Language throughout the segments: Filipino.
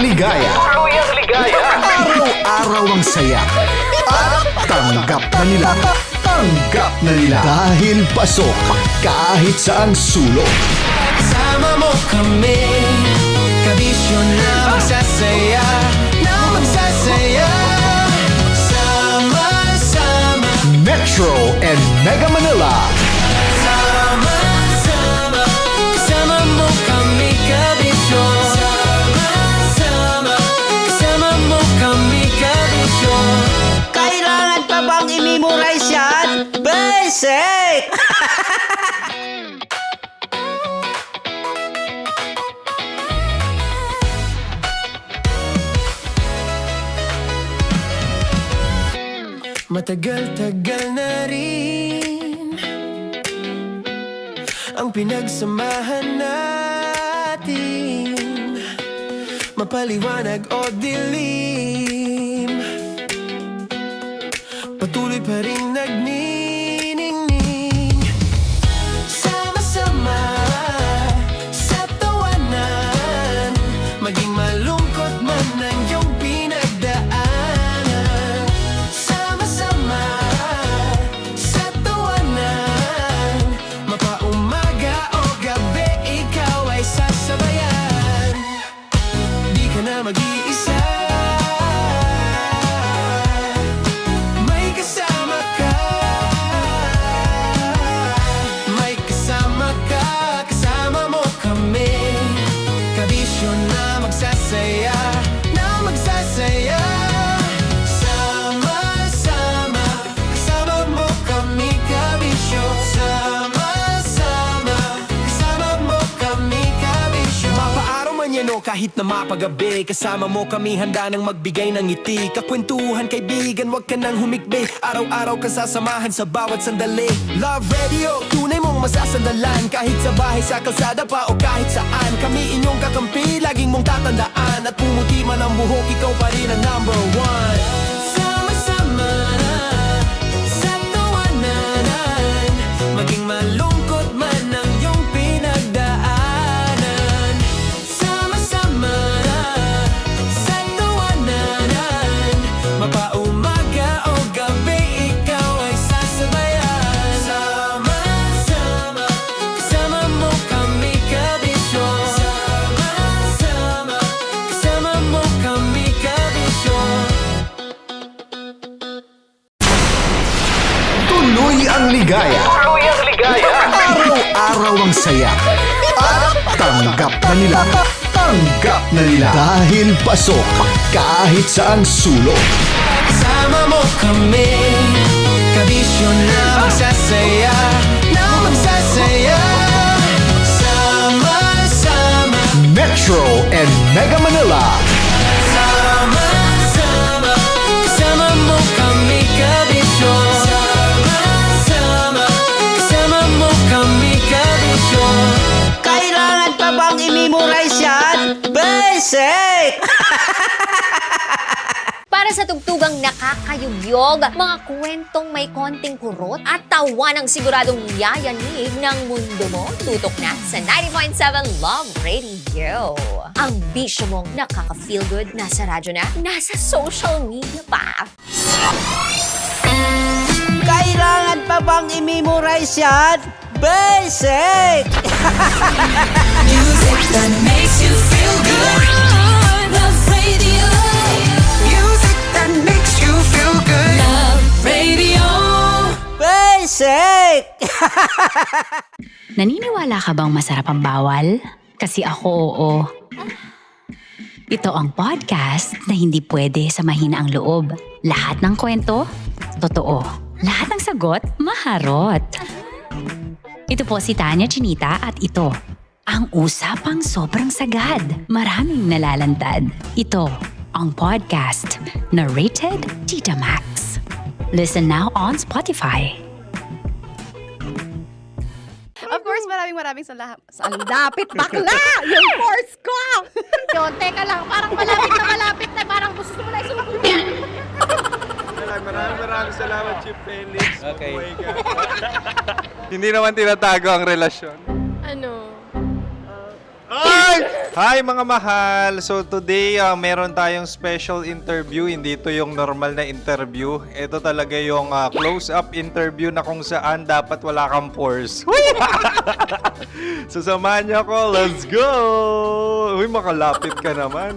ligaya. Araw-araw ang saya. At tanggap na nila. Dahil pasok kahit saan sulok. Kasama mo kami, kabisyo na magsasaya, sama-sama. Metro and Mega Manila. Sama-sama, kasama mo kami, kabisyo. Sama-sama, kasama mo kami, kabisyo. Kailangan pa bang i-memorize yan? Basic! Matagal-tagal na rin ang pinagsamahan natin, mapaliwanag o dilim, patuloy pa rin nagniningning. Sama-sama sa tawanan, maging malungkot man ang iyong pinagdaanan. Sama-sama sa tawanan, mapaumaga o gabi, ikaw ay sasabayan. Di ka na mag-iisa, may kasama ka. May kasama ka, kasama mo kami, kabisyo na magsasaya, sama-sama, kasama mo kami, kabisyo. Sama-sama, kasama mo kami, kabisyo. Mapaaraw man yan o kahit na mapagabi, kasama mo kami, handa nang magbigay ng ngiti. Kakwentuhan, kaibigan, wag ka nang humikbi. Araw-araw ka sasamahan sa bawat sandali. Love Radio, tunay mong masasandalan, kahit sa bahay, sa kalsada pa o kahit saan. Kami inyong kakampi, laging mong tatandaan, at pumuti man ang buhok, ikaw pa rin ang number one. Sama-sama sa tawanan, maging malungkot man ang iyong pinagdaanan. Sama-sama sa tawanan, mapaumaga o gabi, ikaw ay sasabayan. Sama-sama, kasama mo kami, kabisyo. Sama-sama, kasama mo kami, kabisyo. Tuloy ang ligaya. Araw-araw ang saya. At tanggap na nila. Dahil pasok kahit saan sulok. Kasama mo kami, kabisyo na magsasaya, sama-sama. Metro and Mega Manila. Sama-sama, kasama mo kami, kabisyo. Sama-sama, kasama mo kami, kabisyo. Kailangan pa bang i-memorize yan? Basic! Para sa tugtugang nakakayugyog, mga kwentong may konting kurot at tawa ng siguradong yayanig ng mundo mo, tutok na sa 90.7 Love Radio. Ang bisyo mong nakaka-feel good, nasa radyo na, nasa social media pa. Kailangan pa bang i-memorize yan? Basic! Music that makes you feel good. Love Radio. Music that makes you feel good. Love Radio. Basic! Naniniwala ka bang masarap ang bawal? Kasi ako, oo. Ito ang podcast na hindi pwede sa mahina ang loob. Lahat ng kwento, totoo. Lahat ng sagot, maharot. Ito po si Tanya Chinita at ito, ang usapang sobrang sagad. Maraming nalalantad. Ito, ang podcast na rated Tita Max. Listen now on Spotify. Of course, maraming salamat. Lapit bakla! Yung force ko! Yun, teka lang, parang malapit na, parang gusto mo na isulat. Maraming salamat, Chief Felix. Okay. Hindi naman tinatago ang relasyon. Ano? Ay! Hi mga mahal! So today, meron tayong special interview. Hindi ito yung normal na interview. Ito talaga yung close-up interview na kung saan dapat wala kang pores. So samahan niyo ako. Let's go! Uy, makalapit ka naman.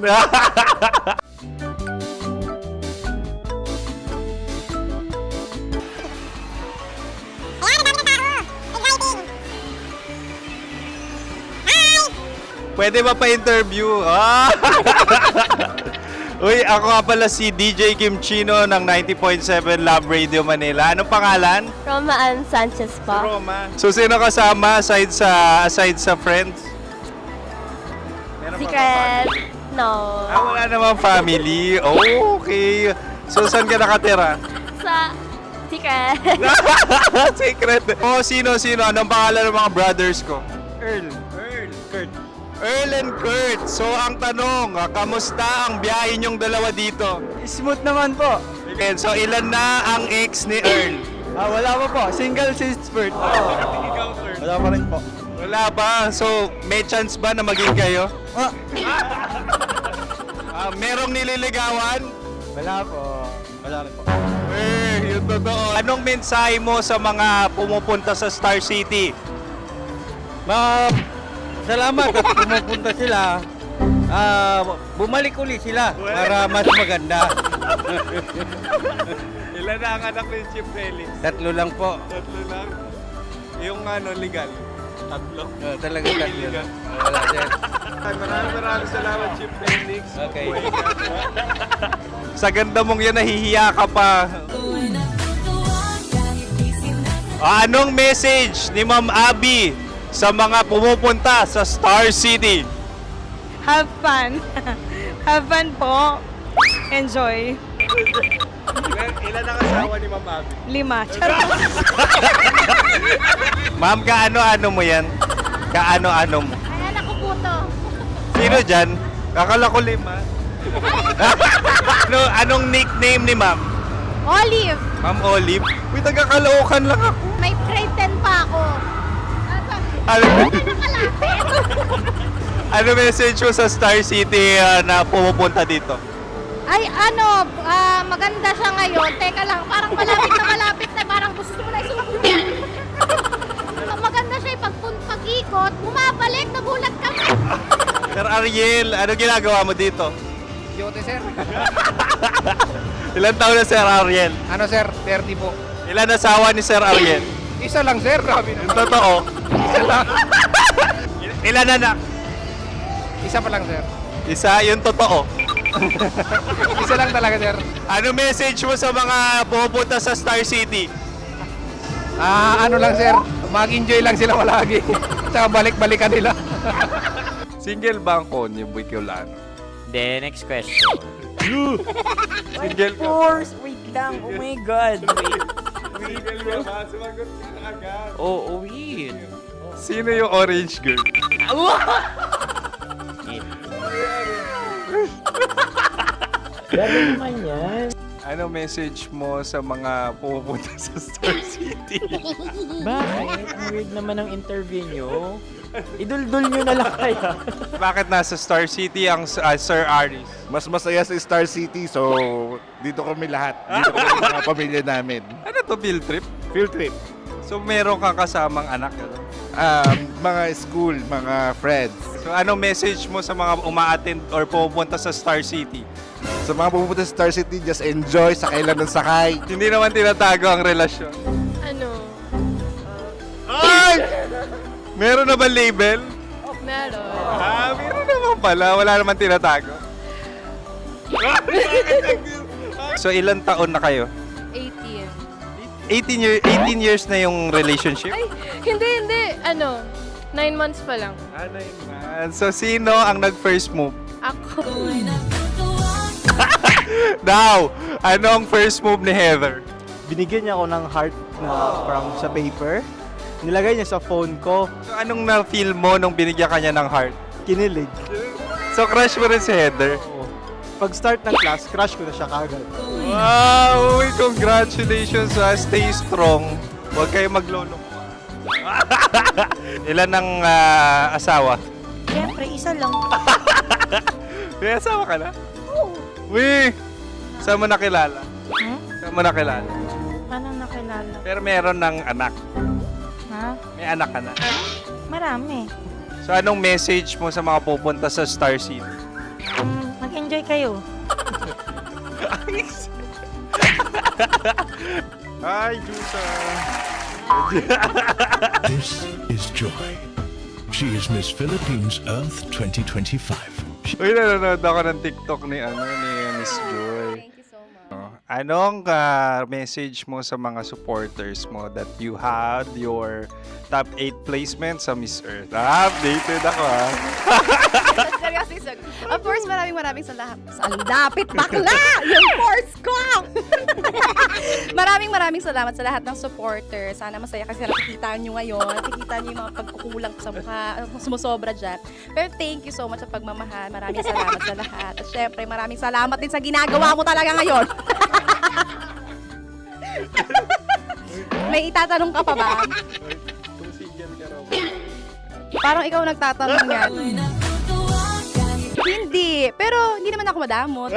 Pwede ba pa-interview? Ah! Uy, ako nga pala si DJ Kim Chino ng 90.7 Love Radio Manila. Anong pangalan? Roma Ann Sanchez po. Roma. So, sino kasama aside sa friends? Meron pa ba family? No. Wala namang family. Oh, okay. So, saan ka nakatira? Sa secret. Secret. Oh, sino? Anong pangalan ng mga brothers ko? Kurt. Earl and Kurt. So, ang tanong, kamusta ang biyahe niyong dalawa dito? Smooth naman po. Okay, so ilan na ang ex ni Earl? Wala pa po. Single since birth. Wala pa rin po. Wala ba? So, may chance ba na maging kayo? Merong nililigawan? Wala po. Wala rin po. Yung totoo. Anong mensahe mo sa mga pumupunta sa Star City? Salamat at pumupunta sila. Bumalik uli sila para mas maganda. Ilan na ang anak ni Chief Felix? 3 lang po. 3 lang. Yung legal? 3. Talaga 3 lang. Wala sir. Maraming salamat, Chief Felix. Okay. Sa ganda mong yan, nahihiya ka pa. Anong message ni Ma'am Abby sa mga pumupunta sa Star City? Have fun. Have fun po. Enjoy. Ilan ang asawa ni Ma'am Abby? 5. Charot. Ma'am, kaano-ano mo yan? Kaano-ano mo? Ay, anak ko po to. Sino dyan? Kakala ko 5. Anong nickname ni Ma'am? Olive. Ma'am Olive? Uy, taga-Caloocan lang ako. May grade 10 pa ako. Ano message mo sa Star City na pumupunta dito? Ay, maganda siya ngayon. Teka lang, parang malapit na. Parang gusto mo na isulat. Maganda siya pag-ikot. Bumabalik, nagulat ka. Sir Ariel, ano ginagawa mo dito? Yote sir. Ilan taon na Sir Ariel? Ano sir? 30 po. Ilan asawa ni Sir Ariel? Isa lang sir. Grabe Yung totoo. Ilan anak? Isa pa lang sir. Isa, yung totoo. Isa lang talaga sir. Ano message mo sa mga pumupunta sa Star City? Ano lang sir. Mag-enjoy lang sila palagi. Tsaka balik-balikan nila. Single ba ang konyo, Boy Kiolano? Then, next question. Single ka? Wait lang. Oh my God. Single ka ba? Sumagot ka na agad. Oh, wait. Sino yung orange girl? Gano'n naman yan. Ano message mo sa mga pumupunta sa Star City? Bakit? Ang weird naman ang interview nyo. Iduldul nyo na lang kaya. Bakit nasa Star City ang Sir Aris? Mas masaya sa Star City, so dito kami lahat. Dito kami mga pamilya namin. Ano to, field trip? Field trip. So meron kang kasamang anak? Ano? Mga school, mga friends. So anong message mo sa mga uma-attend or pumupunta sa Star City? Sa mga pupunta sa Star City, just enjoy, sakay lang ng sakay. Hindi naman tinatago ang relasyon. Ano? Ay! Meron na ba label? Meron. Meron naman pala. Wala naman tinatago. So ilan taon na kayo? 18. 18 years na yung relationship? Ay, hindi. 9 months pa lang. 9 months. So sino ang nag-first move? Ako. Now, ano ang first move ni Heather? Binigyan niya ako ng heart na from sa paper. Nilagay niya sa phone ko. So anong na-feel mo nung binigyan ka niya ng heart? Kinilig. So crush mo rin si Heather? Pag-start ng class, crush ko na siya kagad. Wow! Uy, congratulations ha! Stay strong. Huwag kayo maglolo. Ilan ang asawa? Yes Siyempre, isa lang. May asawa ka na? Oo. Uy! Saan mo nakilala? Hmm? Saan mo nakilala? Paano nakilala? Pero meron ng anak. Ha? May anak ka na. Marami. So anong message mo sa mga pupunta sa Star City? Mag-enjoy kayo. Hi, Jusa! This is Joy. She is Miss Philippines Earth 2025. Uy, nanonood ako ng TikTok ni Miss Joy. Thank you so much. Anong message mo sa mga supporters mo that you had your top 8 placement sa Miss Earth? Updated ako Seryoso. Of course, maraming salamat. Sa lapit bakla! Yung course ko! maraming salamat sa lahat ng supporters. Sana masaya kasi nakikita nyo ngayon. Nakikita nyo yung mga pagkukulang ko sa mukha. Sumusobra dyan. Pero thank you so much sa pagmamahal. Maraming salamat sa lahat. At syempre, maraming salamat din sa ginagawa mo talaga ngayon. May itatanong ka pa ba? Parang ikaw nagtatanong yan. Hindi. Pero hindi naman ako madamot.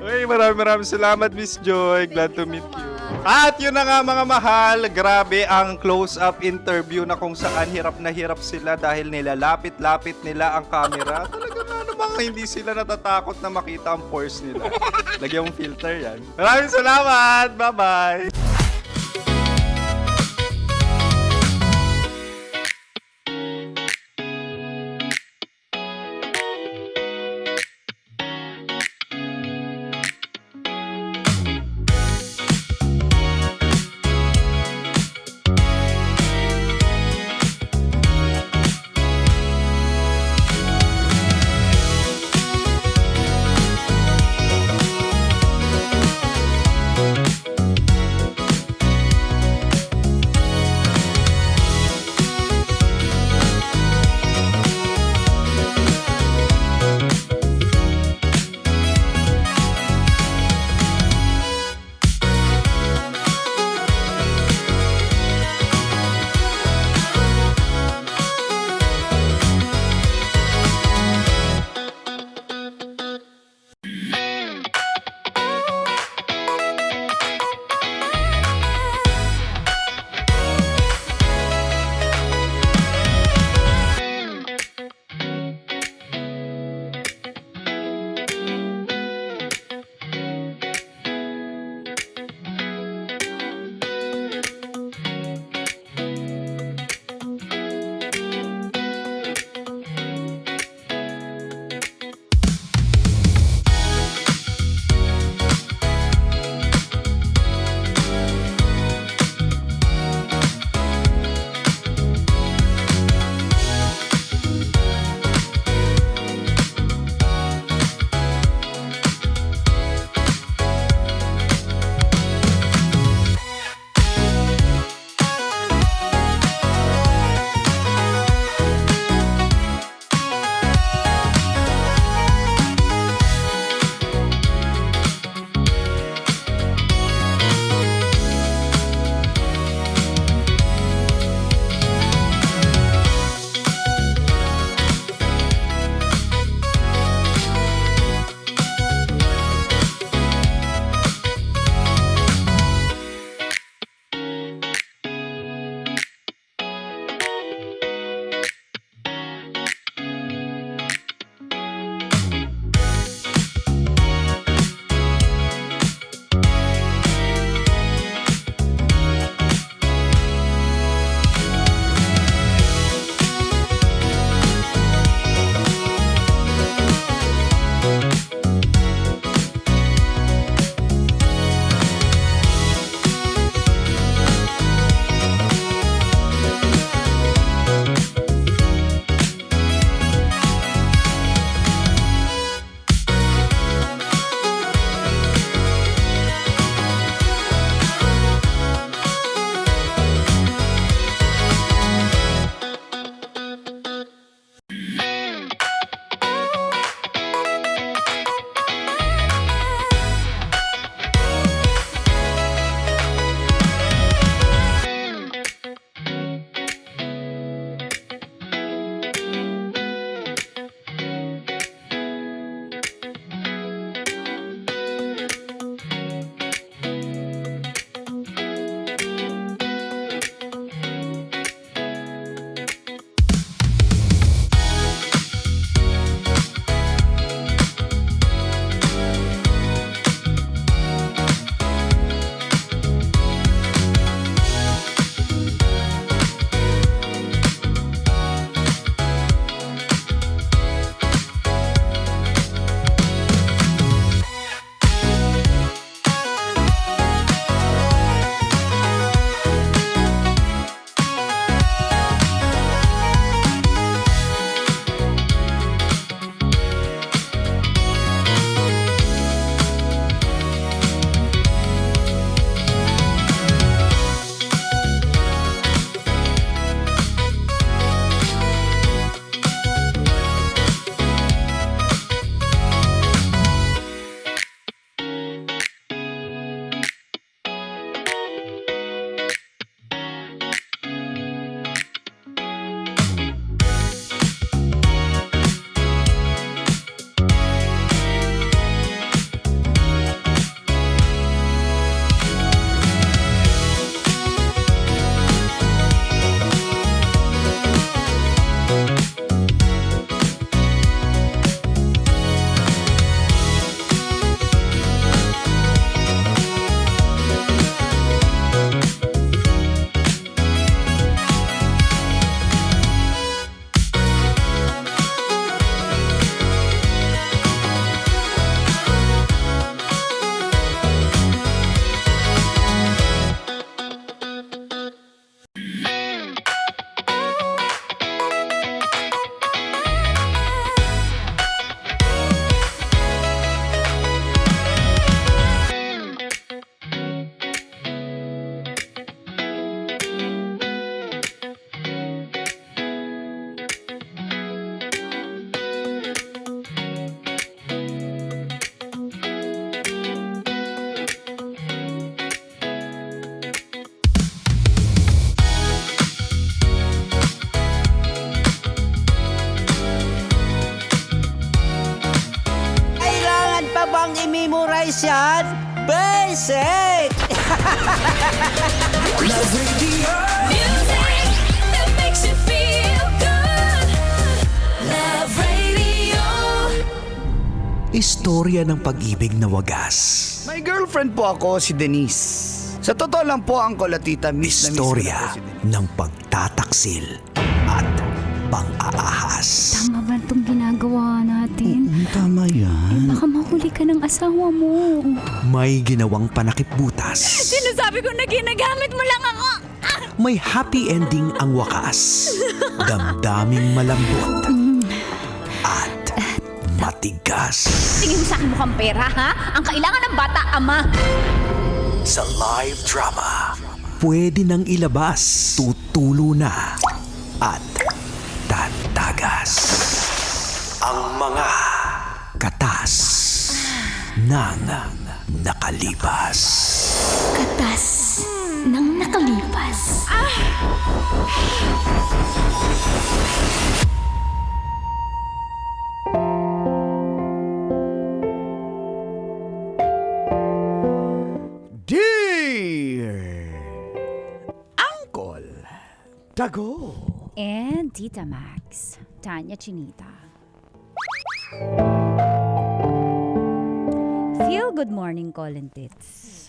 Uy, maraming salamat, Miss Joy. Glad to meet you. At yun na nga mga mahal, grabe ang close-up interview na kung saan hirap na hirap sila dahil nilalapit-lapit nila ang camera. Talagang ano bang hindi sila natatakot na makita ang pores nila. Lagyan mong filter yan. Maraming salamat! Bye-bye! Love Basic! Music that makes you feel good. Love Radio. Istorya ng pag-ibig na wagas. May girlfriend po ako, si Denise. Sa totoo lang po, Uncle at Tita, miss na miss ko Istorya na po si Denise. ng pagtataksil at pang-aahas. Tama ba itong ginagawa natin? Tama yan. Baka mahuli ka ng asawa mo. May ginawang panakip-butas. Sinasabi ko na ginagamit mo lang ako. May happy ending ang wakas. Damdaming malambot at matigas. Tingin mo sa akin mukhang pera, ha? Ang kailangan ng bata, ama. Sa live drama, pwede nang ilabas, tutulo na at tatagas ang mga katas ng nakalipas. Katas ng nakalipas. Dear Uncle Dago. And Tita Max, Tanya Chinita. Feel good morning, Colin Tits.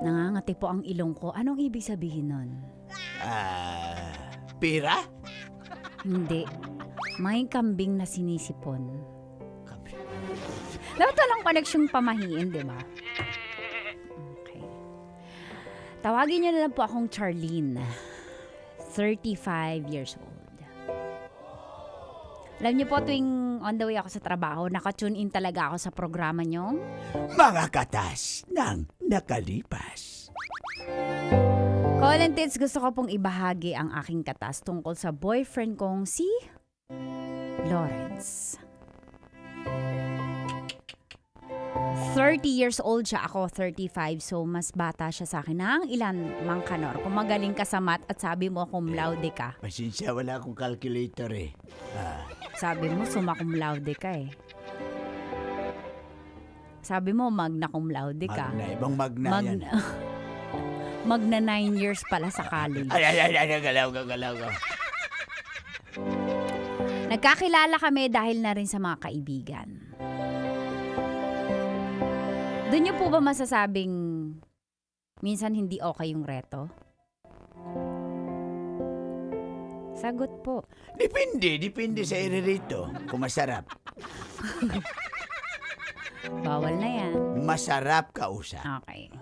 Nangangati po ang ilong ko. Anong ibig sabihin nun? Pira? Hindi. May kambing na sinisipon. Dapat walang connection pamahiin, di ba? Okay. Tawagin niyo na lang po akong Charlene. 35 years old. Alam niyo po, tuwing on the way ako sa trabaho, nakatune in talaga ako sa programa niyo. Mga katas ng nakalipas. Colin Tits, gusto ko pong ibahagi ang aking katas tungkol sa boyfriend kong si Lawrence. 30 years old siya, ako 35, so mas bata siya sa akin ng ilan, Mang Kanor. Kung magaling ka sa math at sabi mo cum laude ka. Pasensya, wala akong calculator eh. Sabi mo summa cum laude ka eh. Sabi mo magna cum laude ka. Magna, ibang magna yan. Magna 9 years pala sa college. Ay, galaw ka. Nagkakilala kami dahil na rin sa mga kaibigan. Doon niyo po ba masasabing minsan hindi okay yung reto? Sagot po. Depende sa iririto. Kung masarap. Bawal na yan. Masarap kausap. Okay.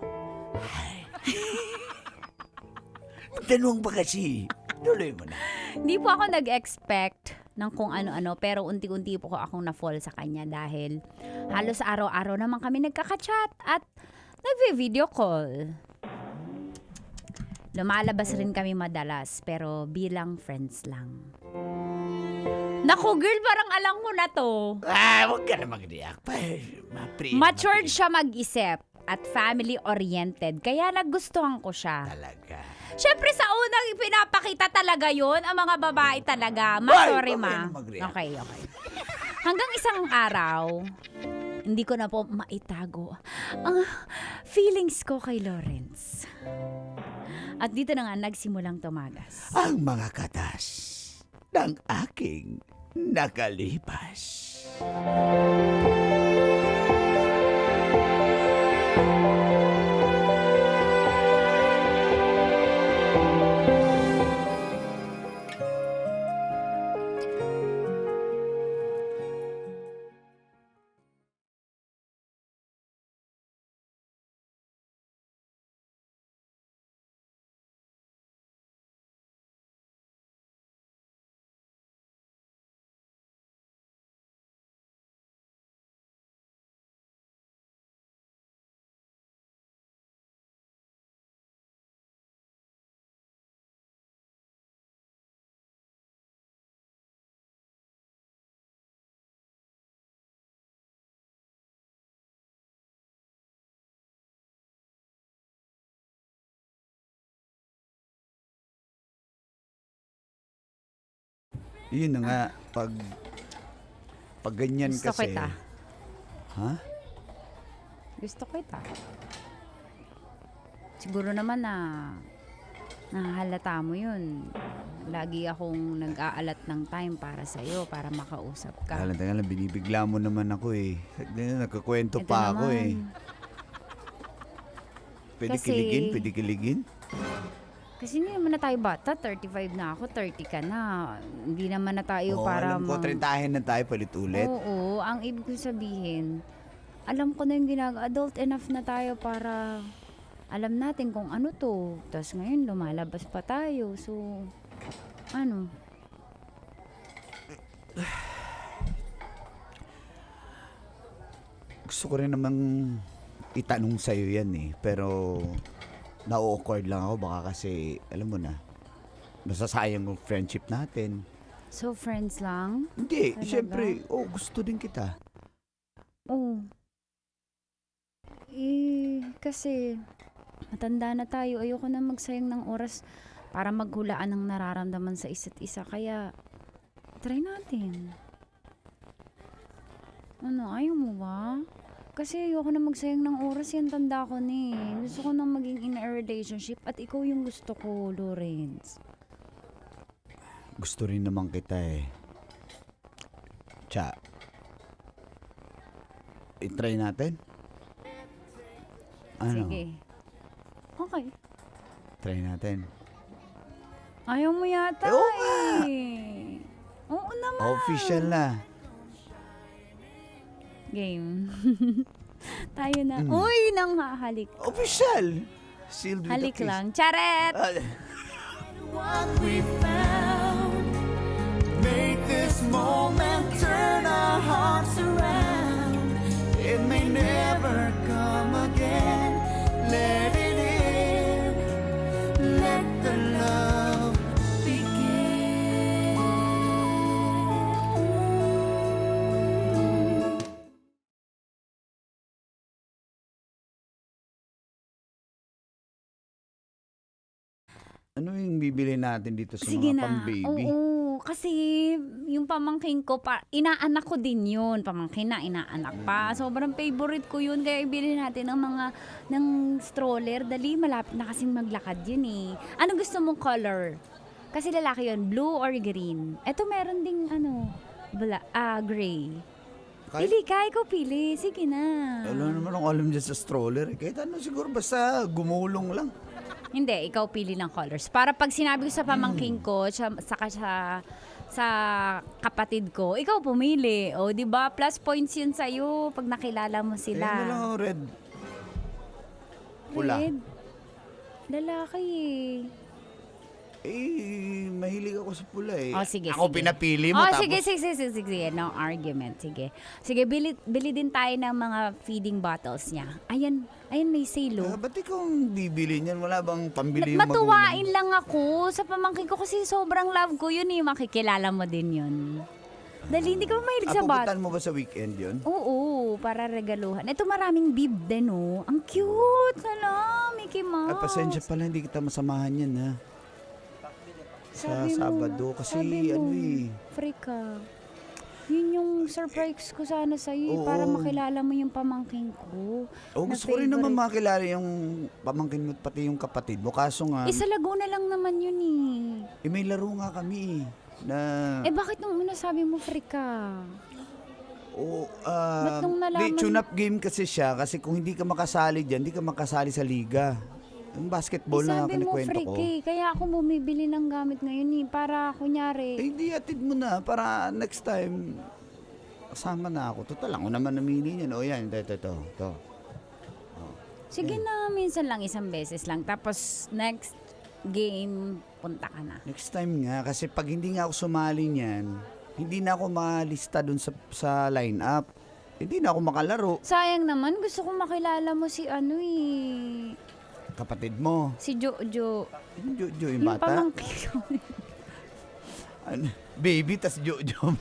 Tanong pa kasi. Tuloy mo na. Hindi po ako nag-expect ng kung ano-ano, pero unti-unti po akong na-fall sa kanya dahil halos araw-araw naman kami nagkaka-chat at nagvi-video call. Lumalabas rin kami madalas, pero bilang friends lang. Naku girl, parang alam mo na to. Huwag ka na mag-react. Matured siya mag-isip at family-oriented, kaya nagustuhan ko siya. Talaga. Siyempre sa unang pinapakita talaga yon ang mga babae talaga. Sorry ma. Okay. Hanggang isang araw, hindi ko na po maitago ang feelings ko kay Lawrence. At dito na nga nagsimulang tumagas. Ang mga katas ng aking nakalipas. Yun na nga, pag ganyan Gusto kasi. kita. Ha? Gusto kita. Siguro naman na nahalata mo yun. Lagi akong nag-aalat ng time para sa'yo, para makausap ka. Teka lang, binibigla mo naman ako eh. Nagkakwento Ito pa ako eh. naman. Pwede Kasi- kiligin? Pwede kiligin? Kasi hindi naman na tayo bata, 35 na ako, 30 ka na. Hindi naman na tayo para alam ko, 30 na tayo palit-ulit. Oo, ang ibig ko sabihin, alam ko na yung adult enough na tayo para alam natin kung ano to. Tapos ngayon, lumalabas pa tayo. So, ano? Gusto ko rin namang itanong sa'yo yan eh. Pero, na-awkward lang ako. Baka kasi, alam mo na, masasayang yung friendship natin. So, friends lang? Hindi, Talaga? siyempre, gusto din kita. Oo. Kasi, matanda na tayo. Ayoko na magsayang ng oras para maghulaan ng nararamdaman sa isa't isa. Kaya, try natin. Ano, ayaw mo ba? Kasi ayoko na magsayang ng oras. Yan, tanda ko na eh. Gusto ko na maging in a relationship at ikaw yung gusto ko, Lawrence. Gusto rin naman kita eh. Tsa, i-try natin? Ano? Sige. Okay. Try natin. Ayaw mo yata Oo nga. eh. Oo naman. Official na. Game. Tayo na. Uy, nang halik. Official! Sealed with Halik a kiss. lang. Charet! What we found. Make this moment turn our hearts around. It may never come again. Let it in. Let the love begin. Ano yung bibili natin dito sa Sige mga na. pang-baby? Oo, kasi yung pamangkin ko, inaanak ko din yun. Pamangkin na, inaanak pa. Sobrang favorite ko yun. Kaya ibili natin ng stroller. Dali, malapit na kasing maglakad yun eh. Ano gusto mong color? Kasi lalaki yun, blue or green. Eto meron ding gray. Pili ka, ikaw pili. Sige na. Wala naman akong alam dyan sa stroller. Kahit ano siguro, basta gumulong lang. Hindi, ikaw pili ng colors. Para pag sinabi ko sa pamangkin ko, saka sa kapatid ko, ikaw pumili. O, di ba? Plus points yun sa'yo pag nakilala mo sila. Ano lang ako, red. Pula. Red. Lalaki eh. Mahilig ako sa pula eh. Oh, sige, ako sige. pinapili mo, tapos... Sige. No argument. Sige. Sige, bili din tayo ng mga feeding bottles niya. Ayan, may sale oh. Ba't ikaw ang bibili niyan? Wala bang pambili yung Matuwain lang ako sa pamangkin ko kasi sobrang love ko yun eh. Makikilala mo din yun. Dali, hindi ka ba mahilig sa bat? Pupuntan mo ba sa weekend yun? Oo, para regaluhan. Ito maraming bib din oh. Ang cute. Hala, Mickey Mouse. Ay, pasensya pala, hindi kita masamahan yan ha. Sa Sabado kasi ano eh. Free ka. Yun yung surprise ko sana sa'yo Oo. para makilala mo yung pamangkin ko. Gusto ko rin naman makilala yung pamangkin mo at pati yung kapatid mo. Kaso nga, Sa Laguna lang naman yun may laro nga kami na... bakit nung una sabi mo free ka? Ba't nung nalaman- tune-up game kasi siya. Kasi kung hindi ka makasali dyan, hindi ka makasali sa liga. Yung basketball na Sabi mo kinikwento free ko. ka eh. Kaya ako bumibili ng gamit ngayon para kunyari. Hindi, atid mo na. Para next time, kasama na ako. Total, ako naman namili niyan. O yan, ito. Sige na, minsan lang, isang beses lang. Tapos next game, punta ka na. Next time nga, kasi pag hindi nga ako sumali niyan, hindi na ako malista dun sa line-up. Hindi na ako makalaro. Sayang naman, gusto ko makilala mo si Kapatid mo. si Jojo. Jojo, yung Yung bata. pamangkin ko. Baby, tas Jojo.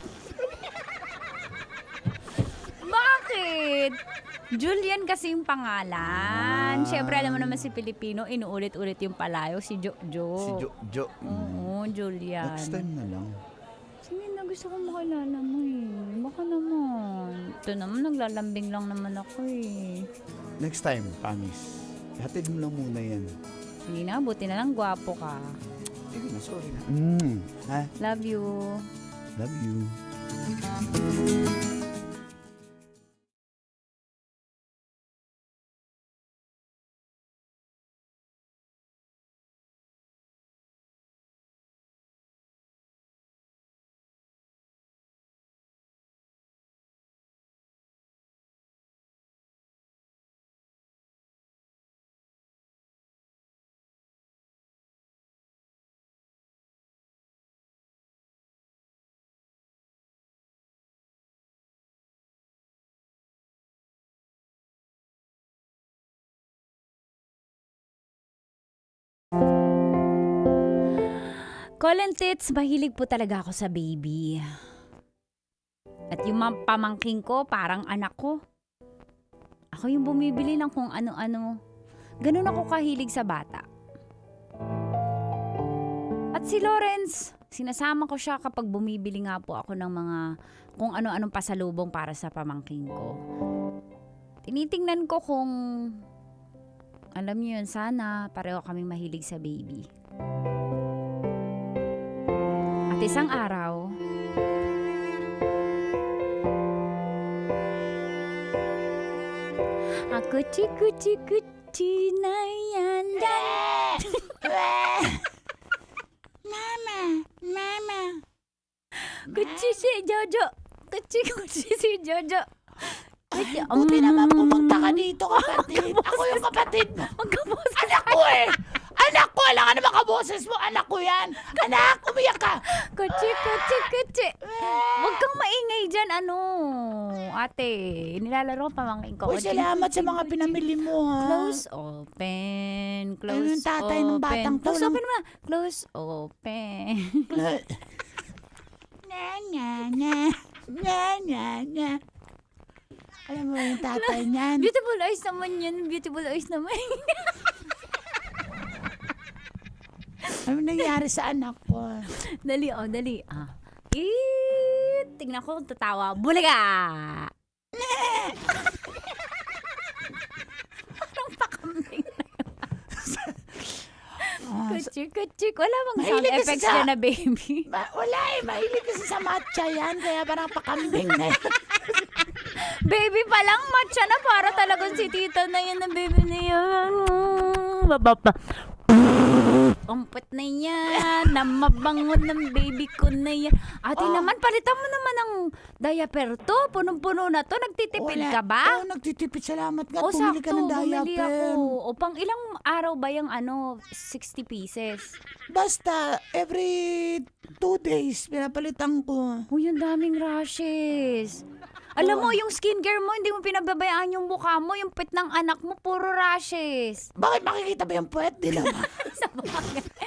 Bakit? Julian kasi yung pangalan. Siyempre, alam mo naman si Pilipino, inuulit-ulit yung palayo, si Jojo. Si Jojo. Oo, Julian. Next time na lang. Sige na, gusto ko makilala mo eh. Baka naman. Ito naman, naglalambing lang naman ako eh. Next time, promise. Hatid mo lang muna yan. Sige na, buti na lang gwapo ka. Sige na, sorry na. Ha? Love you. Love you. Colin Tits, mahilig po talaga ako sa baby. At yung mga pamangking ko, parang anak ko. Ako yung bumibili ng kung ano-ano. Ganun ako kahilig sa bata. At si Lawrence, sinasama ko siya kapag bumibili nga po ako ng mga kung ano-anong pasalubong para sa pamangking ko. Tinitingnan ko kung, alam niyo yun, sana pareho kaming mahilig sa baby. At isang araw, kuchi na yan. Mama. Kuchi si Jojo. Kuchi si Jojo. Buti naman pumunta ka dito, kapatid. Ako yung kapatid mo. Anak ko eh. Anak ko, alam ka naman kaboses mo. Anak ko yan. Anak, umiyak ka. Kuchi. Huwag kang maingay dyan, ate. Nilalaro pa mga ko. Uy, salamat sa mga pinamili mo, ha. Close open. Ano yung tatay ng batang to? Close open mo na. Close open. Nya. Alam mo yung tatay niyan. Beautiful eyes naman yan. Beautiful eyes naman. Ano nangyari sa anak ko? Dali. Tingnan ko kung tatawa. Bulaga! Parang pakambing na yun. Kuchik. Wala bang sound Mahilig kasi effects sa- dyan na baby? Wala eh. Mahilig kasi sa matcha yan. Kaya parang pakambing na yan. Baby pa lang, matcha na. Para talagang si tita na yan na baby na yan. Umpot na yan. Na mabangon ng baby ko na yan. Ate naman, palitan mo naman ng diaper to. Punong-puno na to. Nagtitipid ka ba? Oo, nagtitipid. Salamat nga. O Bumili ka ng bumili diaper. ako. O pang ilang araw ba yung 60 pieces? Basta, every 2 days, pinapalitan ko. Uy, ang daming rashes. Alam mo, yung skincare mo, hindi mo pinababayaan yung mukha mo, yung pit ng anak mo, puro rashes. Bakit makikita ba yung puwet? Di naman.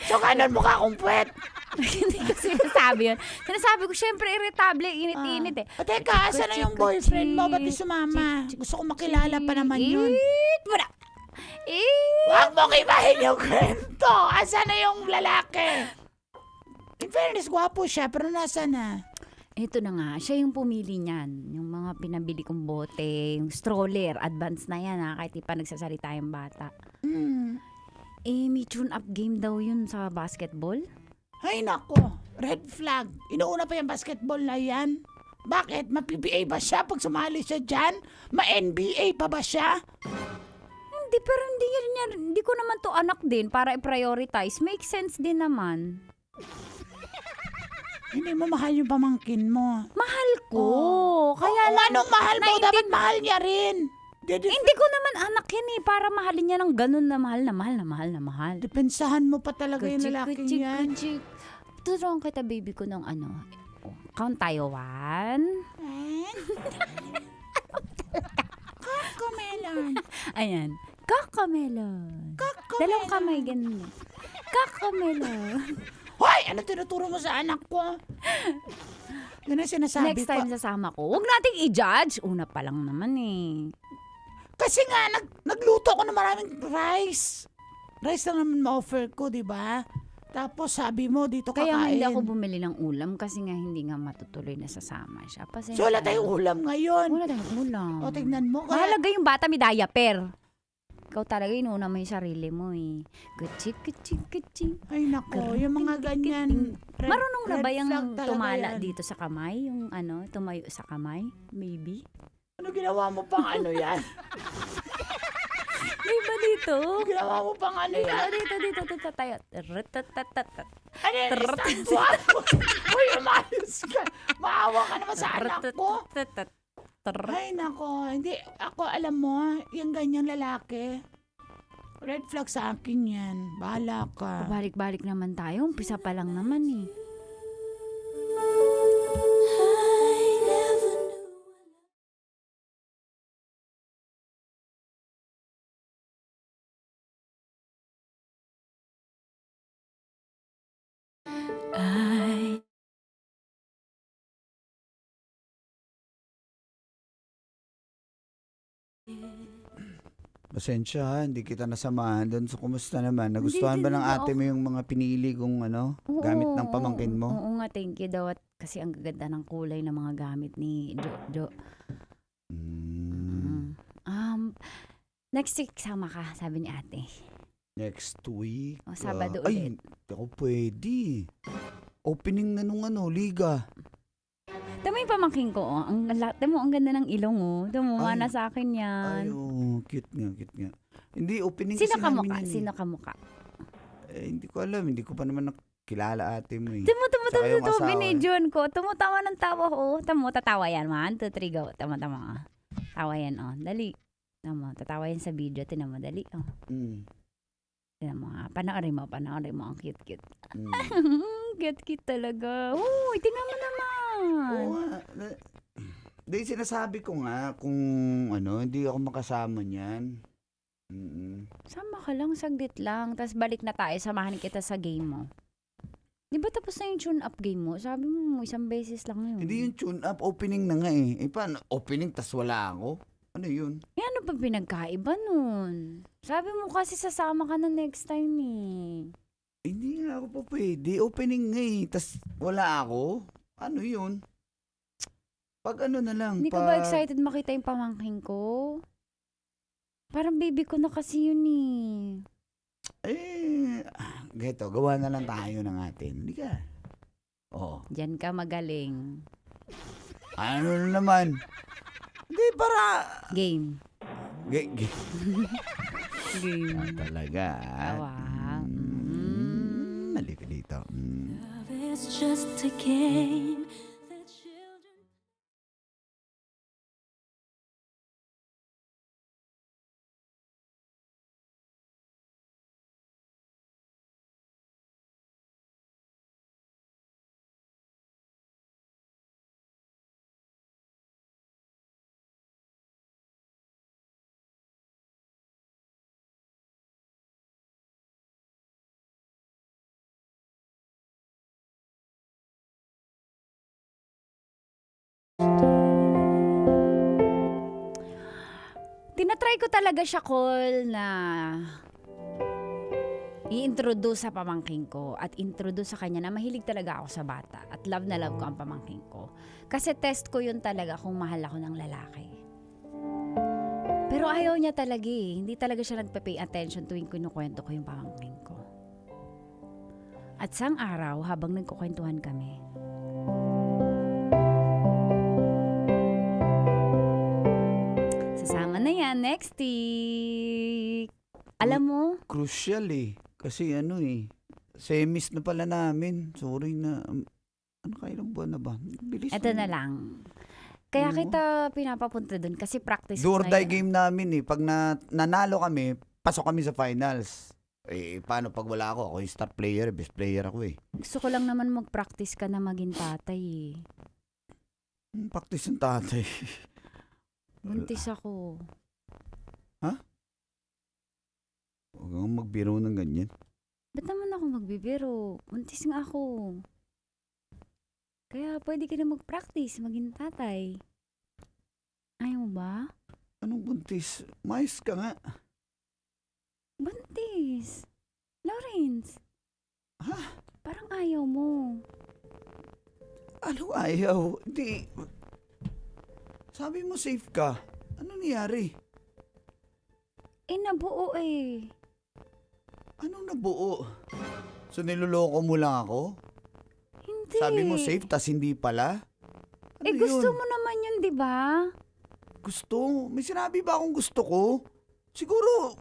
So, kanan mukha akong puwet. Hindi ko sinasabi yun. Sinasabi ko, syempre, irritable, init-init eh. Teka, asa na yung boyfriend mo? Ba't di sumama? Gusto ko makilala pa naman yun. Huwag mo kibahin yung kwento. Asa na yung lalaki? In fairness, gwapo siya, pero nasa na? Ito na nga, siya yung pumili niyan. Yung mga pinabili kong bote, yung stroller, advance na yan kahit di pa nagsasalita yung bata. May tune-up game daw yun sa basketball. Ay nako, red flag. Inuuna pa yung basketball na yan. Bakit? Ma-PBA ba siya pag sumali siya dyan? Ma-NBA pa ba siya? Hindi, pero hindi ko naman to anak din para i-prioritize. Make sense din naman. Hindi mo mahal yung pamangkin mo. Mahal ko. Kaya lang, anong mahal mo? Dapat mahal niya rin. Hindi ko naman anak yan para mahalin niya ng ganun na mahal. Depensahan mo pa talaga yung lalaking yan. Kuchik. Tuturuan kita baby ko ng count tayo. 1. Kakamelon. Ayan. Kakamelon. Dalawang kamay ganun. Kakamelon. Hoy! Ano tinuturo mo sa anak ko? Yun ang sinasabi Next time sasama ko. Huwag nating i-judge. Una pa lang naman eh. Kasi nga, nagluto ako ng maraming rice. Rice lang naman ma-offer ko, di ba? Tapos sabi mo, dito kakain. Kaya nga hindi ako bumili ng ulam kasi nga hindi nga matutuloy na sasama siya. Pasensya. So, wala tayong ulam ngayon. Wala tayong ulam. O, tignan mo. Mahalaga yung bata may diaper. Ikaw talaga inuuna mo yung sarili mo eh. Gucci. Ay, nako. Yung mga ganyan. Marunong na ba red yung flag talaga tumala yan. dito sa kamay? Yung tumayo sa kamay? Maybe? Ano ginawa mo pang ano yan? May ba dito? Ginawa mo pang ano yan? Dito tayo. Ano yan? Istantuan mo? Uy, umayos ka. Maawa ka naman sa anak ko. Ay, nako. Hindi. Ako, alam mo, yung ganyang lalaki, red flag sa akin yan. Bahala ka. Balik-balik naman tayo. Umpisa pa lang naman eh. Pasensya ha, hindi kita nasamahan doon. So, kumusta naman? Nagustuhan ba ng ate mo yung mga pinili kong gamit ng pamangkin mo? Oo nga, thank you daw. At kasi ang gaganda ng kulay ng mga gamit ni Jo. Next week sama ka, sabi ni ate. Next week? O, Sabado Ay, ulit. ako pwede. Opening na nung liga. Tama yung pamangkin ko, oh. Tama ang ganda ng ilong, oh. Tama, Ay. mana sa akin yan. Ay, cute nga. Hindi, opening Sino kasi ka namin mukha? yan eh. Sino ka mukha? Hindi ko alam, hindi ko pa naman kilala ate mo eh. Tama, Saka yung asawa. binidyon ko. Tumutawa ng tawa ko. Tama, tatawa yan. 1, 2, 3, go. Tama. Tawa yan, oh. Dali. Tama, tatawa yan sa video. Tinan mo, dali, oh. Tinan mo, panoorin mo. Ang cute. Cute talaga. Uy, tingnan mo naman. Oo nga. Dahil sinasabi ko nga kung hindi ako makasama niyan. Sama ka lang, saglit lang. Tapos balik na tayo, samahan kita sa game mo. Di ba tapos na yung tune-up game mo? Sabi mo, isang beses lang yun. Hindi yung tune-up, opening na nga eh. Paano? Opening, tas wala ako? Ano yun? Ano ba pinagkaiba nun? Sabi mo kasi sasama ka na next time eh. Hindi nga ako pa pwede. Opening nga eh, tas wala ako? Ano yun? Pag na lang. Hindi ka ba excited makita yung pamangking ko? Parang baby ko na kasi yun eh. Geto, gawa na lang tayo ng atin. Hindi ka. Oo. Diyan ka magaling. Ano na naman? Hindi, para... Game. Game. Game. Talaga. Awang. Mali ka dito. Love is just a game that children. Tinatry ko talaga siya, call, na i-introduce sa pamangking ko at introduce sa kanya na mahilig talaga ako sa bata at love na love ko ang pamangking ko. Kasi test ko yun talaga kung mahal ako ng lalaki. Pero ayaw niya talaga eh. Hindi talaga siya nagpa-pay attention tuwing kinukwento ko yung pamangking ko. At sang araw, habang nagkukwentuhan kami, sasama na yan next week. Alam mo, Crucial eh. Kasi semis na pala namin. Sorry na. Kailang buwan na ba? Bilis eto na lang. Kaya kita pinapapunta dun kasi practice Do or na die yun. game namin eh. Pag nanalo kami, pasok kami sa finals. Paano pag wala ako? Ako yung star player, best player ako eh. Gusto ko lang naman mag-practice ka na maging tatay eh. Practice ng tatay. Buntis ako. Huwag kang magbiro ng ganyan. Ba't naman ako magbibiro? Buntis nga ako. Kaya pwede ka na mag-practice, maging tatay. Ayaw mo ba? Anong buntis? Mais ka nga. Buntis. Lawrence. Parang ayaw mo. Ano ayaw? Hindi. Sabi mo safe ka. Ano nangyari? Nabuo eh. Anong nabuo? So niloloko mo lang ako? Hindi. Sabi mo safe, tas hindi pala? Ano gusto yun? mo naman yun, di ba? Gusto? May sinabi ba akong gusto ko? Siguro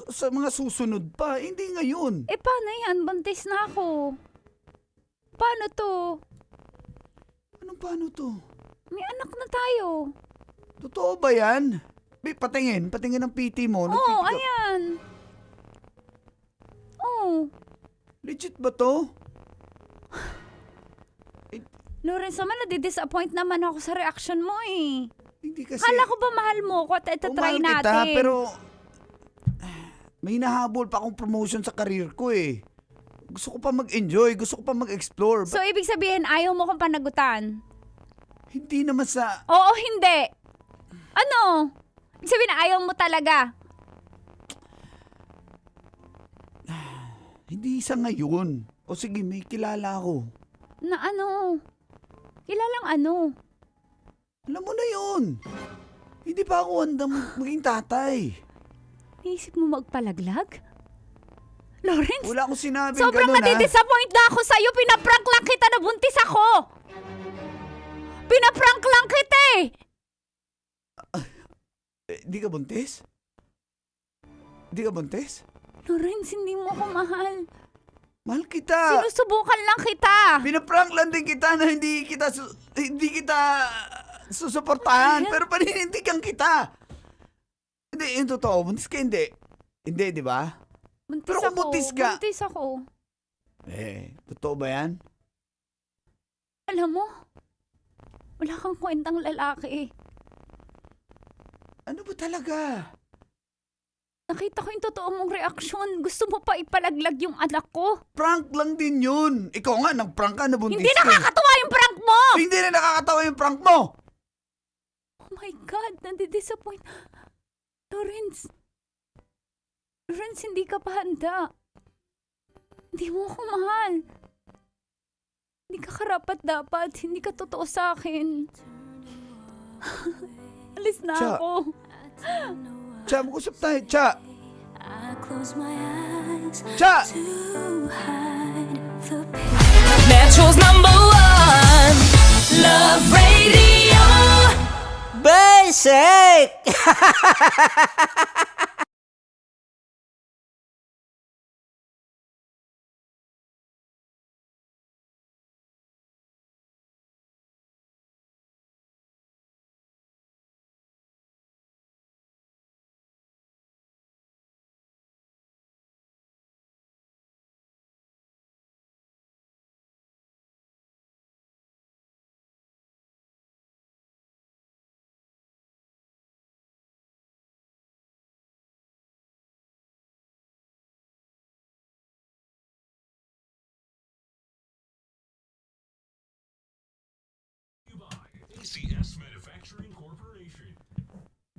sa mga susunod pa, hindi ngayon. Paano yan? Buntis na ako. Paano to? Anong paano to? May anak na tayo. Totoo ba yan? Patingin ang PT mo. Oo, ayan. Oo. Legit ba to? Lawrence, naman nadidisappoint naman ako sa reaction mo eh. Hindi kasi... Kala ko ba mahal mo ko at ito try mahal natin. kita, pero may nahabol pa akong promotion sa career ko eh. Gusto ko pa mag-enjoy, gusto ko pa mag-explore. So, ibig sabihin, ayaw mo kong panagutan? Hindi naman sa... Oo, hindi. Ano? Ibig sabihin, ayaw mo talaga? Hindi sa ngayon. O sige, may kilala ako. Na ano? Kilalang ano? Alam mo na yun. Hindi pa ako handang maging tatay. Naisip mo magpalaglag? Lawrence? Wala akong sinabing Sobrang ganun, nadidisappoint na ako sa'yo. Pinaprank lang kita na buntis ako. Pinaprank lang kita eh. Di ka buntis? Di ka buntis? Lawrence, hindi mo ako mahal. Mahal kita. Sinusubukan lang kita. Pinaprank lang din kita na hindi kita susuportahan. Pero paninindigan kita. Hindi, yung totoo. Buntis ka, hindi. Hindi, di ba? Buntis Pero kung ako. buntis ka... Buntis ako. Totoo ba yan? Alam mo, wala kang kwentang lalaki. Ano ba talaga? Nakita ko yung totoo mong reaksyon. Gusto mo pa ipalaglag yung anak ko? Prank lang din yun. Ikaw nga, nag-prank ka, nabuntis Hindi ka. nakakatawa yung prank mo! Hindi na nakakatawa yung prank mo! Oh my God, nandidisappoint. Lawrence, hindi ka pa handa. Hindi mo ako mahal. Hindi ka karapat-dapat. Hindi ka totoo sa akin. Alis na Cha. ako. Cha, mag-usap tayo, Cha! I close my eyes Cha! to hide the pain. Metro's #1 Love Radio. Basic!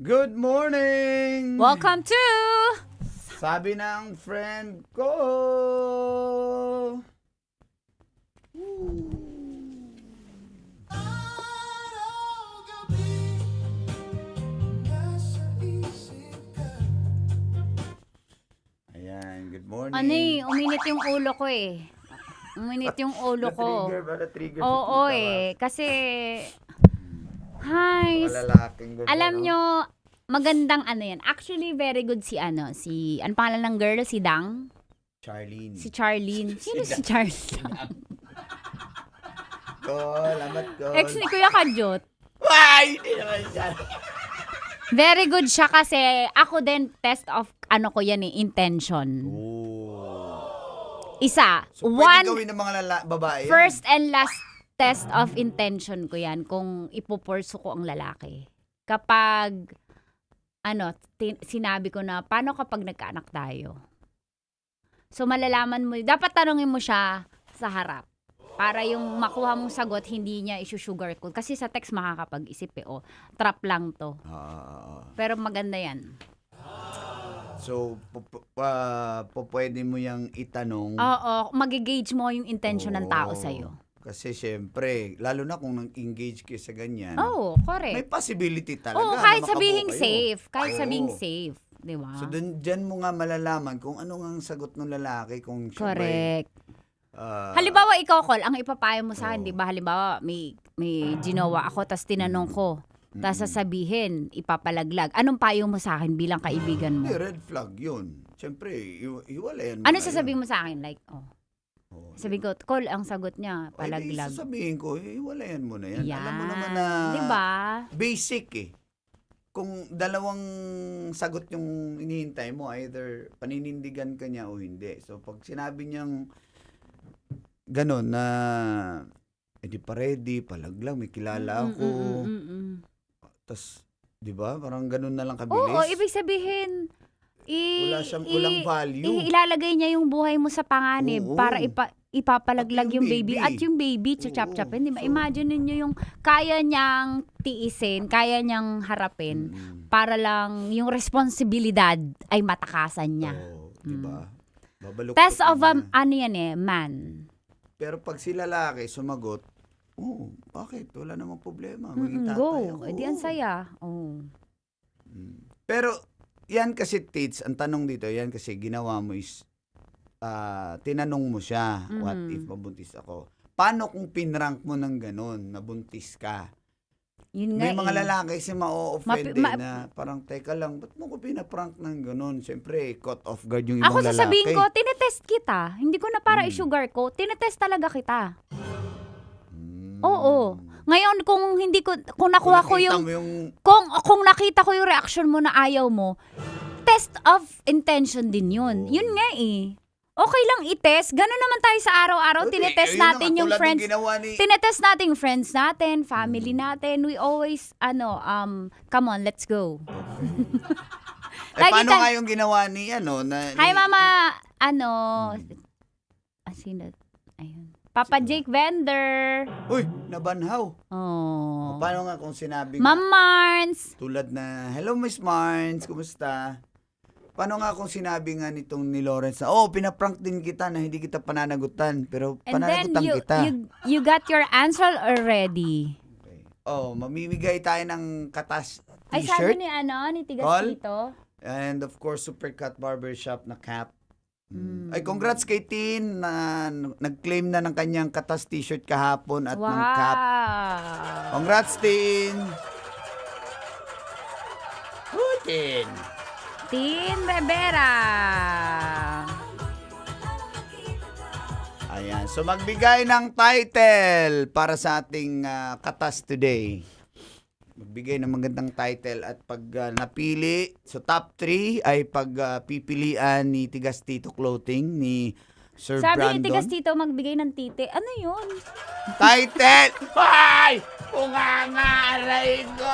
Good morning! Welcome to... Sabi ng friend ko... Ayan, good morning. Ano uminit yung ulo ko eh. Uminit yung ulo ko. Trigger Oo kasi... Hi! Alam nyo, magandang ano yan. Actually, very good si ano pangalan ng girl? Si Dang? Charlene. Si Charlene. Sino si Charlene? Lamat ko. Ex ni Kuya Kajot. Ay, hindi naman siya. Very good siya kasi ako din test of ano ko yan intention. Isa. So, one, pwede gawin ng mga babae. first and last test of intention ko yan kung ipupurso ko ang lalaki. Kapag, sinabi ko na, paano kapag nagkaanak tayo? So, malalaman mo, dapat tanongin mo siya sa harap. Para yung makuha mong sagot, hindi niya isusugarcoat. Kasi sa text makakapag-isip trap lang to. Pero maganda yan. So, pwede mo yung itanong. Oo, magigauge mo yung intention ng tao Oo. sa'yo. Kasi syempre, lalo na kung nang-engage kayo sa ganyan, Oo, may correct. possibility talaga Oo, na kahit makabuo sabihing kayo. safe. Kahit Oo. sabihing safe. Di ba? So, dyan mo nga malalaman kung ano nga ang sagot ng lalaki kung siya ba'y, Correct. ah, Halimbawa, ikaw, Col, ang ipapayo mo sa akin, Oo. di ba? Halimbawa, may ginawa ako, tas tinanong ko. Tas sasabihin, ipapalaglag. Anong payo mo sa akin bilang kaibigan mo? hindi, red flag yun. Siyempre, iwalayan mo Ano na sasabihin yun. mo sa akin? Like, Oo. sabi ko, Col, ang sagot niya, Pwede palaglag. sasabihin ko, iwalayan mo na yan. Yan. Alam mo naman na Di ba? basic eh. Kung dalawang sagot yung inihintay mo, either paninindigan ka niya o hindi. So, pag sinabi niyang ganon na hindi pa ready, palaglag, may kilala ako. Tas, di ba? Parang ganon na lang kabilis. Oo, ibig sabihin, walang value. ilalagay niya yung buhay mo sa panganib Oo. para ipapalaglag At yung yung baby. baby. At yung baby, chachap-chapin. Di ba? Imagine ninyo yung kaya niyang tiisin, kaya niyang harapin para lang yung responsibilidad ay matakasan niya. Oo, di ba? Babaluktot Test of na. ano yan eh, man. Pero pag si lalaki sumagot, bakit? Wala namang problema. Maging tatay Go. ako. Eh di ang saya. Oh. Pero, yan kasi, Tits, ang tanong dito, yan kasi ginawa mo is, tinanong mo siya, what if mabuntis ako? Paano kung pinrank mo ng ganun, nabuntis ka? Yun nga May mga eh. lalaki kasi ma-offend na parang, teka lang, ba't mo ko pinaprank ng ganun? Siyempre, caught off guard yung ibang Ako lalaki. sasabihin ko, tinetest kita. Hindi ko na para i-sugar ko. Tinetest talaga kita. Oo. Ngayon, kung nakuha ko nakita yung, mo yung kung nakita ko yung reaction mo na ayaw mo, test of intention din yun. Yun nga eh. Okay lang i-test. Ganun naman tayo sa araw-araw. Tinetest natin yung friends. Tinetest natin yung friends natin, family natin. We always, come on, let's go. paano nga yung ginawa ni, Hi, Mama, sino? Ayun. Papa Jake Vender. Uy, nabanhaw. Oh. Paano nga kung sinabi Ma'am Marns. tulad na, hello Miss Marns, kumusta? Paano nga kung sinabi nga nitong ni Lawrence na, pinaprank din kita na hindi kita pananagutan, pero And then pananagutan kita. you got your answer already. Okay. Mamimigay tayo ng katas Ay, sabi t-shirt. ni Tigas Call? Tito. And of course, Supercut Barbershop na cap. Ay, congrats kay Tin na nag-claim na ng kanyang katas t-shirt kahapon at ng cap. Congrats, Tin! Tin! Tin Rivera. Ayan. So, magbigay ng title para sa ating katas today. Magbigay ng magandang title at pag napili, so top 3 ay pipilian ni Tigas Tito Clothing ni Sir Sabi Brandon. ni Tigas Tito magbigay ng tite. Ano yun? Title! Ay! Unganga! Aray ko!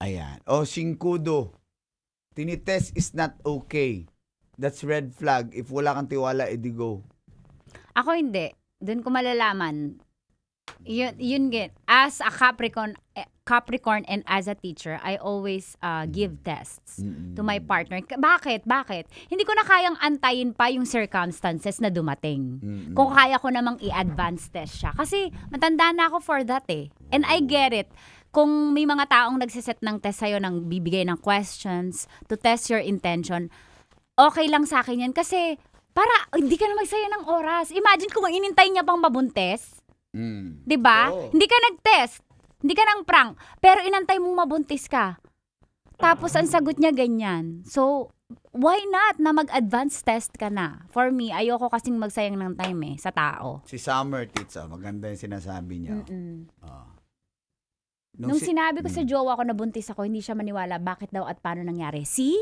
Ayan. Singkudo. Tinitest is not okay. That's red flag. If wala kang tiwala, edi go. Ako hindi. Doon ko malalaman. Yun as a Capricorn and as a teacher, I always give tests to my partner. Bakit? Hindi ko na kayang antayin pa yung circumstances na dumating. Kung kaya ko namang i-advance test siya. Kasi matanda na ako for that eh. And I get it. Kung may mga taong nagsiset ng test sa'yo, ng bibigay ng questions to test your intention, okay lang sa akin yan. Kasi para hindi ka na magsaya ng oras. Imagine kung inintay niya pang mabuntis. 'Di ba? Hindi ka nag-test. Hindi ka nang prank. Pero inantay mong mabuntis ka. Tapos ang sagot niya ganyan. So, why not na mag-advance test ka na? For me, ayoko kasing magsayang ng time sa tao. Si Summer, Titsa, maganda yung sinasabi niya. Nung sinabi ko sa jowa ko na buntis ako, hindi siya maniwala. Bakit daw at paano nangyari? See?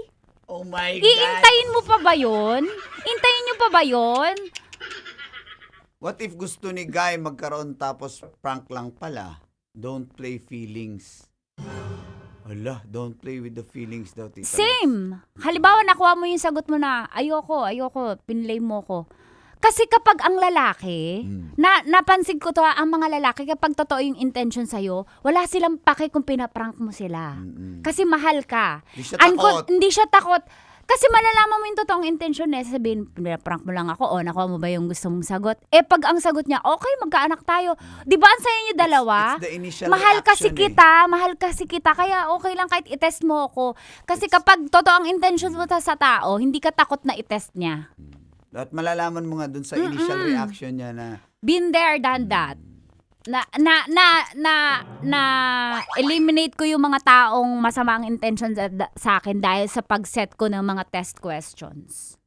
Oh my God! Iintayin mo pa ba yun? Intayin niyo pa ba yun? What if gusto ni Guy magkaroon tapos prank lang pala? Don't play feelings. Ala, don't play with the feelings daw, Tita. Same. Halimbawa, nakuha mo yung sagot mo na, ayoko, pinlay mo ko. Kasi kapag ang lalaki, napansin ko to, ang mga lalaki, kapag totoo yung intention sa'yo, wala silang pake kung pinaprank mo sila. Kasi mahal ka. Hindi siya takot. Hindi siya takot. Kasi malalaman mo yung totoong intention niya. Sabihin, pinaprank mo lang ako, o nakuha mo ba yung gusto mong sagot? Eh, pag ang sagot niya, okay, magkaanak tayo. Di ba ang sayo niyo dalawa? It's the initial Mahal kasi reaction, mahal kasi kita, kaya okay lang kahit itest mo ako. Kasi kapag totoo ang intention mo sa tao, hindi ka takot na itest niya. At malalaman mo nga dun sa initial reaction niya na Been there, done that. Na eliminate ko yung mga taong masama ang intention sa akin dahil sa pag-set ko ng mga test questions.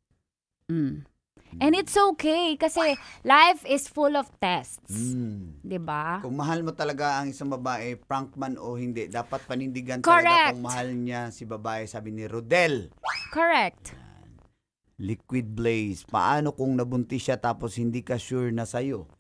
And it's okay kasi life is full of tests. 'Di ba? kung mahal mo talaga ang isang babae, prank man o hindi, dapat panindigan Correct. talaga kung mahal niya si babae, sabi ni Rodel. Correct. Liquid Blaze, paano kung nabuntis siya tapos hindi ka sure na sa'yo?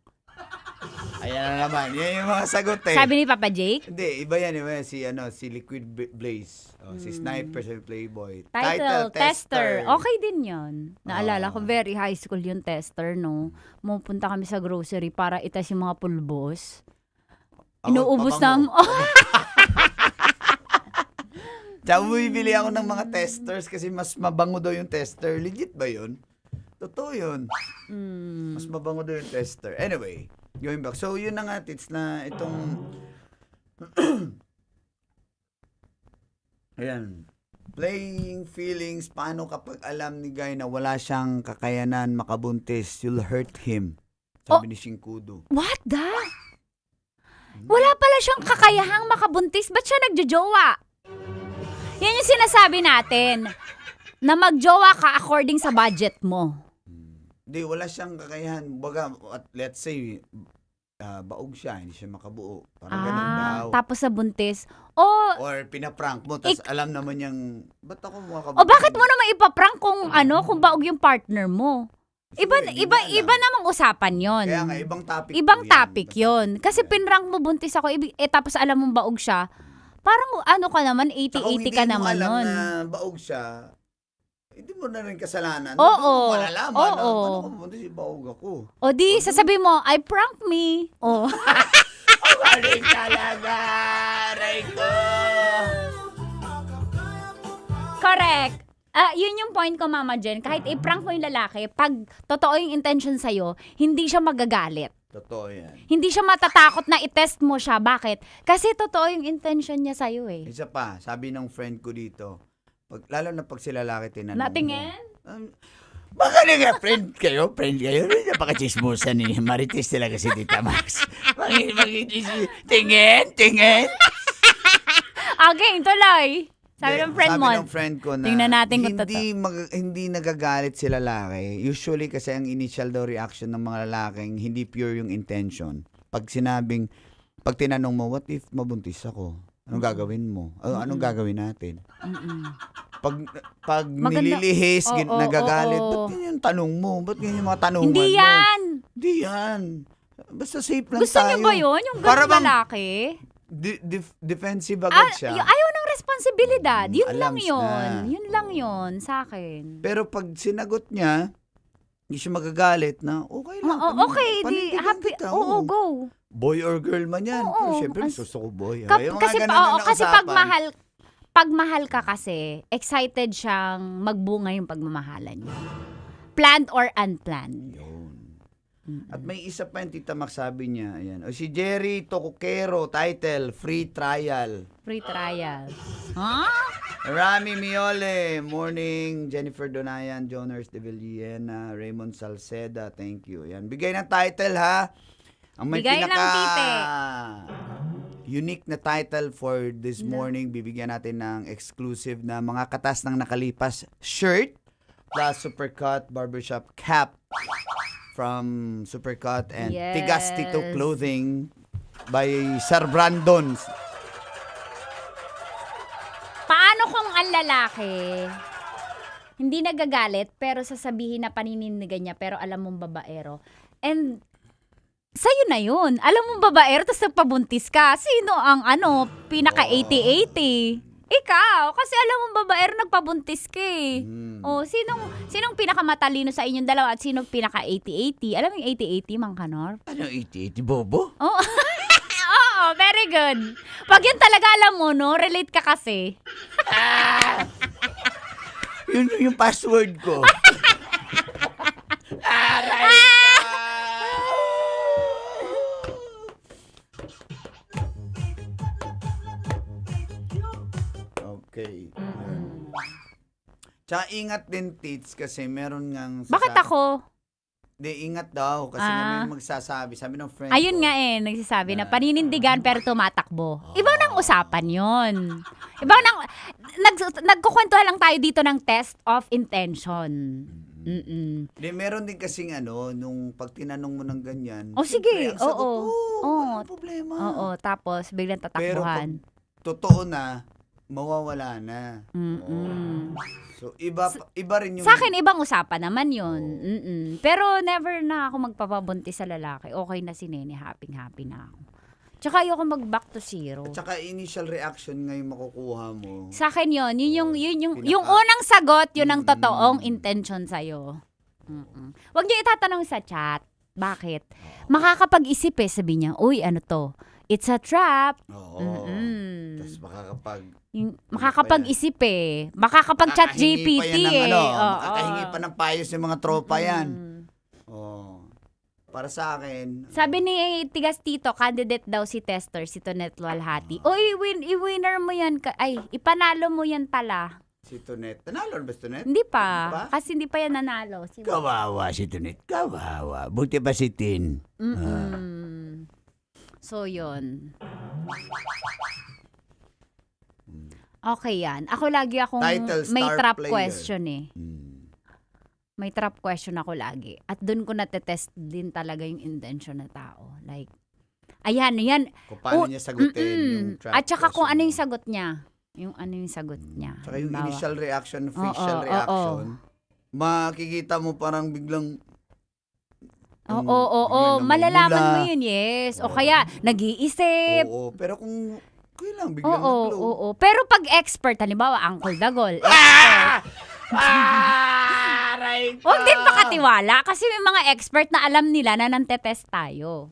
Ayan na naman, yan yung mga sagot eh. Sabi ni Papa Jake, Hindi, iba yan, si Liquid Blaze, si Sniper, si Playboy. title tester. Okay din 'yon. Naalala ko very high school yung tester, no. Pumunta kami sa grocery para itas yung mga pulbos. Inuubos ng Tsaka bumibili ako ng mga testers kasi mas mabango daw yung tester. Legit ba yun? Totoo yun. Mas mabango daw yung tester. Anyway, going back. So, yun na nga, Tits, na itong... Ayan. Playing feelings. Paano kapag alam ni Guy na wala siyang kakayanan makabuntis, you'll hurt him. Sabi ni Shinkudo. What the? Wala pala siyang kakayahang makabuntis. Ba't siya nagjojowa? Yan yung sinasabi natin. Na magjowa ka according sa budget mo. Hindi, wala siyang kakayahan. Baga, let's say, baog siya, hindi siya makabuo. Parang ganun daw. Tapos sa buntis. Or pinaprank mo, tapos alam naman niyang, ba't ako makabuo? O bakit mo naman ipaprank kung kung baog yung partner mo? Iba namang usapan yon. Kaya nga, ibang topic. Ibang po yan. topic yon. Kasi pinrank mo buntis ako, tapos alam mong baog siya. Parang ka naman, 80-80 ka naman Kung hindi mo alam nun. na baog siya, hindi mo na rin kasalanan. Oo. Hindi mo malalaman. Oo. Paano kung buntis, baog ako? O di, sasabi mo, I prank me. O. Galing talaga, Rico! Correct. Yun yung point ko, Mama Jen. Kahit i-prank mo yung lalaki, pag totoo yung intention sa'yo, hindi siya magagalit. Totoo yan. Hindi siya matatakot na i-test mo siya. Bakit? Kasi totoo yung intention niya sa'yo eh. Isa pa, sabi ng friend ko dito, lalo na pag si lalaki tinanong Natingin? Baka nga friend kayo, napaka-chismosa ni Marites talaga si Tita Max. Tingin. Okay, tuloy. Sabi ng friend mo. Sabi ng friend ko na tingnan natin kung hindi nagagalit si lalaki. Usually kasi ang initial daw reaction ng mga lalaking hindi pure yung intention. Pag tinanong mo, what if mabuntis ako? Anong gagawin mo? Anong gagawin natin? Pag nililihis, nagagalit, ba't yun yung tanong mo? Ba't yun yung mga tanungan mo? Hindi yan. Basta safe lang Gusto tayo. niyo ba yun? Yung ganun lalaki? Defensive agad siya. Ayaw ng responsibilidad. Yun lang Alams yun. na. Yun lang yun sa akin. Pero pag sinagot niya, hindi siya magagalit na, okay lang. Okay, di happy. Oo, go. Boy or girl man yan. Oo, Pero syempre, gusto ko boy. Kasi pag mahal ka kasi, excited siyang magbunga yung pagmamahalan niya. Planned or unplanned. At may isa pa yung Tita Max, sabi niya, ayan. O si Jerry Tokokero, title, Free Trial. Free trial. Huh? Rami Miole, morning. Jennifer Donayan, Joners de Villena, Raymond Salceda, thank you. Ayan, bigay ng title ha. Ang may Bigay ng tite. Unique na title for this morning, bibigyan natin ng exclusive na mga katas ng nakalipas shirt plus Supercut Barbershop cap from Supercut and Tigas Tito Clothing by Sir Brandon. Paano kung ang lalaki hindi nagagalit pero sasabihin na paninindigan niya pero alam mong babaero? And sa'yo na yun. Alam mong babaero tapos nagpabuntis ka. Sino ang pinaka 80-80? Ikaw, kasi alam mo babaero nagpabuntis ka eh. Oh, Hmm. sinong pinakamatalino sa inyong dalawa at sinong pinaka 80-80? Alam mo yung 80-80, Mang Kanor? Ano 80-80, bobo? Oh. Oo, very good. Pag yun talaga alam mo, no? Relate ka kasi. Yun yung password ko. Okay. Tsaka ingat din, Tits, kasi meron ngang... Bakit ako? Di, ingat daw. Kasi may magsasabi. Sabi ng friend Ayun ko. nga eh, nagsasabi na paninindigan pero tumatakbo. Ibang nang usapan yon. Ibang nang... Nagkukwentuhan lang tayo dito ng test of intention. Di, meron din kasing nung pag tinanong mo ng ganyan. O sige, siyempre, ang sagot, oo. walang problema. Oo, tapos biglang Pero pag tatakbuhan. totoo na, mawawala na. So, iba rin yung... Sa akin, ibang usapan naman yun. Pero never na ako magpapabuntis sa lalaki. Okay na si Nene, happy na ako. Tsaka ayoko mag-back to zero. At saka initial reaction ngayon makukuha mo. Sa akin yun, yung unang sagot, yun ang totoong intention sa'yo. Huwag niyo itatanong sa chat. Bakit? Makakapag-isip sabi niya, uy, ano to? It's a trap. Oo. Tapos Makakapag-isip Makakapag-chat GPT makakahingi pa ng payo sa mga tropa yan. Para sa akin. Sabi ni Tigas Tito, candidate daw si tester, si Tonet Walhati. Uy, i-winner mo yan. Ipanalo mo yan pala. Si Tonet. Nanalo ba si Tonet? Hindi pa. Kasi hindi pa yan nanalo. Kawawa si Tonet. Kawawa. Buti ba si Tin? So, yun. Okay yan. Ako lagi akong Title, may star trap player. question May trap question ako lagi. At doon ko natetest din talaga yung intention na tao. Like, ayan. Kung paano niya sagutin yung trap At saka kung question ano mo. yung sagot niya. Yung ano yung sagot niya. Tsaka yung Halimbawa. initial reaction, facial reaction, makikita mo parang biglang Oo. biglang Malalaman namumula. mo yun, yes. O kaya, nag-iisip. Oo, pero kung lang biglang nag-blow. Oo. Pero pag expert, halimbawa, Uncle Dagol. Aray ko! Huwag din pakatiwala kasi may mga expert na alam nila na nantetest tayo.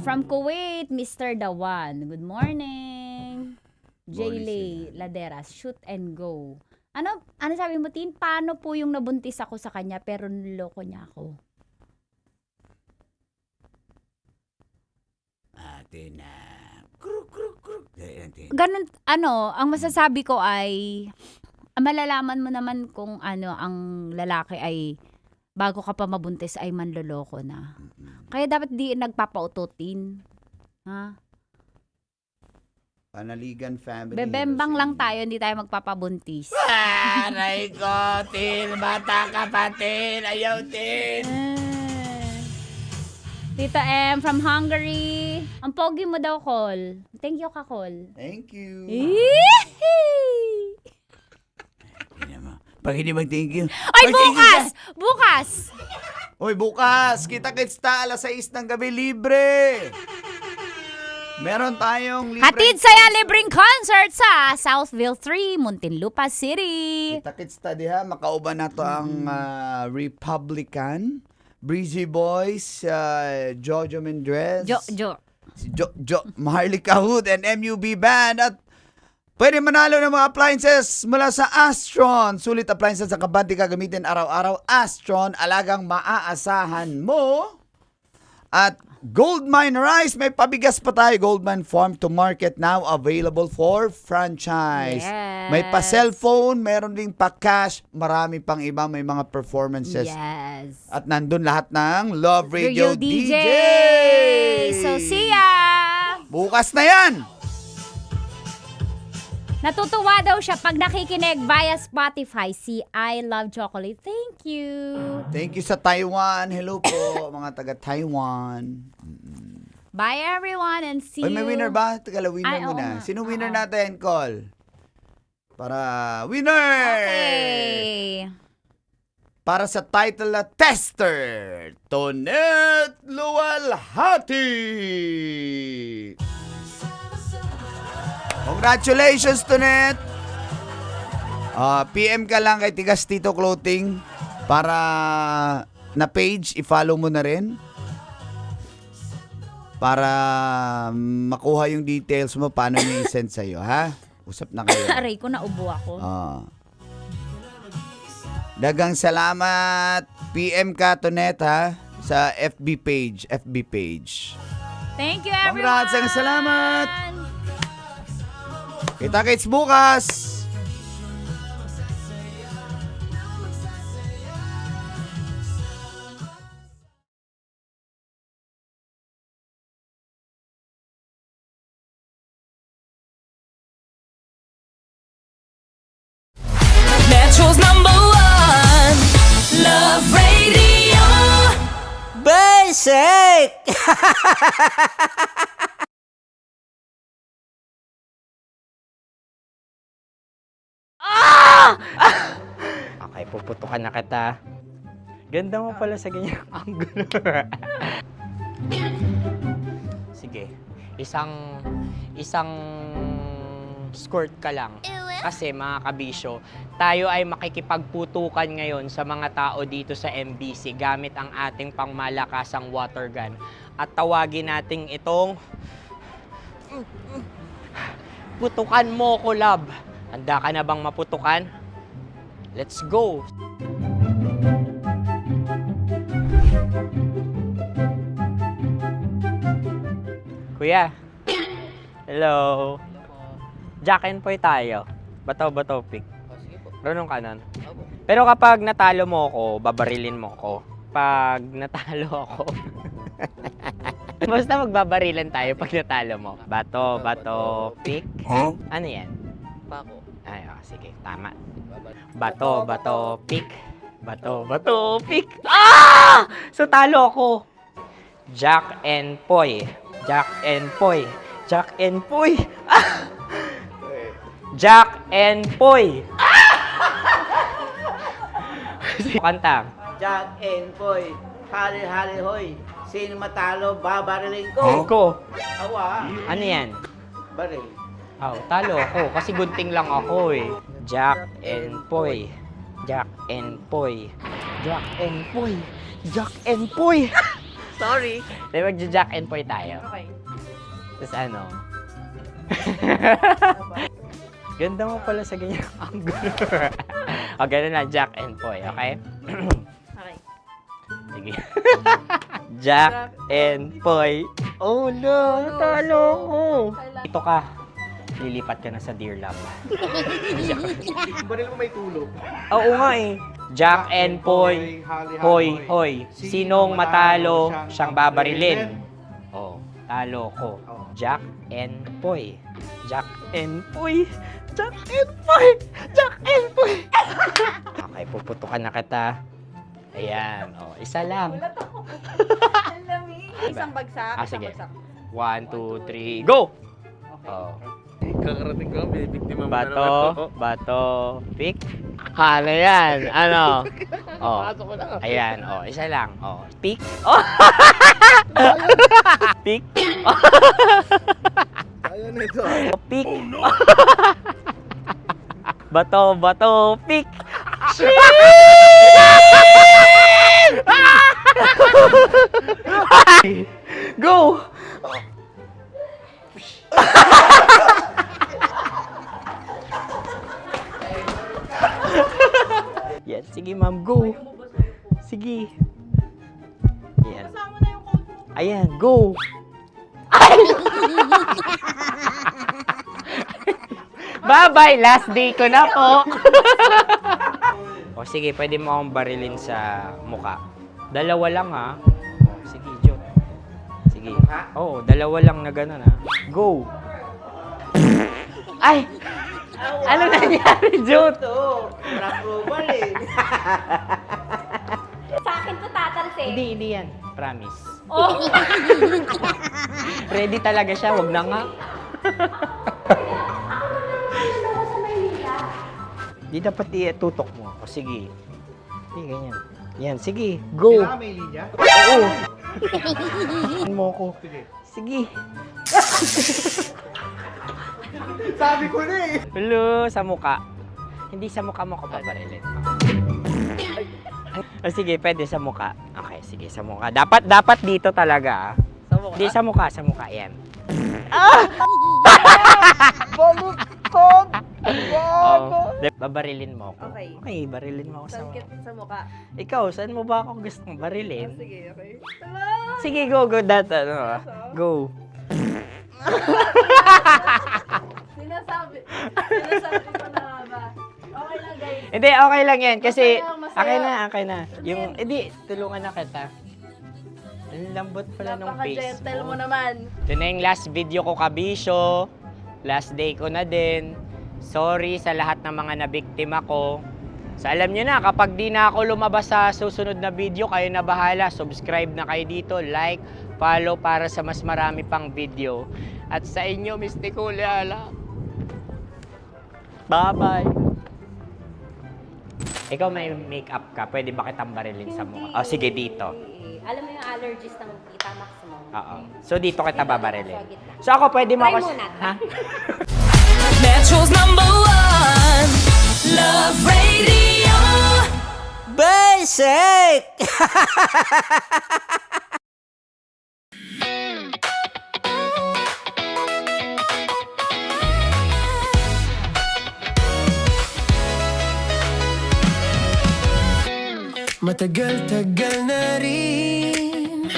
From Kuwait, Mr. Dawan. Good morning. Jaylay Laderas, shoot and go. Ano sabi mo, Tin? Paano po yung nabuntis ako sa kanya pero niloko niya ako? Ganun, ang masasabi ko ay, malalaman mo naman kung ang lalaki ay, bago ka pa mabuntis ay manloloko na. Kaya dapat di nagpapaututin. Ha? Panaligan family. Bebembang lang tayo, hindi tayo magpapabuntis. Aray ko, Tin. Bata ka pa, Tin. Ayaw, Tin. Tita M from Hungary. Ang pogi mo daw, Col. Thank you ka, Col. Thank you. Pag hindi mag-thank you. Ay, bukas! Bukas! Uy, bukas! Kita-kits ta, alas 6 ng gabi, libre! Meron tayong libre. Hatid saya libreng concert sa Southville 3, Muntinlupa City. Kita-kits ta diha, makauban na to ang Republican, Breezy Boys, Jojo Mendrez, Maharlika Hood, and MUB Band. At pwede manalo ng mga appliances mula sa Astron. Sulit appliances sa kabante gagamitin araw-araw. Astron, alagang maaasahan mo. At Goldmine Rice, may pabigas pa tayo. Goldmine Farm to Market now available for franchise. Yes. May pa-cellphone, meron ding pa-cash, marami pang iba, may mga performances. Yes. At nandun lahat ng Love Radio DJ. So, see ya! Bukas na yan! Natutuwa daw siya pag nakikinig via Spotify si I Love Chocolate. Thank you. Thank you sa Taiwan. Hello po, mga taga-Taiwan. Bye everyone and see Oy, may you. winner ba? Tagala, winner Ay, oo muna. nga. Sino winner natin, Call? Para winner! Okay. para sa title na Tester, Tonet Luwalhati. Congratulations, Tonet. PM ka lang kay Tigas Tito Clothing para na page, i-follow mo na rin. Para makuha yung details mo, paano niya i-send sa'yo, ha? Usap na kayo. Aray ko, naubo ako. Dagang salamat. PM ka, Tonet, ha? Sa FB page. Thank you, everyone! Congrats, ang salamat! Kita-kits bukas! Metro's #1 Love Radio. Basic! Okay, puputukan na kita. Ganda mo pala sa ganyang angulo. Sige, isang squirt ka lang. Kasi mga kabisyo, tayo ay makikipagputukan ngayon sa mga tao dito sa MBC gamit ang ating pangmalakasang water gun. At tawagin natin itong putukan mo ko, love. Handa ka na bang maputukan? Let's go! Kuya. Hello. Jack and Poy tayo. Bato-bato pick. Runong kanan. Pero kapag natalo mo ako, babarilin mo ako. Pag natalo ako, basta magbabarilan tayo pag natalo mo. Bato, pick. Huh? Ano yan? Pako. Ay, sige, tama. Bato, pick. Bato, pick. Ah! So talo ako. Jack and Poy. Jack and Poy. Jack and Poy. Ah! Jack and Poy. Kanta. Jack and Poy, hali-hali hoy. Sino matalo, babarilin ko. Ko. Awa. Ano yan? Baril. Oh, talo ako kasi gunting lang ako eh. Jack and Poy. Jack and Poy. Jack and Poy. Jack and Poy. Sorry. Dahil magja-Jack and Poy tayo. Okay. Tapos ano? Ganda mo pala sa ganyang angulo. O, ganun lang, Jack and Poy, okay? Okay. Sige. Jack and Poy. Oh no, natalo ko. Dito ka. Lilipat ka na sa Dear Love. Baril mo may tulog. Oo nga eh. Jack and Poy. Hoy, hoy. Sinong matalo, siyang babarilin. Oh, talo ko. Jack and Poy. Jack and Poy. Jack and Poy. Jack and Poy. Okay, puputukan na kita. Ayan. Oh, isa lang. Isang bagsak. Sige. 1, 2, 3, go! Oh. Kakarating ko, binibiktima mo Bato, pick. Ano yan? Ano? Oh. Ayan, oh, isa lang. Oh, pick. Oh. Pick. Ayan na ito. Oh, pick. Bato, pick. Go! Yan, sige ma'am, go. Sige. Ayan. Ayan, go. Bye-bye, last day ko na po. O sige, pwede mo akong barilin sa muka. Dalawa lang ha. O, sige, Jot. Sige. Oo, dalawa lang na gano'n ha. Go. Ay! Ano nangyari, Jot? Approval eh. Sa akin to tatalsik. Hindi yan. Promise. Oh. Ready talaga siya, wag na nga. Di dapat itutok mo. O sige. Hindi, ganyan. Yan, sige. Go. Kailangan may linya? Oo. mo ko. Sige. Sabi ko na eh. Hello, sa muka. Hindi sa muka mo ko paparilin. Sige, pwede sa muka. Okay, sige, sa muka. Dapat dito talaga. Sa muka? Hindi, sa muka. Yan. Baluktot! Oh, babarilin mo ako. Okay. Okay, barilin mo ako sa muka. Sa mukha. Ikaw, saan mo ba ako gustong barilin? Sige, okay. Sige, go. Go. Sinasabi ko na ba? Okay lang, guys. Hindi, okay lang yan. Kasi, Masaya. okay na. Yung, hindi, tulungan na kita. Ang lambot pala nung face Napaka-gentle mo mo. naman. Ito na yung last video ko, kabisyo. Last day ko na din. Sorry sa lahat ng mga nabiktima ko. So alam nyo na, kapag di na ako lumabas sa susunod na video, kayo na bahala. Subscribe na kayo dito, like, follow para sa mas marami pang video. At sa inyo, Mr. Kuliala. Bye-bye. Ikaw may makeup ka, pwede ba kitang barilin sa mukha? Oh, sige, dito. Alam mo yung allergies ng Tita Max mo? Oo. So dito kita babarilin. So ako, pwede mo Try ako... muna. Ha? Metro's number one, Love Radio. Basic! Matagal-tagal na rin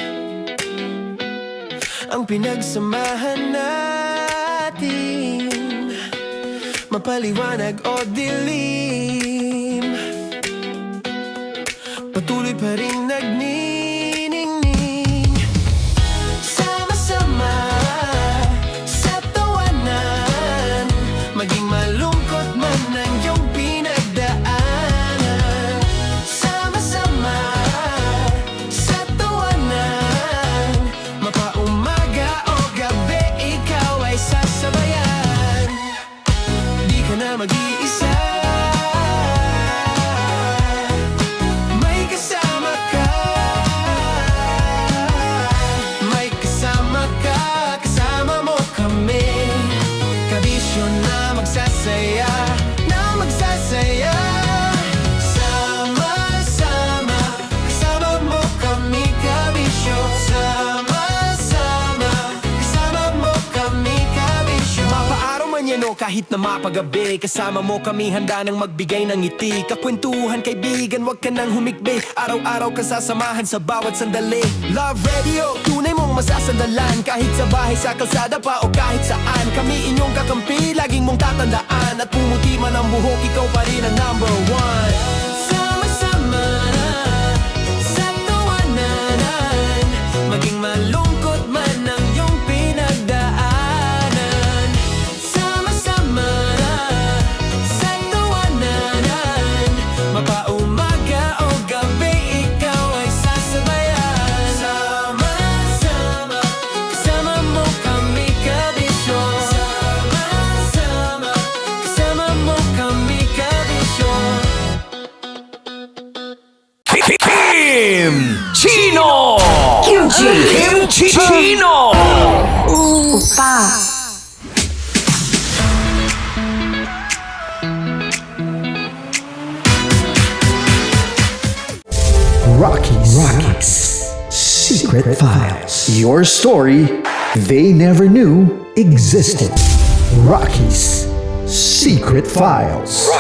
ang pinagsamahan natin, mapaliwanag o dilim, patuloy pa rin nagniningning. Sama-sama sa tawanan, maging malungkot man ang iyong pinagdaanan. Sama-sama sa tawanan, mapaumaga o gabi, ikaw ay sasabayan. Di ka na mag-iisa, may kasama ka. May kasama ka, kasama mo kami. Kabisyo na magsasaya, na magsasaya. Sama-sama, kasama mo kami, kabisyo. Sama-sama, kasama mo kami, kabisyo. Mapaaraw man yan o kahit na mapagabi, kasama mo kami, handa nang magbigay ng ngiti. Kakwentuhan, kaibigan, wag ka nang humikbi. Araw-araw ka sasamahan sa bawat sandali. Love Radio, tunay mong masasandalan. Kahit sa bahay, sa kalsada pa o kahit saan, kami inyong kakampi, laging mong tatandaan. At pumuti man ang buhok, ikaw pa rin ang number one. Sama-sama sa tawanan, maging malungkot man ang iyong pinagdaanan. Sama-sama sa tawanan, mapaumaga o gabi, ikaw ay sasabayan. Sama-sama, kasama mo kami, kabisyo. Sama-sama, kasama mo kami, kabisyo. Chino! Kimchi Chino! Rocky's Secret Files. Your story they never knew existed. Rocky's Secret Files.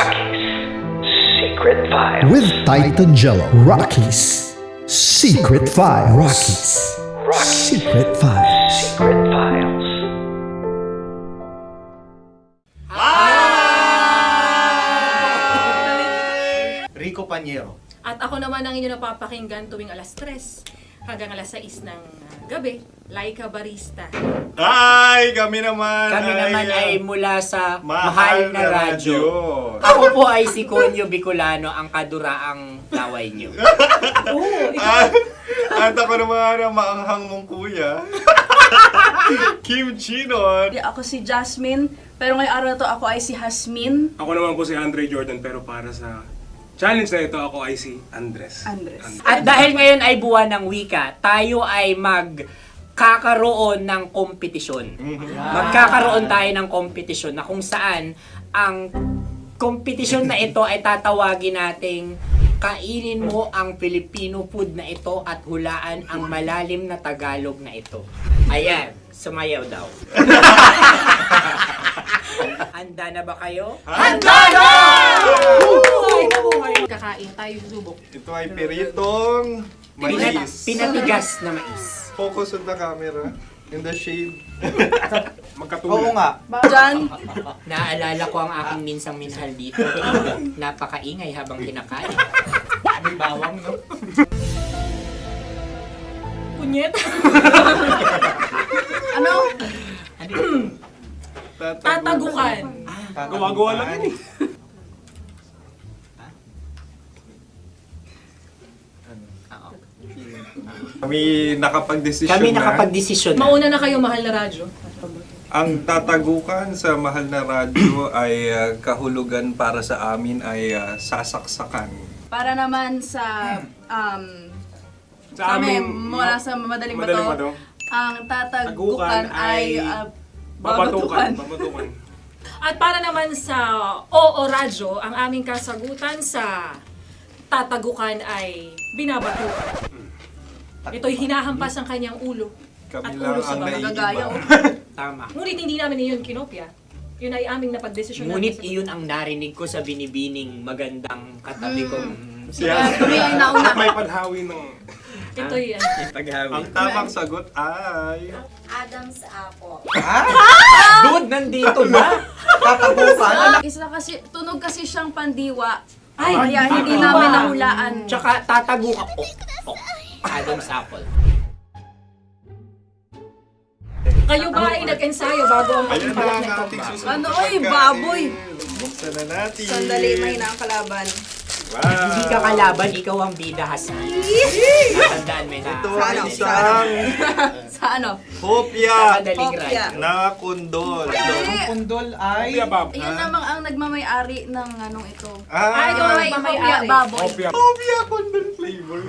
Secret Files. With Titan Jello. Rocky's Secret Files. Rocky's Secret Files. Secret Files. Rico Pañero. At ako naman ang inyo napapakinggan tuwing alas 3 hanggang alas 6 ng gabi, Laika Barista. Hi! Kami naman! Kami naman ay mula sa Mahal na Radyo. Ako po ay si Conyo Bicolano, ang kaduraang laway nyo. At ako naman ang maanghang mong kuya. Kim Chinon. Ako si Jasmine, pero ngayong araw na to ako ay si Hasmin. Ako naman po si Andre Jordan, pero para sa challenge na ito ako ay si Andres. At dahil ngayon ay buwan ng wika, tayo ay magkakaroon ng kompetisyon. Magkakaroon tayo ng kompetisyon na kung saan ang kompetisyon na ito ay tatawagin nating kainin mo ang Filipino food na ito at hulaan ang malalim na Tagalog na ito. Ayan, sumayaw daw. Handa na ba kayo? Handa na! Buhay na buhay. Kakain tayo susubok. Ito ay piritong mais. Pinatigas na mais. Focus on the camera. In the shade. Oo nga. Diyan. Naalala ko ang aking minsang minahal dito. Napakaingay habang kinakain. May bawang, no? Punyet. Ano? Tatagukan. Gawa-gawa lang yun eh. Kami nakapag-desisyon na. Mauna na kayo, mahal na radyo. Ang tatagukan sa mahal na radyo ay kahulugan para sa amin ay sasaksakan. Para naman sa Sa amin, mula sa madaling Madaling bato, Bato, ang tatagukan tagukan ay babatukan. babatukan. At para naman sa Oo Radyo, ang aming kasagutan sa tatagukan ay binabatukan. Ito'y hinahampas ang kanyang ulo. Kami At lang ulo sa ang mga gagaya, naiiba. Tama. Ngunit hindi namin iyon kinopya. Yun ay aming napagdesisyon Ngunit iyon ang narinig ko sa binibining magandang katabi kong Kaya kami ang nauna. May paghawi ng... Ito'y Ang tamang sagot ay... Adam's apple. Dude, nandito ba? Isa kasi, tunog kasi siyang pandiwa. Ay, Kaya hindi pandiwa. namin nahulaan. Tsaka tatagukan. Adam's apple. Kayo ba ay nag-ensayo bago ang Ayan pagbalak na na ang ito? ating susunod Ano, na oy, pagkain. baboy. Buksan na natin. Sandali, mahina ang kalaban. Wow. Hindi ka kalaban, ikaw ang bida, Hasmi. Natandaan mo na. Ito ang isang Sa ano? hopya Madaling Hopya. ride. na kundol. Pundol ay... Yun namang ang nagmamayari ng anong ito. Ah, ito ay may-ari. Baboy. hopya kundol flavor.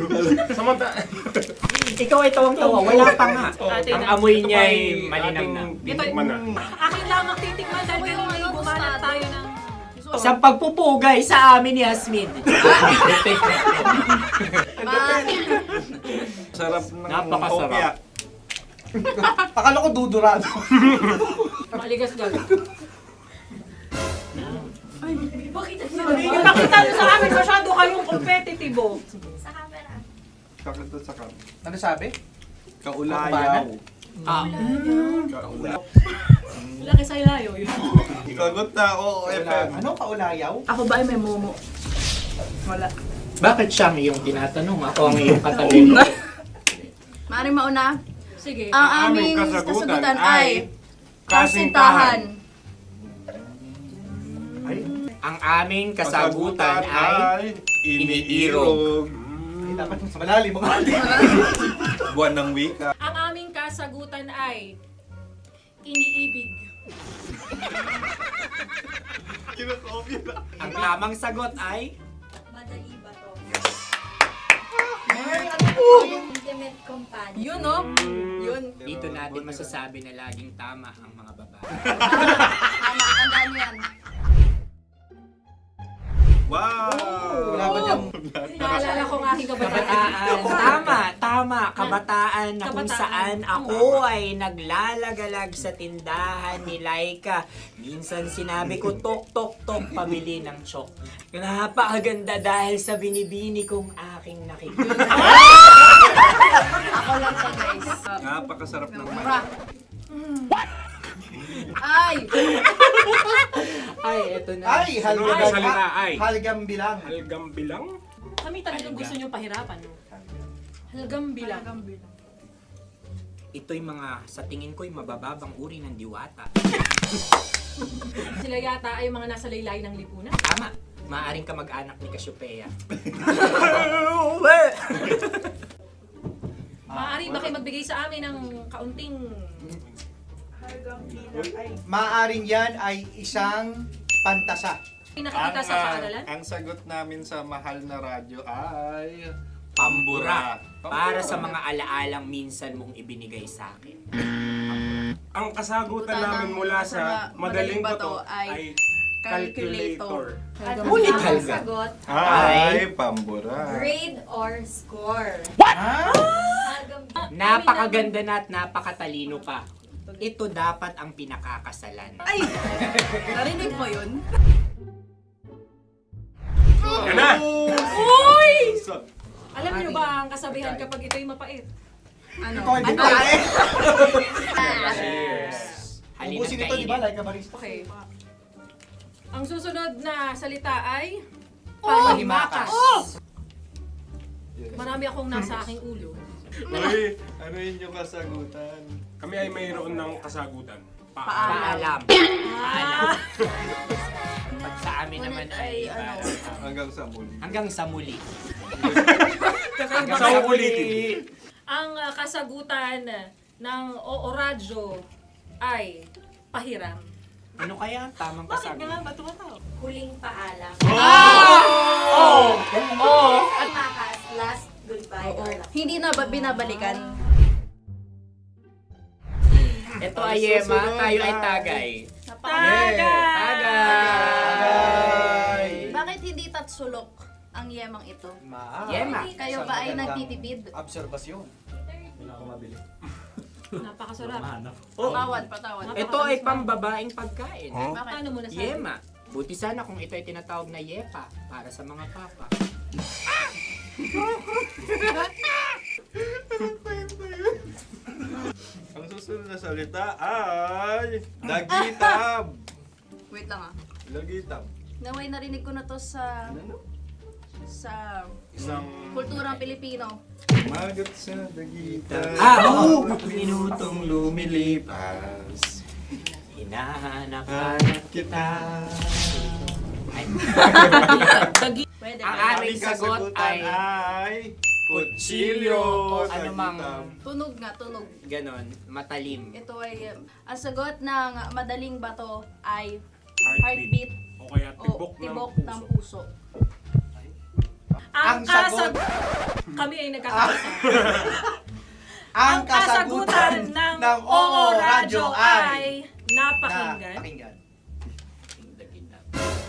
Ikaw ay tawang-tawa, wala pa nga. Atin Ang na. amoy niya ay malinam na. Ito'y akin lamang titikman dahil kayo ay bumanat tayo ng... Sa pagpupugay sa amin ni Hasmin. Sarap ng Napakasarap. hopya. Akala ko dudurado. Maligas gal. Ay, bakit? Yung nakita nyo sa amin, masyado kayong competitive. Sakit sa kam. Ano sabi? Kaulayaw. Laki sa ilayo yun. Sagot na, oo, FM. Ano? Kaulayaw? Ako ba ay may momo? Wala. Bakit siya ang iyong tinatanong? Ako ang iyong katabi. Maaaring mauna. Sige. Ang aming kasagutan kasagutan ay ay kasintahan. Ang aming kasagutan ay iniirog. Dapat mas malalim mga Buwan ng wika. Ang aming kasagutan ay iniibig. Kinakopya na. ang tamang sagot ay Madali ba to? Intimate companion. Yun, no? Yun. dito natin masasabi na laging tama ang mga babae. Tama, tandaan mo yan. Wow! Wala ba dyan? Naalala ko ang aking kabataan. Kabataan. Tama. Kabataan na kung Kabataan. saan ako ay naglalagalag sa tindahan ni Laika. Minsan sinabi ko, tok, tok, tok, pabili ng chok. Napakaganda dahil sa binibini kong aking nakikita. Ako lang siya, guys. Napakasarap ng Mura. Ay! Ay, eto na. Ay, halgam. salita ay? Halgam bilang. Halgam bilang? Kami talagang gusto nyo pahirapan. No? Halagang bilang. Ito'y mga, sa tingin ko'y mabababang uri ng diwata. Sila yata ay mga nasa laylay ng lipunan. Tama. Maaring ka mag-anak ni Cassiopeia. Maaari ba kayo magbigay sa amin ng kaunting... Maaring yan ay isang pantasa. Nakikita sa paaralan? Ang sagot namin sa mahal na radyo ay... Pambura. Para sa mga alaalang minsan mong ibinigay sa akin. Ang kasagutan namin mula sa madaling bato ay calculator. Ulikal ka. Sagot, Ay, pambura. grade or score. Napakaganda na at napakatalino pa. Ito dapat ang pinakakasalan. Ay! Narinig mo yun? Yan na! Uy! Alam niyo ba ang kasabihan kapag ito'y mapait? Ano? Ubusin ito, di ba? Okay. Ang susunod na salita ay Panghimakas. Marami akong nasa aking ulo. Uy, ano yun yung kasagutan? Kami ay mayroon ng kasagutan. Paalam. Pag sa amin naman ay Hanggang sa muli. hanggang sa muli. Sa ulitin. Ang kasagutan ng Oo Radyo ay pahiram. Ano kaya ang tamang kasagutan? Ba't tumatawa? Huling paalam. At makas, last goodbye or last. Hindi na ba binabalikan? Ito ay Yema, tayo ay Tagay. Tagay! Bakit hindi tatsulok ang yemang ito? Yema. Kayo ba ay nagtitipid? Obserbasyon. Napakasarap. Patawad. Ito ay pambabaeng pagkain. Bakit? Paano mo nasabi? Yema. Buti sana kung ito ay tinatawag na Yepa para sa mga papa. Ang susunod na salita ay... Dagitab! Wait lang ah. Dagitab. Naway narinig ko na to sa Isang... kulturang Pilipino. Magat sa dagitab. Minutong lumilipas. Hinahanap-hanap kita. Pwede. Ang ba? ating sagot ay kutsilyo. o anumang Tunog nga, tunog. ganon, matalim. Ito ay, ang sagot ng madaling bato ay Heartbeat. heartbeat O kaya o tibok tibok ng ng puso. puso. Ang kasagutan... Kami ay nagkakaisa. Ang kasagutan ng Oo Radyo ay napakinggan.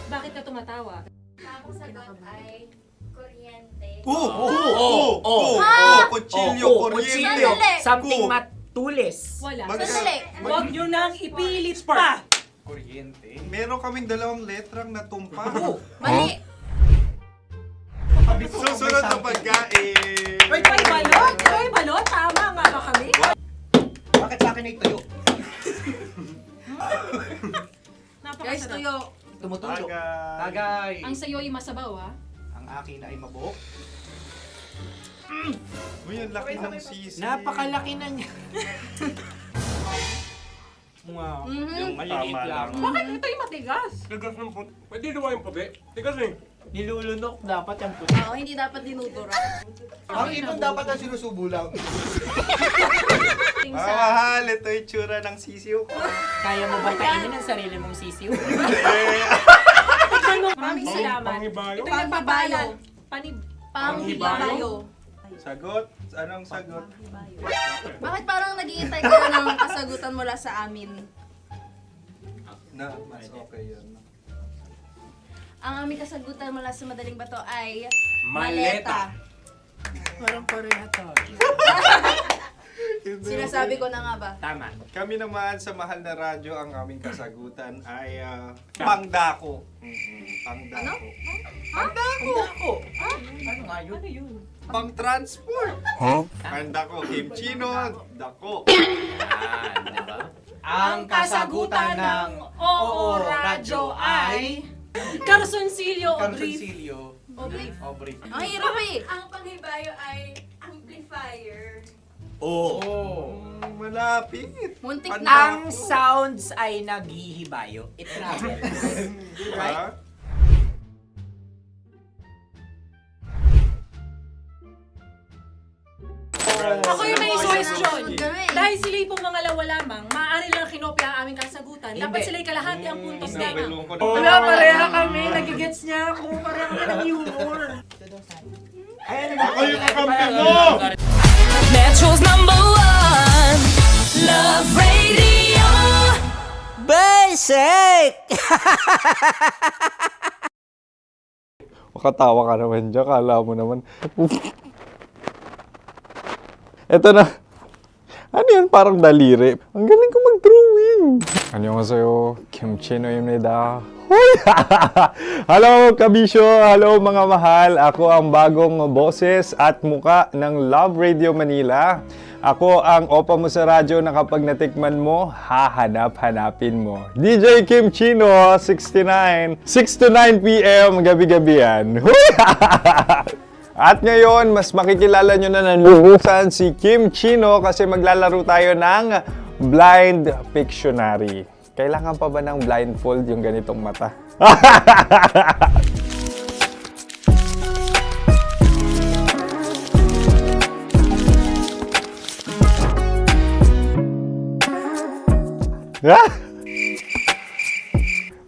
Bakit ka tumatawa? Ang sagot ay kuryente. Kutsilyo, kuryente. Sandali. Something matulis. Wala. Sandali. Huwag nyo nang ipilit pa. Kuryente. Meron kaming dalawang letrang natumpa. Mali. Susunod na pagkain. May balot? May balot? Tama nga ba kami? Bakit sa akin ay tuyo? Guys, Napakasarap. tuyo. Tumutulo. Tagay. Tagay. Ang sayo ay masabaw ha? Ang akin ay mabuhok. Uy, ang laki ng sisi. Napakalaki na niya. Wow. Yung maliliit Tama lang. lang. Bakit ito'y matigas? Tigas ng puti. Pwede nawa yung puti. Tigas eh. Nilulunok dapat yung puti. Oo, hindi dapat dinudura. Ang ibon dapat ang sinusubo lang. Mahal, ito yung tsura ng sisiw ko. Kaya mo ba kainin ang sarili mong sisiw? Maraming salamat. Panghibayo. Ito yung pabayan. Panghibayo. Sagot? Anong sagot? Bakit parang naghihintay kayo ng kasagutan mula sa amin? Na, mas okay yun. Ang aming kasagutan mula sa madaling bato ay Maleta. Parang parehata. Sinasabi ko na nga ba? Tama. Kami naman sa mahal na radyo, ang aming kasagutan ay pangdako. Pangdako. Pangdako. Ano nga yun? Ano yun? Pang-transport. Pangdako, kimchino, dako. Yan, diba? Ang kasagutan ng Oo Radyo ay Carsoncillo o Brief. Carsoncillo. O brief. O brief. Ang hirap eh. Ang panghibayo ay amplifier. Malapit. Muntik Pangdako. na. Ang sounds ay naghihibayo. It travels. Diba? Ako yung may suggestion. Dahil sila pong mga lawa lamang, maaari lang kinopya ang aming kasagutan. Dapat sila'y kalahati ang puntos lamang. Wala, pareha kami. Nagigets niya ako. Pareha kami ng humor. Ako yung kakampi mo! Metro's #1 Love Radio. Basic! Makatawa ka naman dyan. Kala mo naman. Eto na. Ano yan? Parang daliri. Ang galing ko mag-drawing. Annyeonghaseyo. Kimchi-noimnida. Hello, kabisyo. Hello, mga mahal. Ako ang bagong boses at muka ng Love Radio Manila. Ako ang opa mo sa radyo na kapag natikman mo, hahanap-hanapin mo. DJ Kim Chino, 69. 6 to 9 p.m. gabi-gabi yan. At ngayon, mas makikilala nyo na ng luhusan si Kim Chino kasi maglalaro tayo ng Blind Pictionary. Kailangan pa ba ng blindfold yung ganitong mata?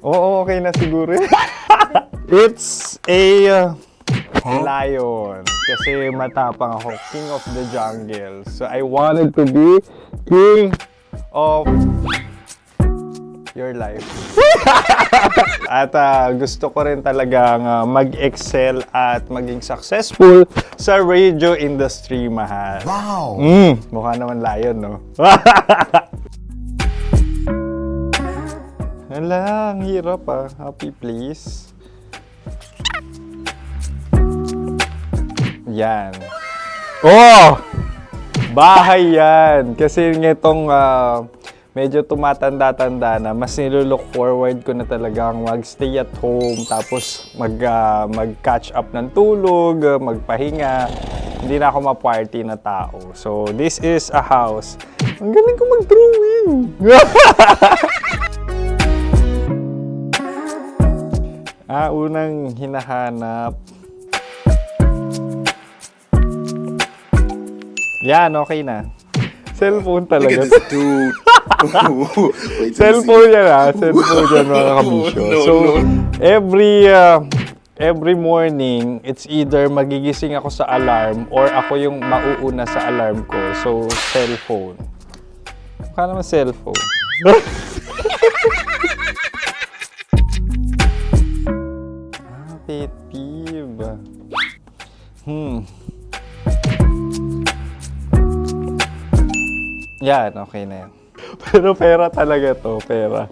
Oo, okay na siguro. It's a lion. Kasi matapang ako. King of the jungle. So I wanted to be king of your life. At gusto ko rin talagang mag-excel at maging successful sa radio industry, mahal. Wow! Mukha naman lion, no? Hala, ang hirap Happy, please. Yan. Oh! Bahay yan. Kasi nitong medyo tumatanda-tanda na, mas nilook forward ko na talagang mag-stay at home, tapos mag-catch up ng tulog, magpahinga. Hindi na ako ma-party na tao. So, this is a house. Ang galing ko mag-drawing! Unang hinahanap. Yan, okay na. Cellphone talaga. Look at this dude. Wait till you Cellphone yan Cellphone yan, mga kabisyo. So, every morning, it's either magigising ako sa alarm or ako yung mauuna sa alarm ko. So, cellphone. Mukha naman cellphone. Pet peeve. Yan, okay na yan. Pero pera talaga to, pera.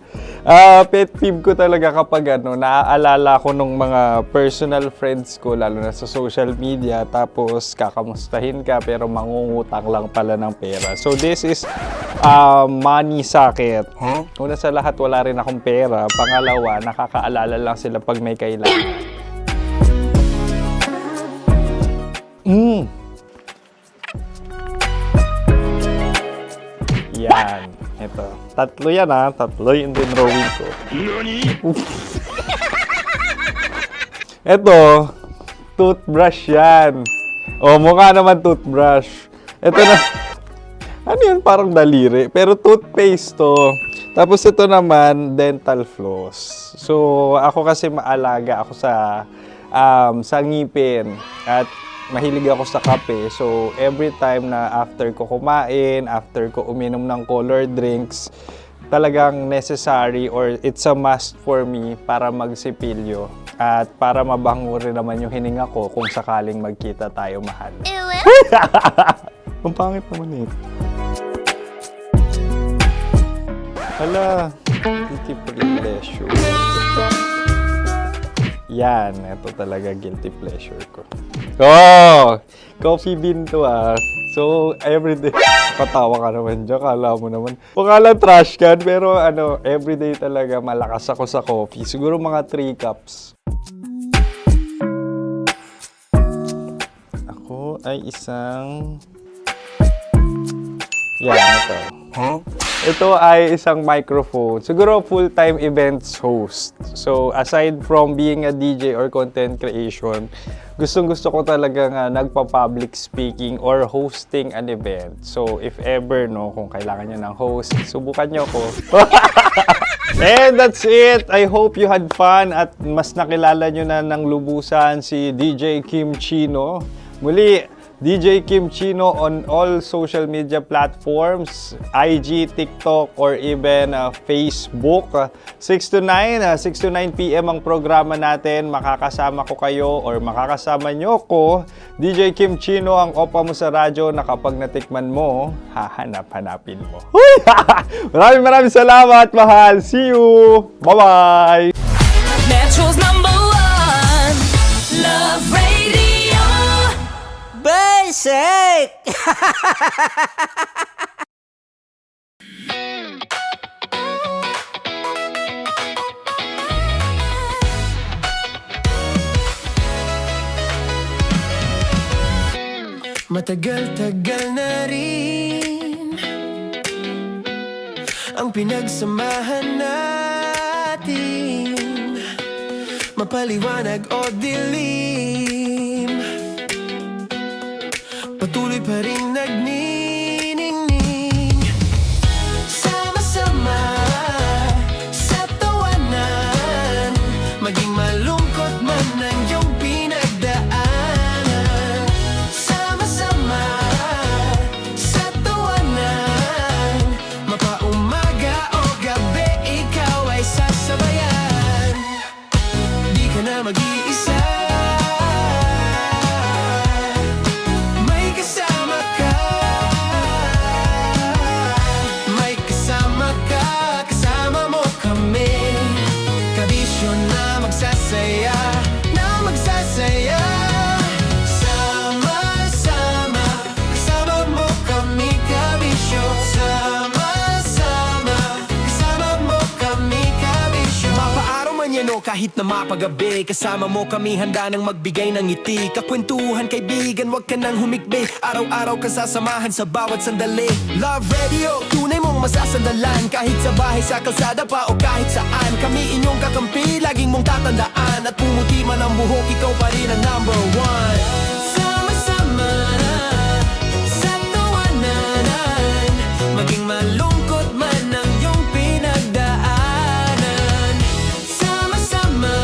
Pet peeve ko talaga kapag naaalala ko nung mga personal friends ko, lalo na sa social media, tapos kakamustahin ka pero mangungutang lang pala ng pera. So this is money sakit. Una sa lahat, wala rin akong pera. Pangalawa, nakakaalala lang sila pag may kailangan. Yan. Ito. Tatlo yan Tatlo yung dinrawing ko. Ito. Toothbrush yan. O, mukha naman toothbrush. Ito na. Ano yan? Parang daliri. Pero toothpaste to. Tapos ito naman, dental floss. So, ako kasi maalaga ako sa ngipin. At mahilig ako sa kape. So, every time na after ko kumain, after ko uminom ng colored drinks, talagang necessary or it's a must for me para magsipilyo. At para mabango rin naman yung hininga ko kung sakaling magkita tayo, mahal. Ang pangit naman ito. Hala, guilty pleasure. Yan, ito talaga guilty pleasure ko. Oh! Coffee bean to So, everyday. Katawa ka naman dyan, kala mo naman. Pakala trash can, pero everyday talaga malakas ako sa coffee. Siguro mga 3 cups. Ako ay isang... Yan, ito. Ito ay isang microphone. Siguro full-time events host. So, aside from being a DJ or content creation, gustong-gusto ko talaga nga nagpa-public speaking or hosting an event. So, if ever, no, kung kailangan nyo ng host, subukan nyo ko. And that's it. I hope you had fun at mas nakilala nyo na ng lubusan si DJ Kim Chino. Muli, DJ Kim Chino on all social media platforms, IG, TikTok, or even Facebook. 6 to 9 p.m. ang programa natin. Makakasama ko kayo or makakasama nyo ko. DJ Kim Chino ang opa mo sa radyo na kapag natikman mo, hahanap-hanapin mo. Maraming salamat, mahal. See you! Bye-bye! Metro's #1 Love Radio. Basic! Matagal-tagal na rin ang pinagsamahan natin, mapaliwanag o dilim, patuloy pa rin nagniningning. Sama-sama sa tawanan, maging malungkot man ang iyong pinagdaanan. Sama-sama sa tawanan, mapaumaga o gabi, ikaw ay sasabayan. Di ka na mag-iisa, may kasama ka. May kasama ka, kasama mo kami. Kabisyo na magsasaya, na magsasaya. Sama-sama, kasama mo kami, kabisyo. Sama-sama, kasama mo kami, kabisyo. Mapaaraw man yan o kahit na mapagabi, kasama mo kami, handa nang magbigay ng ngiti. Kakwentuhan, kaibigan, wag ka nang humikbi. Araw-araw ka sasamahan sa bawat sandali. Love Radio, tunay mong masasandalan. Kahit sa bahay, sa kalsada pa o kahit saan, kami inyong kakampi, laging mong tatandaan. At pumuti man ang buhok, ikaw pa rin ang #1. Sama-sama sa tawanan, maging malungkot man ang iyong pinagdaanan. Sama-sama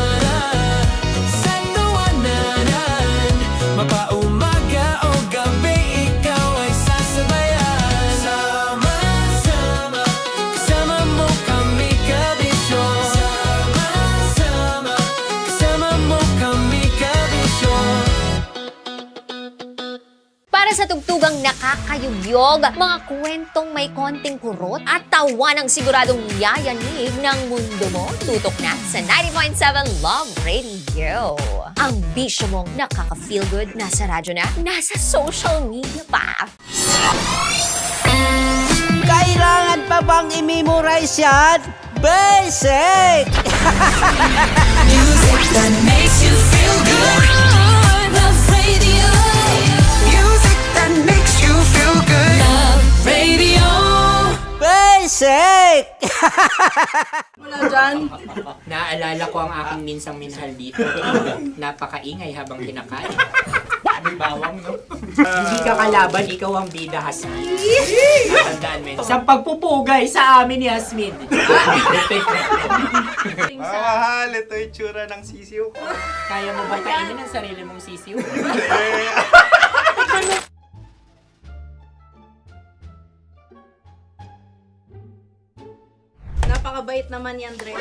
sa tawanan, mapaumaga o gabi, ikaw ay sasabayan. Sama-sama, kasama mo kami, kabisyo. Sama-sama, kasama mo kami, kabisyo. Para sa tugtugang nakakayugyog, mga kwentong may konting kurot at tawa ng siguradong yayanig ng mundo mo, tutok na sa 90.7 Love Radio. Ang bisyo mong nakaka-feel good, nasa radyo na, nasa social media pa. Kailangan pa bang i-memorize yan? Basic! Music that makes you feel good. Love Radio. Music that makes you feel good. Love Radio. Basic! Wala dyan. Naalala ko ang aking minsang minahal dito. Napakaingay habang kinakain. May bawang, no? Hindi ka kalaban, ikaw ang bida, Hasmin. Tandaan mo yun. Sa pagpupugay sa amin ni Hasmin. Mahal, ito yung tsura ng sisiw ko. Kaya mo ba kainin ang sarili mong sisiw? Napakabait naman yan, Dre.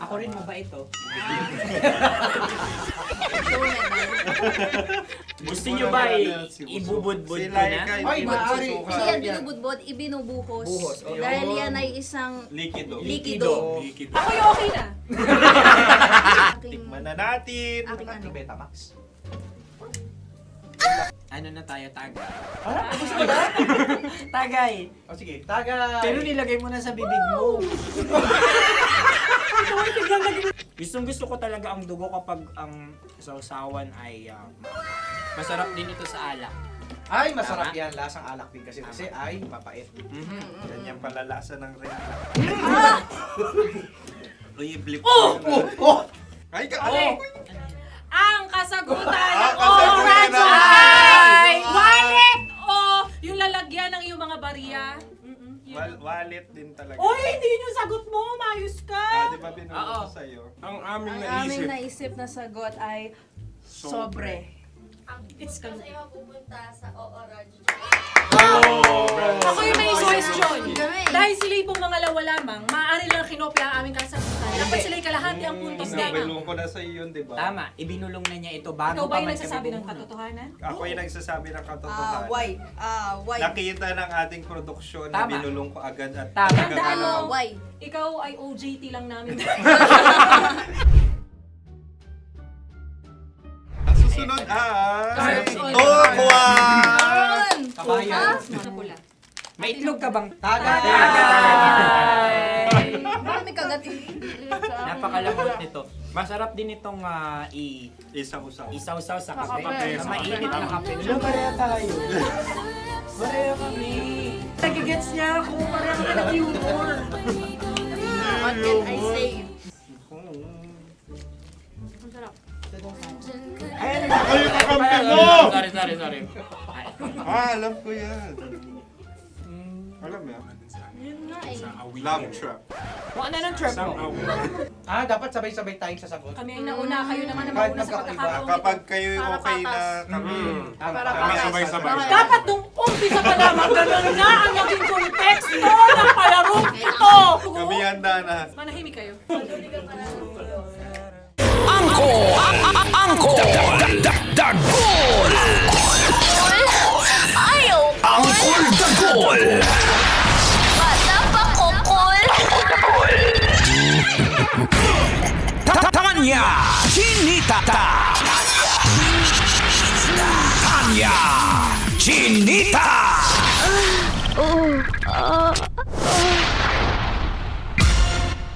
Ako rin mabait, oh. Gusto nyo ba ibubudbud ko na? Ay, maaari. Hindi yan binubudbod, ibinubuhos. Buhos, oh. Dahil yan ay isang Likido. likido. Ako yung okay na. Tikman na natin. Aking ano. Betamax. Ano na tayo, Tagay? Gusto mo na? Tagay! O sige, tagay. Pero nilagay mo na sa bibig mo. Gustong gusto ko talaga ang dugo kapag ang sausawan ay masarap din ito sa alak. Ay, masarap yan. Lasang alak din kasi ay mapait. Ganyan pala lasa ng red. Uy, blip. Ay, Ang kasagutan Ang o kasagutan radyo ng- ay wallet o yung lalagyan ng iyong mga barya. wallet din talaga. Oy, hindi yun yung sagot mo. Mayos ka. Di ba binulong ko sa'yo? Ang aming Ang aming naisip na sagot ay sobre. It's Kasi mapupunta sa OORAD. Ako yung may question. Dahil sila pong mga lawa lamang, maaari lang kinopya ang aming kasagutan. Dapat sila'y kalahati ang puntos lamang. Binulong ko na sa'yo yun, di ba? Tama, ibinulong na niya ito bago Ikaw ba pa yung man nagsasabi kami ng katotohanan? Ako yung nagsasabi ng katotohanan. Why? Why? Nakita ng ating produksyon na Tama. binulong ko agad at Tama. Tandaan mo, Why? ikaw ay OJT lang namin. Ang susunod ay... Susunod. Tokwa! Kabayan. Napula. May itlog ka bang? Marami kagat Napakalambot nito. Masarap din itong Isa-usaw. isaw-saw sa kape. Kape. Sa mainit na kape. Ano, pareha tayo. Pareha kami. Nagigets niya ako. Parang ka ng humor. What can I say? Kayo kakampi mo! Sorry. Alam ko yan. Alam mo yan? Yun nga eh. Love trap. Kung ano ng trap mo? Dapat sabay-sabay tayong sasagot. Kami ang nauna, kayo naman ang Kahit mauna sa magkakaiba. pagkakataon. Kapag kayo Para okay na patas. kami, Para kami sabay-sabay. Dapat nung umpisa pa lamang ganun na ang naging konteksto ng palarong ito. Kami handa na. Manahimik kayo. Angkol Dagol! Bata pa kokol. Tanya Chinita! Tanya Chinita!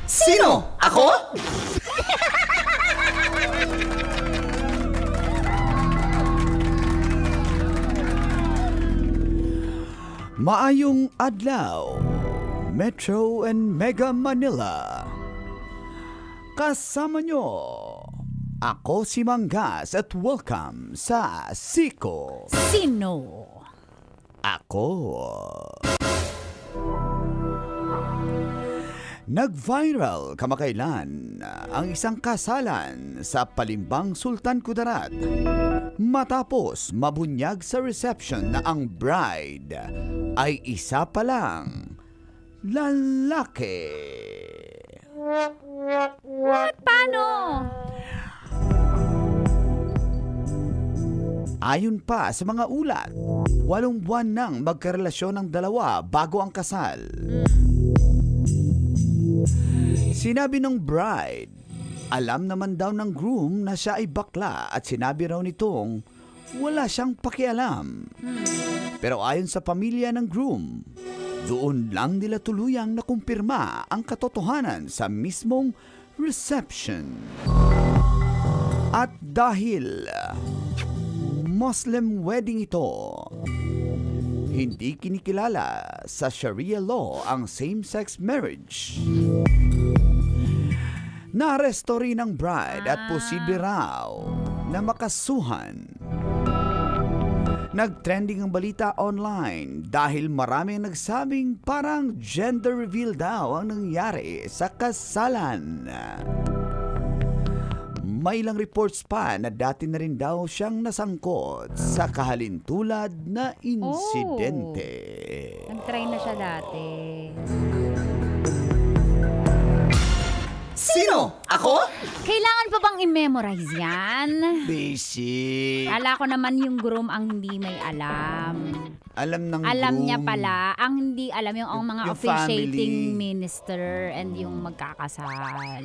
Sino? Ako? Maayong adlaw, Metro and Mega Manila. Kasama nyo, ako si Manggas at welcome sa Siko. Sino? Ako. Nag-viral kamakailan ang isang kasalan sa Palimbang Sultan Kudarat matapos mabunyag sa reception na ang bride ay isa palang lalaki. What? Paano? Ayon pa sa mga ulat, 8 buwan nang magkarelasyon ng dalawa bago ang kasal. Sinabi ng bride, alam naman daw ng groom na siya ay bakla at sinabi raw nitong wala siyang pakialam. Pero ayon sa pamilya ng groom, doon lang nila tuluyang nakumpirma ang katotohanan sa mismong reception. At dahil Muslim wedding ito, hindi kinikilala sa Sharia law ang same-sex marriage. Naaresto rin ang bride at posible raw na makasuhan. Nagtrending ang balita online dahil marami ang nagsabing parang gender reveal daw ang nangyari sa kasalan. May ilang reports pa na dati na rin daw siyang nasangkot sa kahalintulad na insidente. Nag-try na siya dati. Sino? Ako? Kailangan pa bang i-memorize yan? Basic. Kala ko naman yung groom ang hindi may alam. Alam ng Alam groom. niya pala, ang hindi alam yung mga Yung officiating family. minister and yung magkakasal.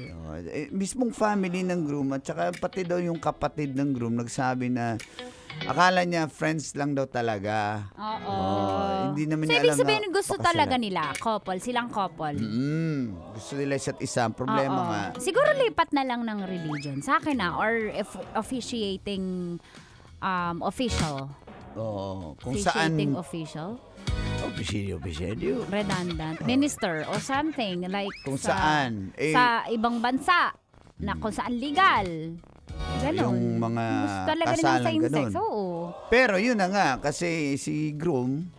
Mismong family ng groom at saka pati daw yung kapatid ng groom nagsabi na akala niya friends lang daw talaga. Oo. Hindi naman So, niya ibig alam sabihin, na gusto baka talaga sila. nila, couple, silang couple. Gusto nila isa't isa. Ang problema Oo. nga. Siguro lipat na lang ng religion sa akin or officiating official. kung Si saan cheating official? opisyedyo. Redundant. Minister or something like Kung saan, sa ibang bansa na kung saan legal. Ganon. yung mga Gusto talaga nilang kasalan same sex. ganun. Oo. Pero yun na nga, kasi si groom,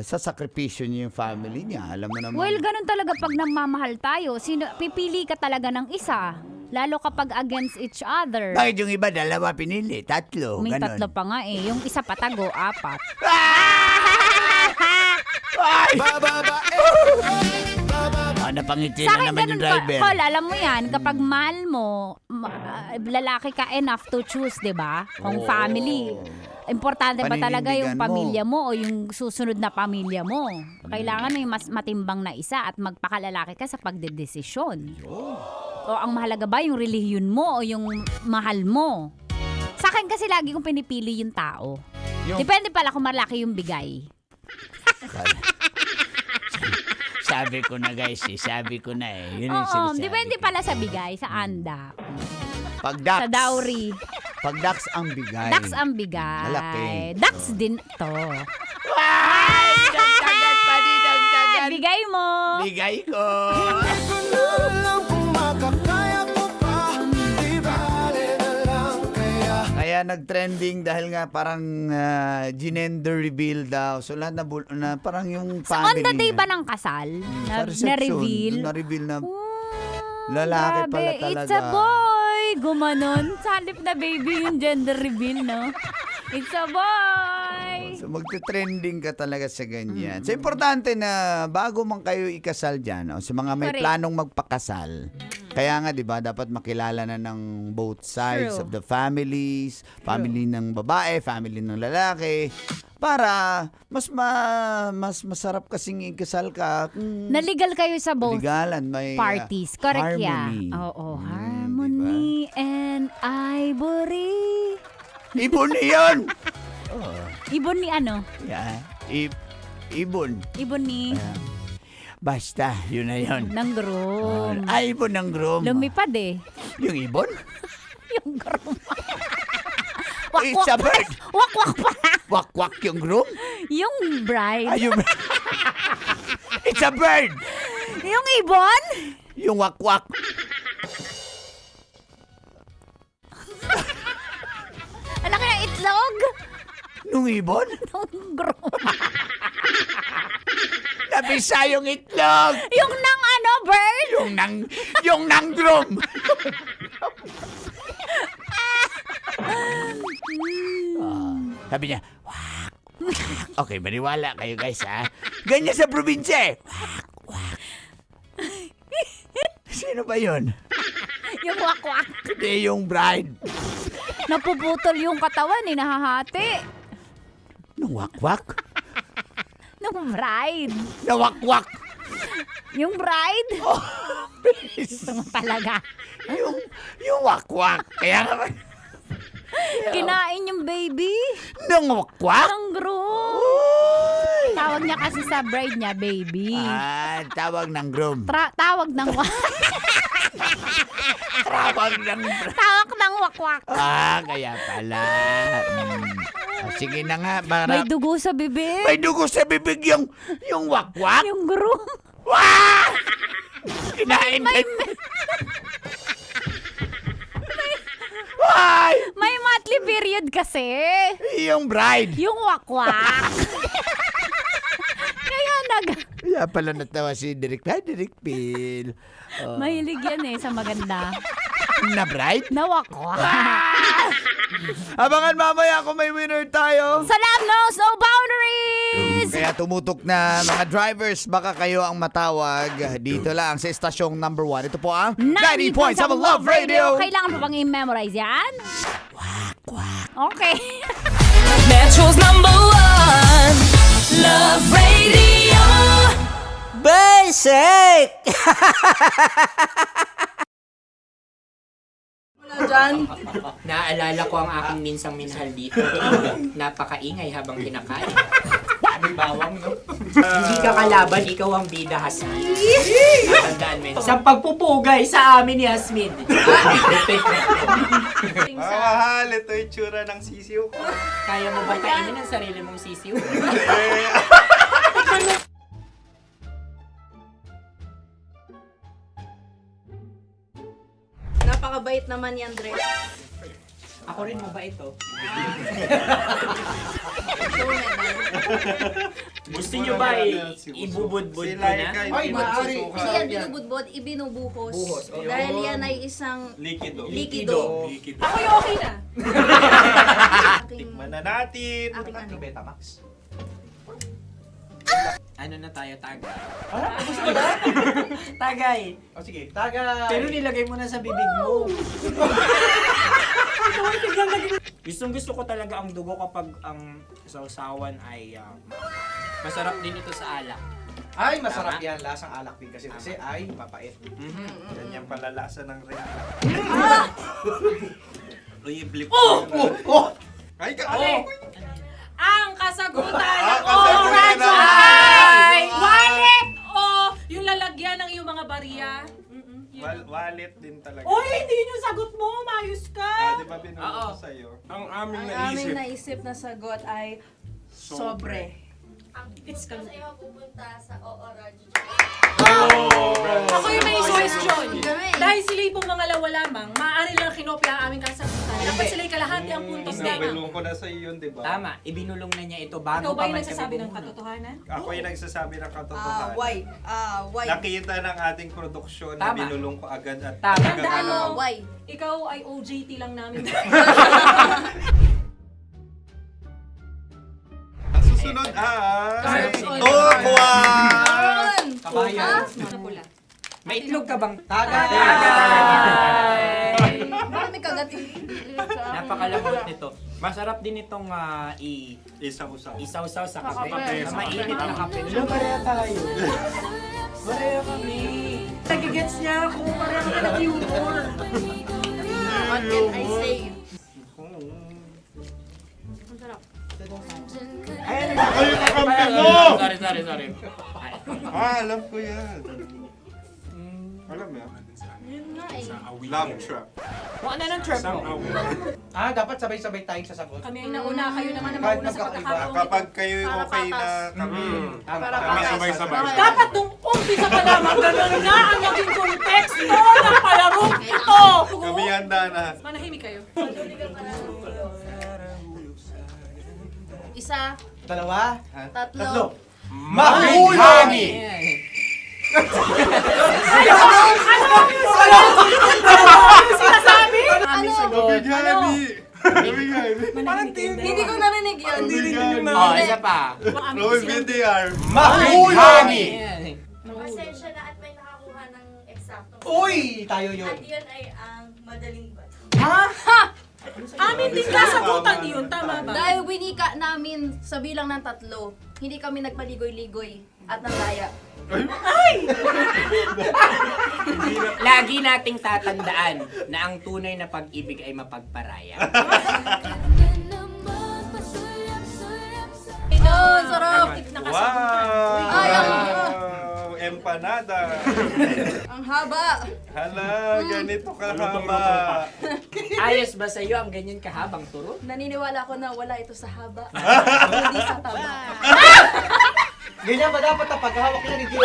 sa sakripisyo niya yung family niya. Alam mo naman. Well, ganun talaga pag nagmamahal tayo. Pipili ka talaga ng isa. Lalo kapag against each other. Bakit yung iba, dalawa pinili? Tatlo. May ganon. tatlo pa nga eh. Yung isa patago, 4. Napangiti Sa na akin, naman yung ganun driver. Col, alam mo yan, kapag mahal mo, lalaki ka enough to choose, di ba? Kung family. Importante ba talaga yung Paninindigan mo. pamilya mo o yung susunod na pamilya mo? Kailangan may mas matimbang na isa at magpakalalaki ka sa pagdedesisyon. O ang mahalaga ba yung relihiyon mo o yung mahal mo? Sa akin kasi lagi kong pinipili yung tao. Depende pala kung malaki yung bigay. Sabi ko na guys, sabi ko na eh. Yun yung Oo, sinasabi depende ko. pala sa bigay, sa anda. Pag dax, Sa dowry. Pag dax ang bigay. Dax ang bigay. Malaki. Dax din to. Dagdagan pa din, dagdagan. Bigay mo. Bigay ko. Kaya nag-trending dahil nga parang gender reveal daw. So lahat na parang yung Sa family. on the day niya. ba ng kasal? Sa reception, Na-reveal? Na-reveal na lalaki Grabe, pala talaga. it's a boy. Gumanon. Salip na baby yung gender reveal, no? It's a boy. So magte-trending ka talaga sa ganyan. So importante na bago man kayo ikasal dyan, o, sa mga may Correct. planong magpakasal, kaya nga 'di ba dapat makilala na ng both sides True. of the families, family ng babae, family ng lalaki, para mas masarap kasing ikasal ka. Naligal kayo sa both Ligalan, may parties. Correct, harmony. yeah. Oo, harmony and ivory. Ibon yun! Ibon ni ano? Yeah. Ibon. Ibon ni Basta, yun na yun. ng groom. Ibon ng groom. Lumipad eh. Yung ibon? Yung groom. It's a bird. Wakwak pa. Wakwak yung groom? Yung bride. Yung... It's a bird. Yung ibon? Yung wakwak. Alam ka na itlog? Nung ibon? Nung groom. Nabisa yung itlog. Yung nang ano, bird? Yung nang groom. Sabi niya, wak, wak. Okay, maniwala kayo guys ha. Ganyan sa probinsya eh. Wak, wak. Sino ba yun? Yung wakwak. Hindi yung bride. Napuputol yung katawan eh, nahahati. Nung wakwak? Nung bride. Nawakwak. Yung bride? Oh, Gusto mo talaga. yung wakwak. Kaya nga Kinain yung baby. nang wakwak? Ng groom. Tawag niya kasi sa bride niya, baby. Tawag ng groom. Tawag ng Tawag ng Tawag ng wakwak. kaya pala. Sige na nga. Para... May dugo sa bibig. May dugo sa bibig yung wakwak? Yung groom. Wah! Kinain ka. May monthly period kasi. Yung bride. Yung wakwak. Kaya pala natawa si Direk. Direk Phil. Mahilig yan eh sa maganda. Na bride? Na wakwak. Abangan mamaya kung may winner tayo. Sa Love Knows No Boundaries! Kaya tumutok na mga drivers, baka kayo ang matawag dito lang sa estasyong number 1. Ito po ang 90.7 Love Radio. Kailangan pa bang i-memorize yan? Okay. Metro's #1 Love Radio. Basic! Diyan. Naaalala ko ang aking minsang minahal dito. Napakaingay habang kinakain. May bawang, no? Hindi ka kalaban, ikaw ang bida, Hasmin. Tandaan mo yun. Sa pagpupugay sa amin ni Hasmin. Mahal, ito yung tsura ng sisiw ko. Kaya mo ba kainin ang sarili mong sisiw? Napakabait naman yan, Dre. Ako rin mabait, oh. Gusto nyo ba ibubudbud ko na? Ay, maaari. Hindi yan binubudbod, ibinubuhos. Buhos, ayun. Dahil yan ay isang Likido. likido. Ako yung okay na. Aking, Tikman na natin. aking ano. Betamax. Ano na tayo, tagay? Ah, gusto mo na? Tagay! O sige, tagay. Pero nilagay mo na sa bibig mo. Gustong gusto ko talaga ang dugo kapag ang sausawan ay masarap din ito sa alak. Ay, masarap yan. Lasang alak din kasi ay mapait. Yan yung palalasa ng rin. Uy, blip. Ay, Ang kasagutan Ang ng kasagutan radyo ng- ay wallet o yung lalagyan ng iyong mga bariya. Wallet din talaga. Oy, hindi yun yung sagot mo. Mayos ka. Di ba binulong ko sa'yo? Ang aming Ang aming naisip na sagot ay sobre. It's kami. pupunta sa Oo Radyo. Ako yung may question. Kami. Dahil sila pong mga lawa lamang, maaari lang kinopya ang aming kasagutan. Dapat sila'y kalahati ang puntos na. Binulong ko na sa'yo yun, di ba? Tama, ibinulong na niya ito bago Ikaw ba pa yung man nagsasabi kami ng bumulong. katotohanan? Ako yung nagsasabi ng katotohanan. Why? Nakita ng ating produksyon na Tama. binulong ko agad at Tama. talagang Tandaan mo, ano, Why? ikaw ay OJT lang namin. Ang susunod ay... Ay, Tokwa! Kabayan. Sa pula. May itlog ka bang? Tagay. Bakit may kagat? Napakalamot nito. Masarap din itong Isa-usaw. isaw-saw sa kape. Kape. Na mainit na kape. Pareha tayo. Pareha kami. Nagigets niya ako. Pareho kami ng humor. What can I say? Ang sarap. Sorry. Alam ko yan. Alam mo yan? Yun nga eh. Love trap. Kung ano ng trap mo? Dapat sabay-sabay tayong sasagot. Kami ay nauna. Kayo naman ang Kahit mauna sa magkakaiba. pagkakataon. Kapag kayo Para okay na patas. kami, Para kami sabay-sabay. Dapat nung umpisa pa lamang, ganun na ang naging konteksto ng palarong ito. Kami handa na. Manahimik kayo. Isa, Dalawa. tatlo. Mahulog! Sinasabi? Ano? Hindi ko narinig yun. Oh, isa pa. Roll VTR. Mahulog! Pasensya na at may nakakuha ng eksaktong. Uy! Tayo yun. At yun ay ang madaling bato. Amin din kasagutan yun, tama ba? Dahil winika namin sa bilang ng 3, hindi kami nagpaligoy-ligoy at nandaya. Lagi nating tatandaan na ang tunay na pag-ibig ay mapagparaya. Oh, sarap! Ay, Wow! Empanada. ang haba! Hala, ganito kahaba. Ayos ba sa iyo ang ganyan kahabang turo? Naniniwala ko na wala ito sa haba, hindi sa taba. Ganyan ba dapat ang paghahawak niya? Hindi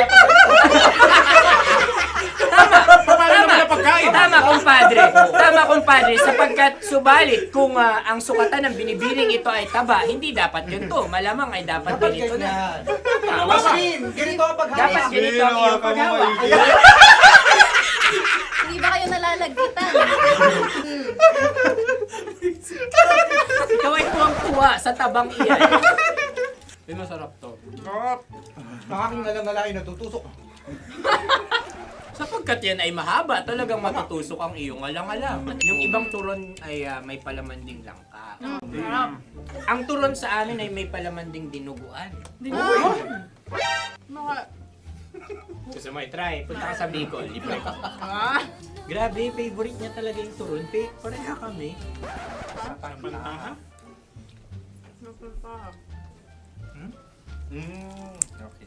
dapat Tama, kumpadre. Tama, kumpadre. Sapagkat subalit kung ang sukatan ng binibining ito ay taba, hindi dapat ganito. Malamang ay dapat ganito na. Maskin! Ganito ang paghahawak. Dapat ganito ang iyong paghawak. Hindi ba kayo nalalagkitan? Ikaw ay tuwang-tuwa sa tabang iyan. Ay, masarap to. Nakaking nalang natutusok. Sapagkat yan ay mahaba, talagang matutusok ang iyong alang-alang. Yung ibang turon ay may palaman ding langka. Ang turon sa amin ay may palaman ding dinuguan. Gusto mo i-try? Punta ka sa Bicol, libre ka. Grabe, favorite niya talaga yung turon. Pareha kami. Okay.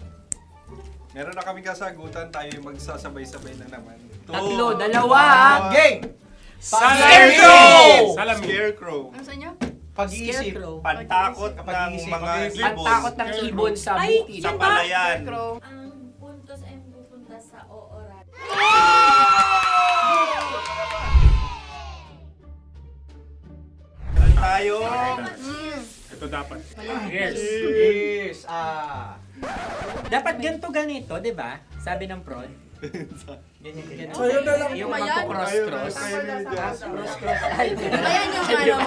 Meron na kami kasagutan, tayo yung magsasabay-sabay na naman. Tatlo, dalawa. Game! Scarecrow! Scarecrow. Ano sa inyo? Pag-iisip. Pantakot ng Pag-iisip. mga ibon. Pantakot ng ibon sa Ay, bukid. Sa palayan. Ang puntos ay pupunta sa oorat. Tayo. Ito dapat. Yes. Dapat ganito, di ba? Sabi ng prod. Ganyan. Yung Ayan. magko-cross-cross. Cross-cross. Ay, Ayan yung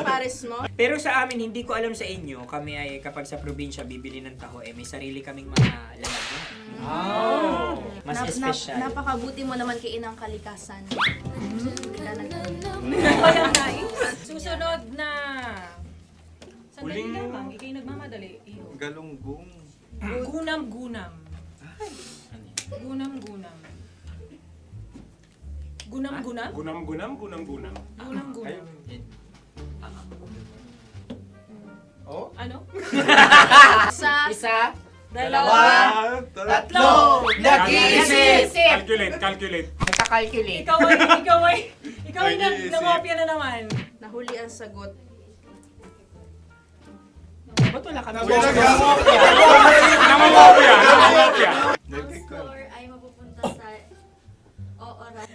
pares mo. Pero sa amin, hindi ko alam sa inyo, kami ay kapag sa probinsya bibili ng taho, may sarili kaming mga lalagyan. Mas espesyal. Napakabuti mo naman kay Inang Kalikasan. Kaya nice. Susunod na. Sandali lamang, ikay nagmamadali. Iyo. Galunggong. Gunam-gunam. Gunam-gunam. Gunam-gunam? Gunam-gunam. Gunam-gunam. Oh? Ano? Isa, Dalawa. Tatlo. Nag-iisip! Calculate. nagka-calculate. Ikaw ay nangopya na naman. Nahuli ang sagot. Ba't wala kami? Nangongopya. Ang score ay mapupunta sa oorat.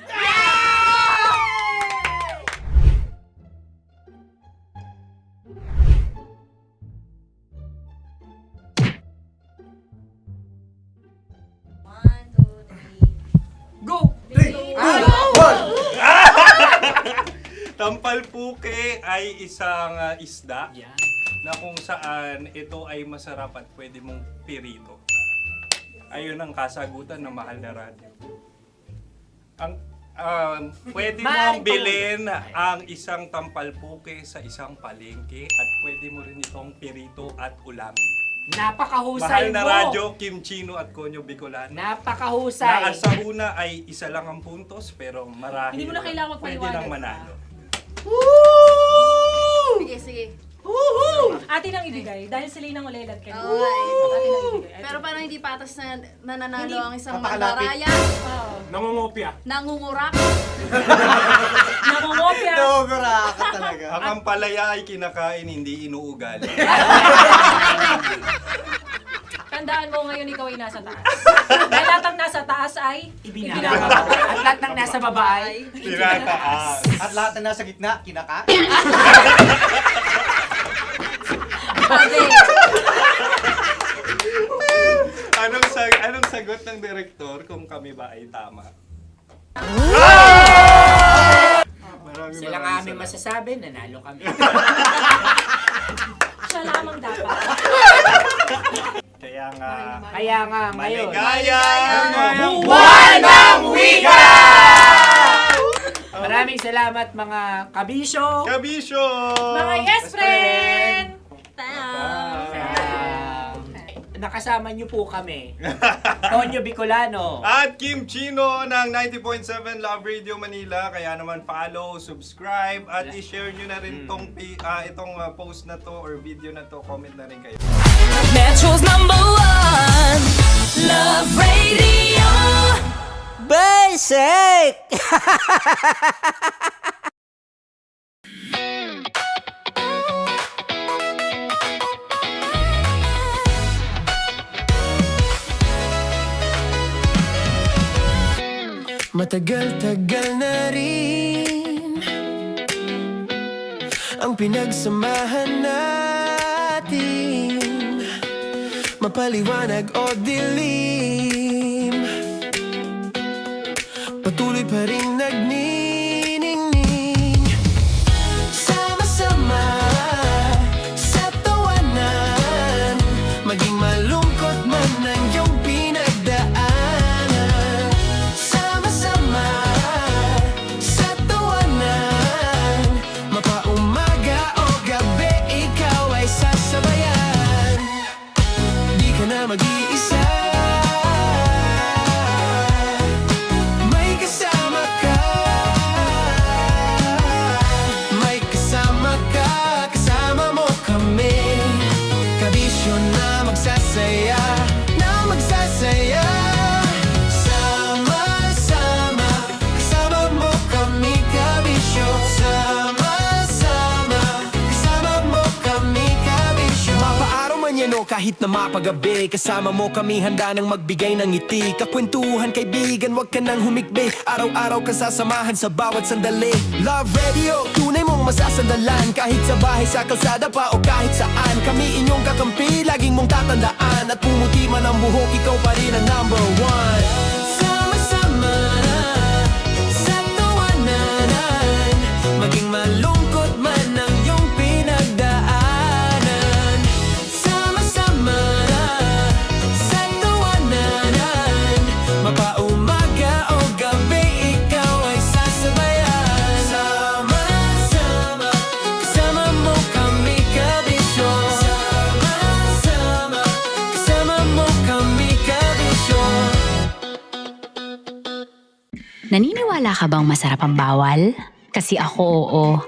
One, two, three. Go! Tampalpuke ay isang isda Yan. na kung saan ito ay masarap at pwede mong pirito. Ayun ang kasagutan ng Mahal na Radyo. Ang pwede mong bilhin ang isang tampalpuke sa isang palengke at pwede mo rin itong pirito at ulamin. Napakahusay Mahal na mo! Radyo, Kim Chino at Konyo Bicolano. Napakahusay! Na sa una ay isa lang ang puntos pero marahil Hindi mo na kailangan pwede magpaliwanag nang manalo. Sige. Atin ang ibigay dahil sila yung nangulelat kayo. Oo nga eh. Atin ang ibigay. Pero parang hindi patas na nananalo Hindi. ang isang Napakalapit. mandaraya. Oo. Nangongopya. Nangungurak. Nangungopya. Dogora ka talaga. Ang ampalaya ay kinakain, hindi inuugali. Tandaan mo ngayon ikaw ay nasa taas. Dahil lahat ng nasa taas ay Ibinababa. At lahat ng nasa baba ay Tinataas. At lahat na nasa gitna, kinaka. Anong sagot ng direktor kung kami ba ay tama? sila nga aming masasabi, nanalo kami. siya lamang dapat. Kaya nga, Ngayon. maligaya! Buwan ng Wika! Maraming salamat mga kabisyo. Kabisyo! Mga yes friend! Nakasama niyo po kami. Konyo Bicolano. At Kim Chino ng 90.7 Love Radio Manila. Kaya naman follow, subscribe, at i-share nyo na rin itong post na to or video na to. Comment na rin kayo. Metro's #1 Love Radio. Basic! Matagal-tagal na rin ang pinagsamahan natin, mapaliwanag o dilim, patuloy pa rin nagniningning. Sama-sama sa tawanan, maging malungkot man ang iyong pinagdaanan. Sama-sama sa tawanan, mapaumaga o gabi, ikaw ay sasabayan. Di ka na mag-iisa, may kasama ka. nyo kahit na mapagabi. Kasama mo kami handa nang magbigay ng ngiti. Kakwentuhan kaibigan, wag ka nang humikbi. Araw-araw ka sasamahan sa bawat sandali. Love Radio, tunay mong masasandalan. Kahit sa bahay, sa kalsada pa o kahit saan. Kami inyong kakampi, laging mong tatandaan. At pumuti man ang buhok, ikaw pa rin ang number one. Sama-sama sa tawanan, maging malungkot man ang iyong pinagdaanan. Sama-sama sa tawanan, mapaumaga o gabi, ikaw ay sasabayan. Sama-sama, kasama mo kami kabisyon. Sama-sama, kasama mo kami kabisyon. Naniniwala ka bang masarap ang bawal? Kasi ako oo.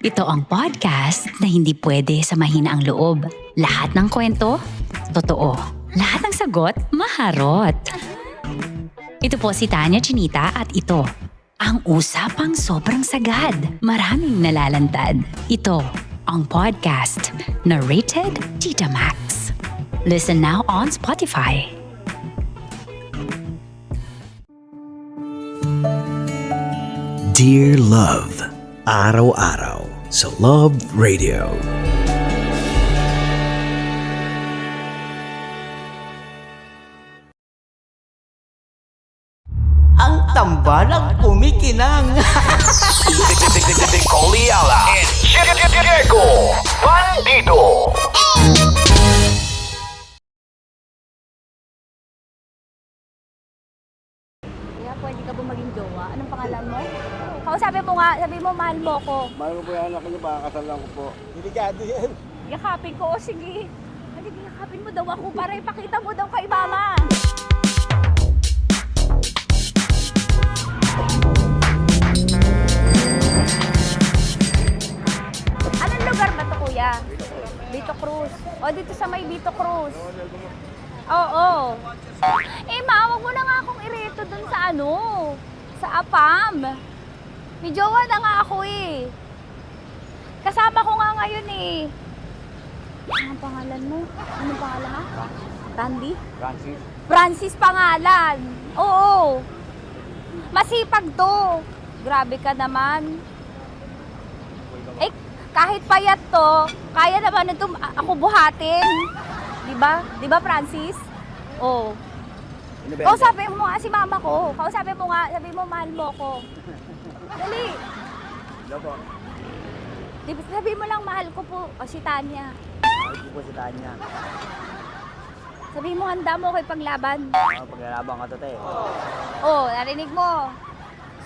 Ito ang podcast na hindi pwede samahin ang loob. Lahat ng kwento, totoo. Lahat ng sagot, maharot. Ito po si Tanya Chinita at ito, ang usapang sobrang sagad. Maraming nalalantad. Ito, ang podcast na Rated Tita Max. Listen now on Spotify. Dear Love, araw-araw sa Love Radio. Ang tambalang kumikinang. Coliala and Diego Bandido. Kaya pwede ka ba maging jowa? Anong pangalan mo? Kausapin mo nga, sabi mo mahal mo ko. Mahal ko po yung anak niyo, baka kasalan ko po. Delikado yan. Yakapin ko, o sige. Halika, yakapin mo daw ako para ipakita mo daw kay mama. Anong lugar ba to, kuya? Vito Cruz. O, dito sa may Vito Cruz. Oo. Eh, ma, wag mo na nga akong ireto dun sa ano, sa APAM. May jowa na nga ako eh. Kasama ko nga ngayon eh. Anong pangalan mo? Anong pangalan ha? Randy? Francis. Francis pangalan. Oo. Masipag to. Grabe ka naman. Eh, kahit payat to, kaya naman ito ako buhatin. Diba? Diba, Francis? Oo. Kausapin mo nga si mama ko. Kausapin mo nga, sabi mo mahal mo ko. Dali. Loko. Sabi mo lang mahal ko po. O si Tanya. Mahal ko po si Tanya. Sabi mo handa mo kay paglaban. Paglalaban ka to, te. Oh, narinig mo.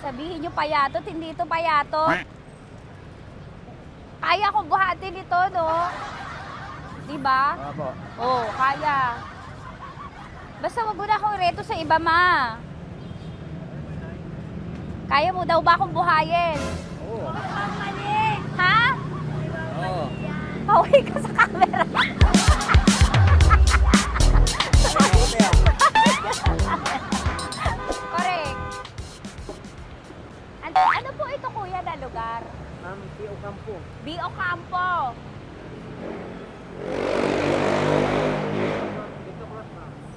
Sabihin nyo payatot, hindi ito payatot. Kaya kong buhatin ito, no? Diba? Opo. Oh, kaya. Basta wag mo na akong reto sa iba, ma. Kaya mo daw ba akong buhayin? Oo. Ha? Oo. Pauwi ka sa camera. Correct. Ano po ito, kuya, na lugar? Ma'am, P.O. Campo. B.O. Campo.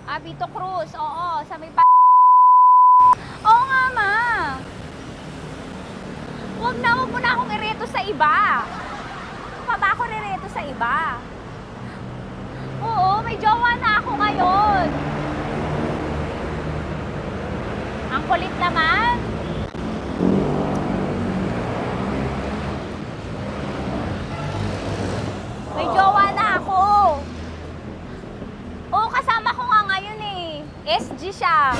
Ah, Vito Cruz. Oo, sa may Oo nga, ma. Wag mo na akong ireto sa iba. Pa ba ako rireto sa iba? Oo, may jowa na ako ngayon. Ang kulit naman. May jowa na ako. Oo, kasama ko nga ngayon eh. SG siya.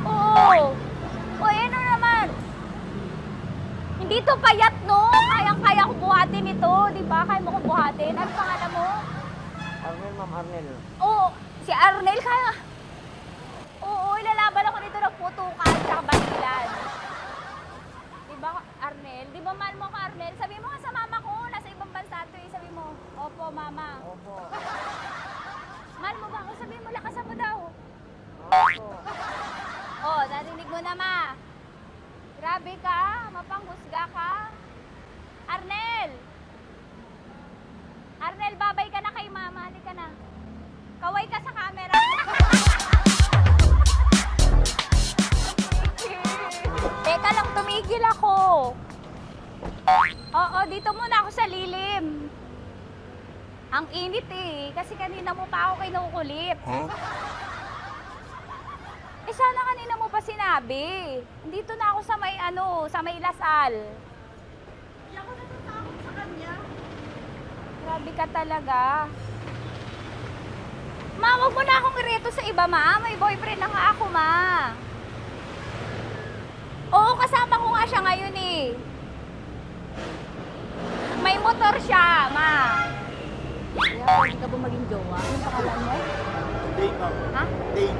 Oo. O, ano naman? Hindi to payat, no? Kayang-kaya ko buhatin ito. Di ba? Kaya mo ko buhatin. Ano pangalan mo? Arnel, ma'am, Arnel. Oo. Si Arnel, kaya... Oo, ilalaban ako nito ng putukan at basilan. Di ba, Arnel? Di ba mahal mo ka, Arnel? Sabi mo nga sa mama ko, nasa ibang bansa ito eh. Sabi mo, opo, mama. Opo. Mahal mo ba ako? Sabi mo, lakasan mo daw. Opo. Oh, narinig mo na, ma. Grabe ka, mapanghusga ka. Arnel! dito muna ako sa lilim. Ang init eh, kasi kanina mo pa ako kinukulit. Eh sana kanina mo pa sinabi. Dito na ako sa may sa may Lasal. Hindi ako natatakot sa kanya. Grabe ka talaga. Ma, wag mo na akong ireto sa iba, ma. May boyfriend na nga ako, ma. Oo, kasama ko nga siya ngayon eh. May motor siya, ma. Kaya, pwede ka ba maging jowa? Anong pangalan mo? Dane, ma'am. Ha? Dane.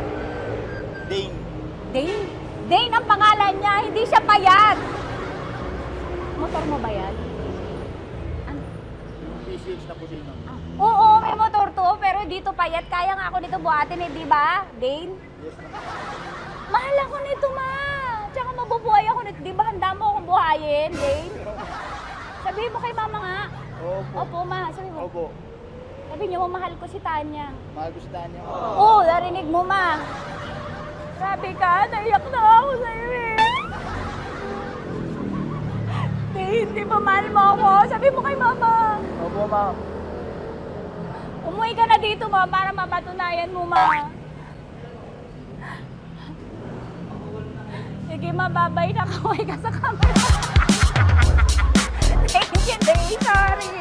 Dane. Dane? Dane ang pangalan niya, hindi siya payat. Motor mo ba yan? Ano? PCH na po din, ma'am. Oo, may motor to, pero dito payat. Kaya nga ako nito buhatin eh, di ba? Dane? Yes, ma'am. Mahal ako nito, ma. Tsaka mabubuhay ako nito. Di ba handa mo akong buhayin, Dane? Sabihin mo kay mama nga. Opo. Opo, ma. Sabihin mo. Opo. Sabi niyo, mahal ko si Tanya. Mahal ko si Tanya. Oo, narinig mo, ma. Grabe ka, naiyak na ako sa'yo eh. Hindi ba mahal mo ako? Sabi mo kay mama. Opo, ma'am. Umuwi ka na dito, ma, para mapatunayan mo, ma. Sige, ma, babay na. Kaway ka sa camera. Thank you, Day. Sorry.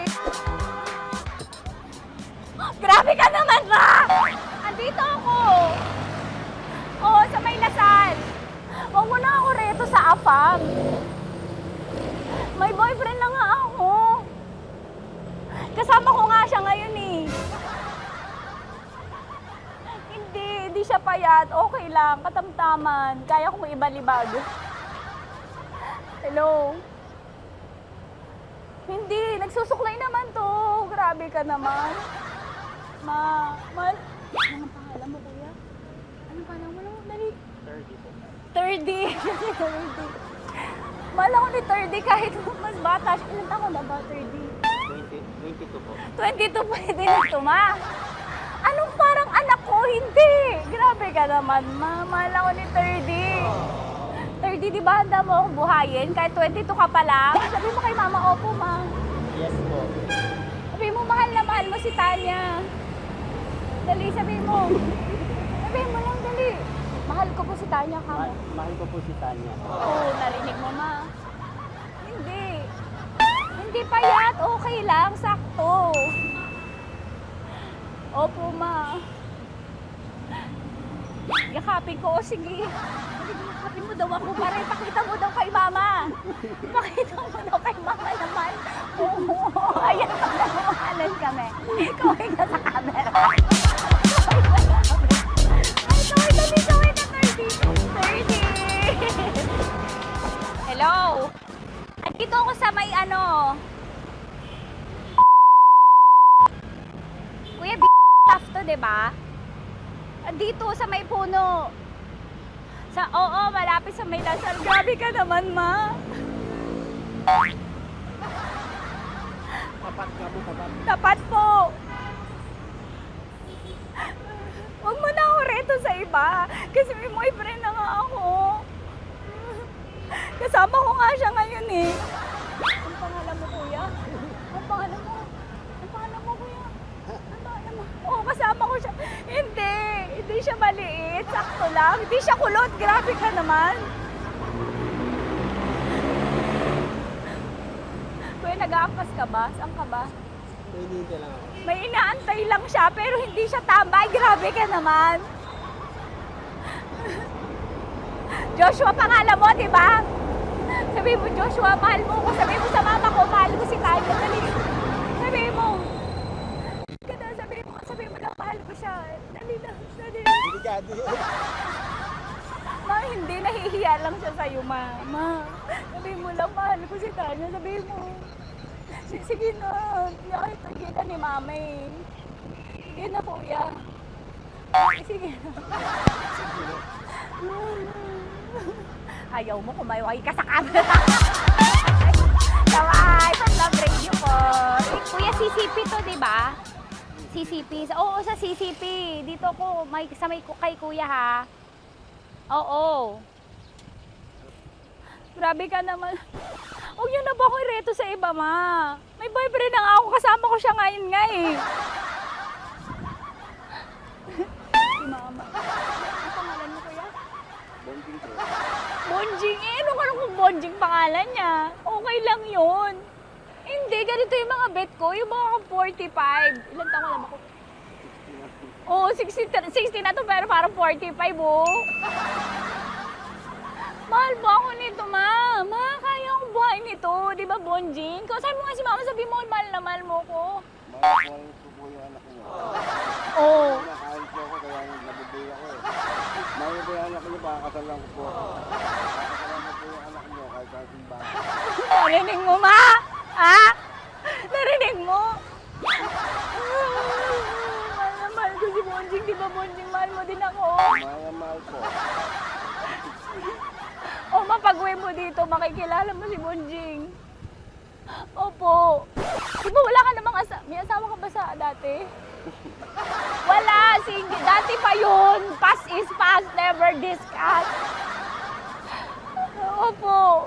Grabe ka naman, ma! Andito ako. Oo, sa may Lasal. Huwag mo na ako reto sa afam. May boyfriend na nga ako. Kasama ko nga siya ngayon eh. Hindi siya payat. Okay lang, katamtaman. Kaya kong ibalibag. Hello? Hindi, nagsusuklay naman to. Grabe ka naman. Anong pangalan mo, kuya? Anong pangalan mo? Dali. 30 po. 30. Mahal ako ni 30 kahit mas bata siya. Ilan taon na ba, 30? 22 po. 22 pwede na ito, ma. Anong parang anak ko? Hindi. Grabe ka naman, ma. Mahal ako ni 30. 30, di ba handa mo akong buhayin? Kahit 22 ka pa lang. Sabi mo kay mama, opo, ma. Yes po. Sabi mo, mahal na mahal mo si Tanya. Dali, sabi mo. Sabi mo lang, dali. Mahal ko po si Tanya ka mo. Mahal ko po si Tanya. Oo, narinig mo, ma. Hindi. Hindi payat. Okay lang. Sakto. Opo, ma. Yakapin ko. O, sige. Yakapin mo daw ako para ipakita mo daw kay mama. Ipakita mo daw kay mama naman. Oo. Ayan, magmamahalan kami. Kaway ka sa camera. Ay, kaway ka 30. Hello? Andito ako sa may Kuya, tough to, diba? Andito sa may puno. Oo, malapit sa may Lasal. Grabe ka naman, ma. Tapat ka po, tapat. Tapat po. Huwag mo na ako reto sa iba. Kasi may boyfriend na nga ako. Kasama ko nga siya ngayon eh. Ang pangalan mo, kuya? Ang pangalan mo? Ang pangalan mo, kuya? Ang pangalan mo? Oo, kasama ko siya. Hindi siya maliit. Sakto lang. Hindi siya kulot. Grabe ka naman. Kuya, nag-aampas ka ba? Saan ka ba? Hindi lang ako. May inaantay lang siya, pero hindi siya tambay. Grabe ka naman. Joshua, pangalan mo, di ba? Sabi mo, Joshua, mahal mo ko. Sabi mo sa mama ko, mahal ko si Tanya. Sabi mo. Sabi mo na, mahal ko siya. Dali lang. Delikado yun. Ma, hindi. Nahihiya lang siya sa'yo, ma. Sabi mo lang, mahal ko si Tanya. Sabi mo. Sige na. Nakita ka ni mama eh. Sige na, kuya. Sige na. Ayaw mo, kumayway ka sa camera. Kaway, from Love Radio po. Kuya, CCP to, di ba? CCP. Oo, sa CCP. Dito ko, kay kuya ha. Oo. Grabe ka naman. Huwag niyo na po ako ireto sa iba, ma. May boyfriend na nga ako, kasama ko siya ngayon nga eh. Si mama. Ang pangalan mo, kuya? Bonjing eh. Ano kung Bonjing pangalan niya? Okay lang yun. Hindi, ganito yung mga bet ko. Yung mga 45. Ilan taon alam ako? Oo, 60 na to pero parang 45, oh. Mahal ba ako nito, ma? Ma, kaya akong buhay nito. Di ba, Bonjing? Sabi mo nga si mama, sabi mo, mahal na mahal mo ko. Mahal ko po yung anak niyo. Oo. Nakahal po ako kaya nabubuhay ako eh. Mahal po yung anak niyo, pakakasalan ko po. Pakakasalan ko po yung anak niyo kahit sa simbahan. Narinig mo, ma? Ha? Narinig mo? Mahal na mahal ko si Bonjing. Di ba, Bonjing? Mahal mo din ako. Mahal na mahal po. O, mapag-uwi mo dito, makikilala mo si Bonjing. Opo. Di ba wala ka namang may asawa ka ba sa dati? Wala, sige. Dati pa yun. Past is past, never discuss. Opo.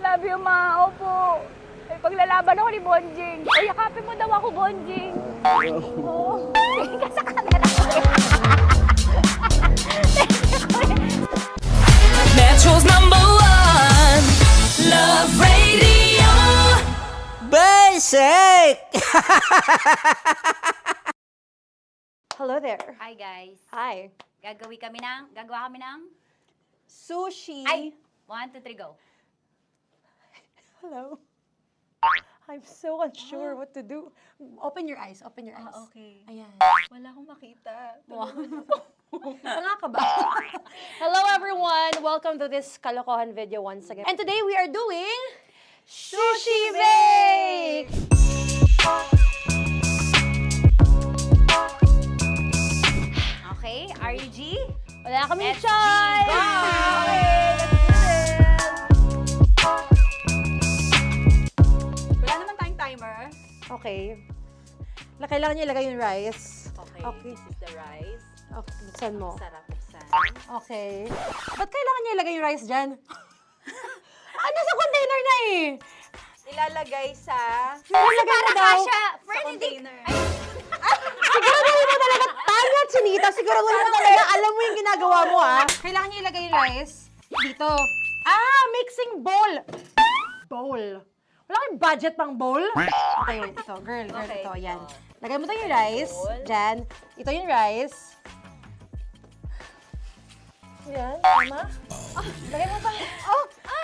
Love you, ma. Opo. Ay, paglalaban ako ni Bonjing. O, yakapin mo daw ako, Bonjing. Oo. Sige ka sa camera. Metro's #1 Love Radio. Basic! Hello there. Hi, guys. Hi. Gagawa kami ng... Sushi. Ay! 1, 2, 3, go. Hello. I'm so unsure what to do. Open your eyes. Open your eyes. Okay. Ayan. Wala akong makita. Tanga ka ba? Hello everyone! Welcome to this kalokohan video once again. And today we are doing Sushi Bake! Okay, are you G? Wala kami Let's choice! G, go! Okay, let's do this! Wala naman tayong timer. Okay. Kailangan niya ilagay yung rice. Okay, this is the rice. Okay, buksan mo. Sarap buksan. Okay. Ba't kailangan niya ilagay yung rice dyan? Nasa container na eh! Ilalagay sa... Ilalagay mo daw. container. Siguraduhin mo talaga, Tanya at Chinita, siguraduhin mo talaga, alam mo yung ginagawa mo ah. Kailangan niya ilagay yung rice dito. Mixing bowl. Bowl. Wala kayong budget pang bowl? Okay, wait, ito. Girl, Okay, ito, yan. ito. Lagay mo tayo yung rice. Bowl. Dyan. Ito yung rice. Yan, tama. Lagay mo pa.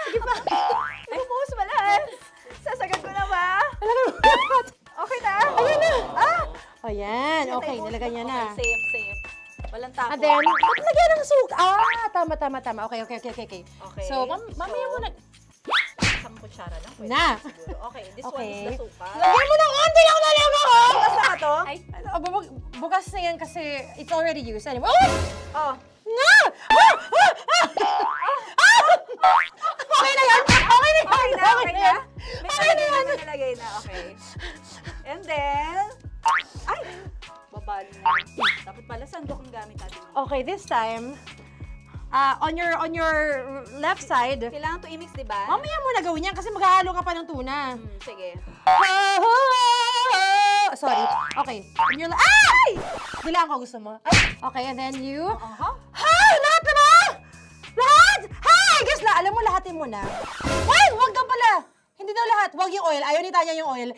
Sige pa. Ibubuhos mo lahat. Sasagad ko na ba? Lagay mo lahat. Okay na. Ayun na. Ayan, okay, nilagay niya na. Okay, safe. Walang tapon. And then, ba't lagyan ng suka? Tama. Okay. Okay. So, mamaya mo na. Isang kutsara lang. Pwede Na. siguro. Okay, this one Okay. is the suka. Lagyan mo ng onti lang talaga ko! Bukas na to? Ay, Bukas na yan kasi it's already used anyway. oh. Nga! Okay na yan! Okay na yan! May nalagay na. Okay. And then, ay! Babali na. Dapat pala sandok ang gamit natin. Okay, this time, on your left side, Kailangan to i-mix, di ba? mamaya mo na gawin yan kasi maghahalo ka pa ng tuna. Sige. Sorry. Okay. On your ay! Dilaan ko gusto mo. Ay! Okay, and then you... Lahat na ba? Lahat? Guys, alam mo, lahatin mo na. Wag ka pala. Hindi daw lahat. Wag yung oil. Ayaw ni Tanya yung oil.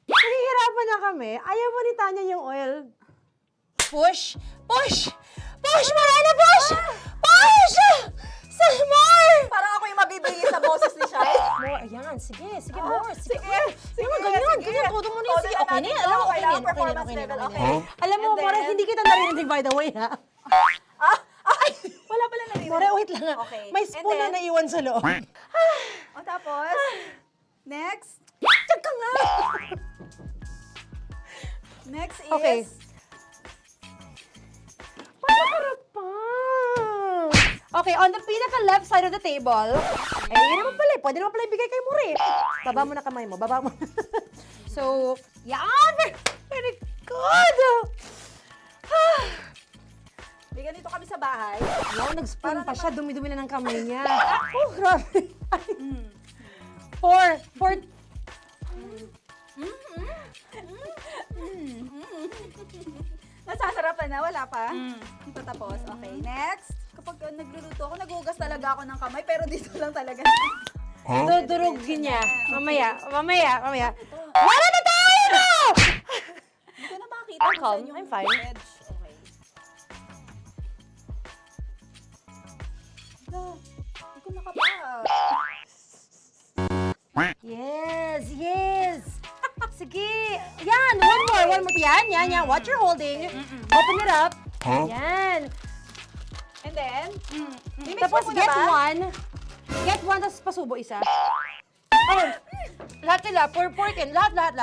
Nahihirapan na kami. Ayaw mo ni Tanya yung oil. Push! Marana, push! Some more! Parang ako yung mabibigay sa boses ni Shai. More, ayan. Sige, more. Sige. Ganyan. Todo mo na yun. Sige, Todo okay na na yan. natin Alam mo, to. okay na yan. Performance level, okay. Alam mo, And More, then- hindi kita narinig by the way, ha? Wala pala narinig. More, wait lang ha. Okay. May And spoon na then- naiwan sa loob. O tapos, next. Tiyag ka nga! Next is... Okay. Panakarap pa! Okay, on the pinaka-left side of the table, yun naman pala, pwede naman pala ibigay kay More. Baba mo na kamay mo, baba mo. So, yan! Very good! May ganito kami sa bahay. Wow, nag-spoon pa siya, dumi-dumi na ng kamay niya. Oh, grabe. 4. Nasasarapan na, wala pa? Ito tapos. Okay, next. Kapag nagluluto ako, nagugas talaga ako ng kamay, pero dito lang talaga. Dudurugin niya. Mamaya. Wala na tayo! Hindi ko na makita I'm kung calm. saan yung I'm fine. edge. Okay. Hindi ko nakapa. Yes. Sige. Yan, one more. Yan. What you're holding. Open it up. Yan. And then, Tapos get one. Get one, tapos pasubo isa. Okay. Lahat nila, pour it in. Lahat. Lahat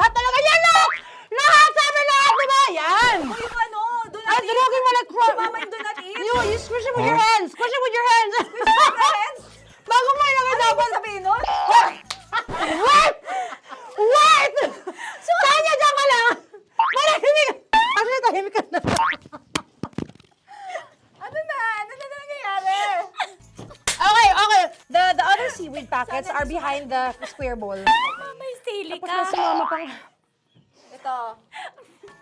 talaga yan, lahat! Lahat! Sabi lahat, diba? Yan! o yung ano, do not Ay, eat. durugin mo like crap. Mama, yung do not eat. You squish it with your hands. Squish it with your hands. Bago mo ilagay Ano dapat. ba sabihin nun? Wait! Tanya, dyan ka lang! Manahimik! Actually, tahimik ka na. Ano na nangyayari? Okay. The other seaweed packets are behind the square bowl. May sili Tapos na sumama pang... Ito.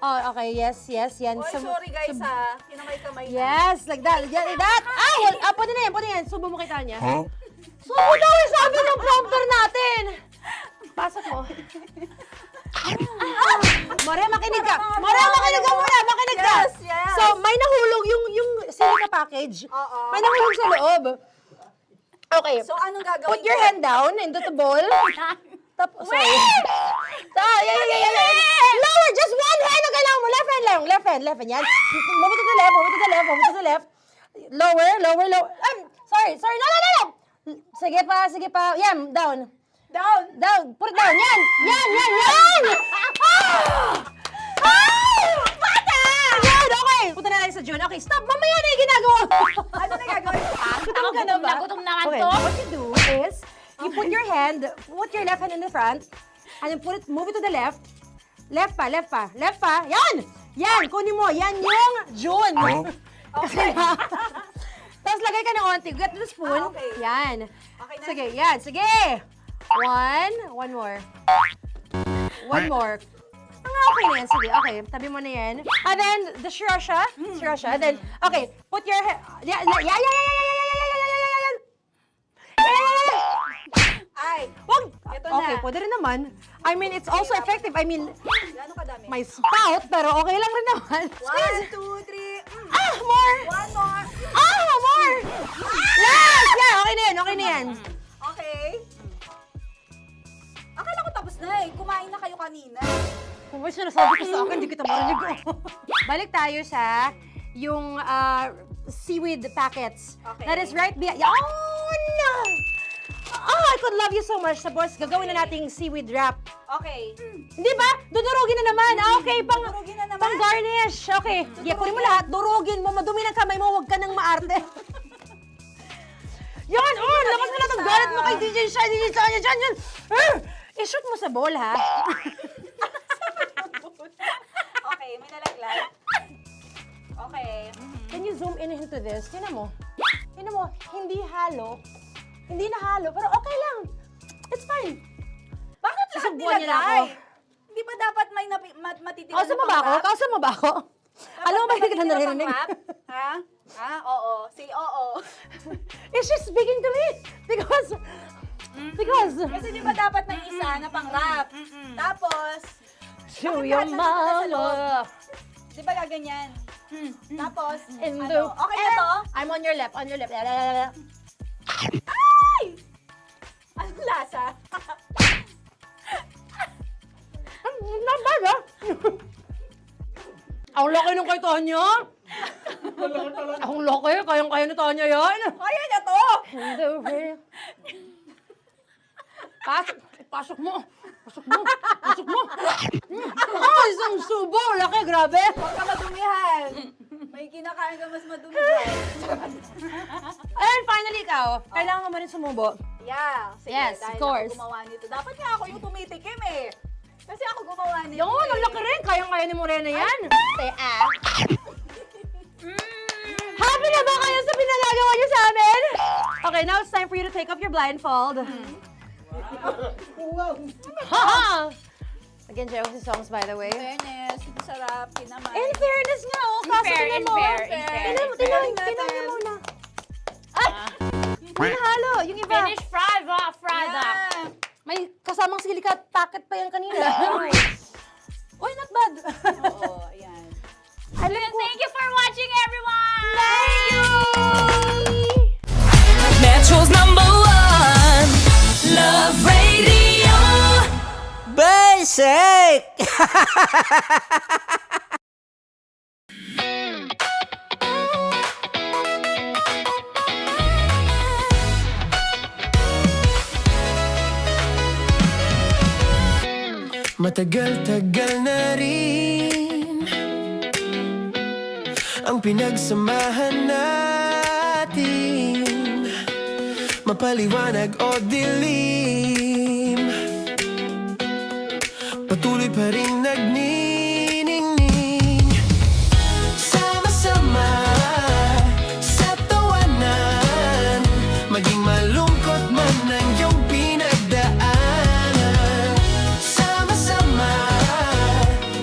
Oh, okay. Yes. Yan. Oy, sorry guys ha. Kinamay-kamay na. Yes, like that. Ay, pwede na yan. Subo mo kay Tanya. Subo daw yung sabi ng prompter natin. Pasok mo. Maria, makinig ka. Makinig ka. Yes. So, may nahulog yung silica package. Oo. May nahulog sa loob. Okay. So, anong gagawin Put your ko? hand down into the bowl. Tapos, sorry. Yeah. Lower, just one hand ang kailangan mo. Left hand. Yan. Move it to the left. Lower. Sorry. No. Sige pa. Yan, down. Put it down. Yan. Bata! Yan, okay. Punta na lang sa June. Okay, stop. Mamaya na yung ginagawa. Ano na gagawin? Gutom ka na ba? Gutom naman Okay, to. what you do is, you put your left hand in the front, and then move it to the left. Left pa. Yan, kunin mo. Yan yung June. Okay. Tapos lagay ka ng onti. Get the spoon. Okay. Yan. Okay na. Sige, yan. Sige. One more. One more. Okay na yan. Sige, okay. Tabi mo na yan. And then, the sriracha. And then, okay. Put your head. Yan. Ay, Wag! Ito na. Okay, pwede rin naman. I mean, it's also effective. I mean, gano'ng kadami? may spout, pero okay lang rin naman. 1, 2, 3. More! One more. More! Yes! Yeah, okay na yan. Okay. Akala ko tapos na eh. Kumain na kayo kanina. Kung may sinasabi ko sa akin, hindi kita marinig ko. Balik tayo sa yung seaweed packets. Okay. That is right behind. Yun! Oh, I could love you so much. Tapos, gagawin na nating seaweed wrap. Okay. Hindi ba? Dudurugin na naman. Okay, Dudurugin na naman? pang garnish. Okay. Yeah, kunin mo lahat. Durugin mo. Madumi ng kamay mo. Huwag ka nang maarte. Yan! Oh, lakas mo na itong galit mo kay DJ Shania. Yan. I-shoot mo sa bowl, ha? Okay, may nalaglag. Okay. Can you zoom in into this? Tingnan mo. Hindi halo. Hindi na halo, pero okay lang. It's fine. Bakit lahat Susubuan niya na ako. nilagay? Hindi ba dapat may matitira Kausa mo ba ako? Alam mo ba hindi kita naririnig? Ha? Oo. Say oo. Is she speaking to me? Because... Kasi di ba dapat may isa na pang-rap? Tapos, To your mama. di ba gaganyan? Tapos, In ano? the... Okay na to? I'm on your left. Ay! Anong lasa? Not bad, ha? Ang laki nung kay Tonya. Ang laki. Kayang-kaya ni Tonya yan. Kaya na to! In the rain. Pasok mo. Isang subo. Laki, grabe. Huwag ka madumihan. May kinakain ka mas madumi dyan. And finally, ikaw. Kailangan mo rin sumubo. Yeah. Sige, Yes, dahil of course. ako gumawa nito. Dapat nga ako yung tumitikim eh. Kasi ako gumawa nito. Yung ang laki rin. Kayang-kaya ni Morena yan. Happy na ba kayo sa pinagagawa niyo sa amin? Okay, now it's time for you to take off your blindfold. Ha! Again, Jay, si songs by the way. Fairness, masarap, kinamay. In fairness nga, oh. Kaso tingnan mo. Tingnan mo muna. Ay! Hindi nahalo. Yung iba. Finish fried up. May kasamang silikat packet pa yan kanina. Uy, not bad. Oo, ayan. Thank you for watching, everyone! Thank you! Metro's #1 Love Radio. Basic! Matagal-tagal na rin ang pinagsamahan natin, mapaliwanag o dilim, patuloy pa rin nagniningning. Sama-sama sa tawanan, maging malungkot man ang iyong pinagdaanan. Sama-sama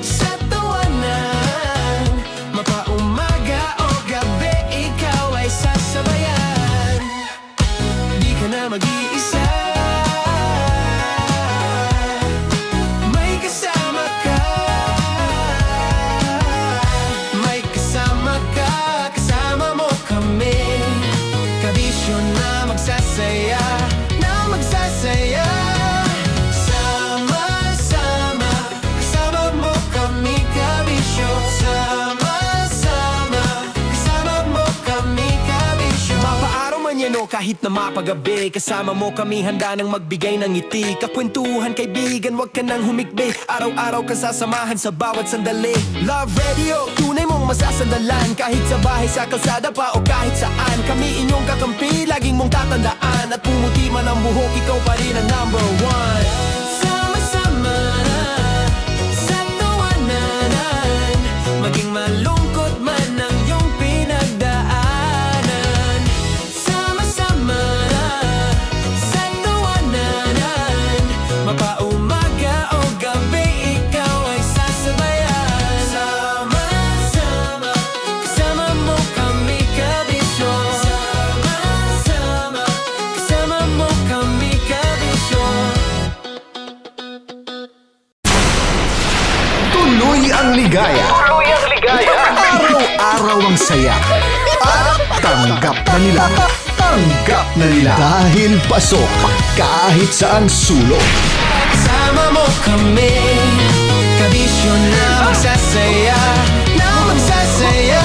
sa tawanan, mapaumaga o gabi, ikaw ay sasabayan. Di ka na mag-iisa, may kasama ka. May kasama ka, kasama mo kami. Kabisyo na magsasaya, na magsasaya. Sama-sama, kasama mo kami, kabisyo. Sama-sama, kasama mo kami, kabisyo. Mapaaraw man yan o kahit na mapagabi, kasama mo kami, handa nang magbigay ng ngiti. Kakwentuhan, kaibigan, wag ka nang humikbi. Araw-araw ka sasamahan sa bawat sandali. Love Radio, tunay mong masasandalan. Kahit sa bahay, sa kalsada pa o kahit saan, kami inyong kakampi, laging mong tatandaan. At pumuti man ang buhok, ikaw pa rin ang #1. Sama-sama sa tawanan, maging malungkot man ang iyong pinagdaanan. Sama-sama sa tawanan, mapaumaga o gabi, ikaw ay sasabayan. Sama-sama, kasama mo kami, kabisyo. Sama-sama, kasama mo kami, kabisyo. Tuloy ang ligaya. Araw-araw ang saya. At tanggap na nila. Tanggap na nila. Dahil pasok kahit saang sulok. Kasama mo kami, kabisyo na magsasaya, na magsasaya.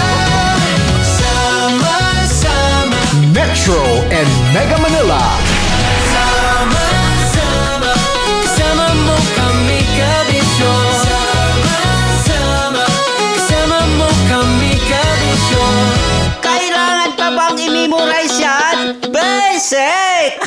Sama-sama, Metro and Mega Manila. sama-sama, kasama mo kami, kabisyo. Sama-sama, kasama mo kami, kabisyo. Kailangan pa bang i-memorize yan? Basic!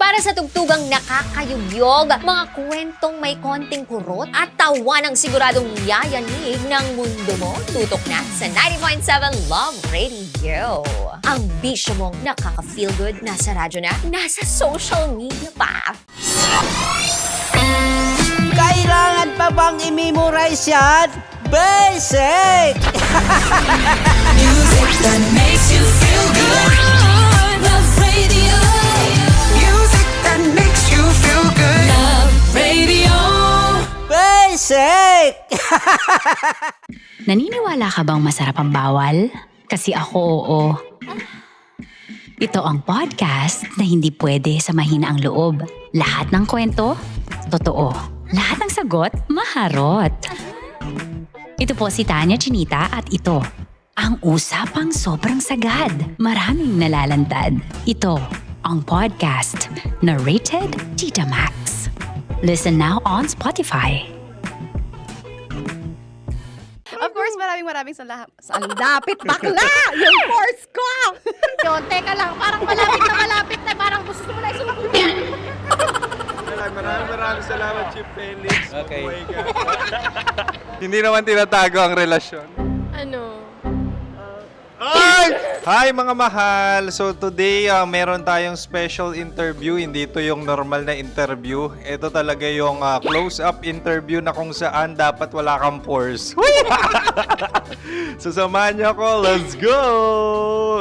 Para sa tugtugang nakakayugyog, mga kwentong may konting kurot at tawa ng siguradong yayanig ng mundo mo, tutok na sa 90.7 Love Radio. Ang bisyo mong nakaka-feel good, nasa radyo na, nasa social media pa. Kailangan pa bang i-memorize yan? Basic! Music that makes you feel good. Love Radio. Music that makes you feel good. Love Radio. Basic! Naniniwala ka bang masarap ang bawal? Kasi ako oo. Ito ang podcast na hindi pwede sa mahina ang loob. Lahat ng kwento, totoo. Lahat ng sagot, maharot. Ito po si Tanya Chinita at ito, ang usapang sobrang sagad. Maraming nalalantad. Ito, ang podcast na rated Tita Max. Listen now on Spotify. Of course, maraming salamat. Ang lapit bakla! Yung force ko! Yun, teka lang, parang malapit na, parang gusto mo na isumakot. Maraming salamat, Chief Felix. Okay. Hindi naman tinatago ang relasyon. Ano? Ay! Hi mga mahal! So today, meron tayong special interview. Hindi ito yung normal na interview. Ito talaga yung close-up interview na kung saan dapat wala kang pores. So samahan niyo ako. Let's go!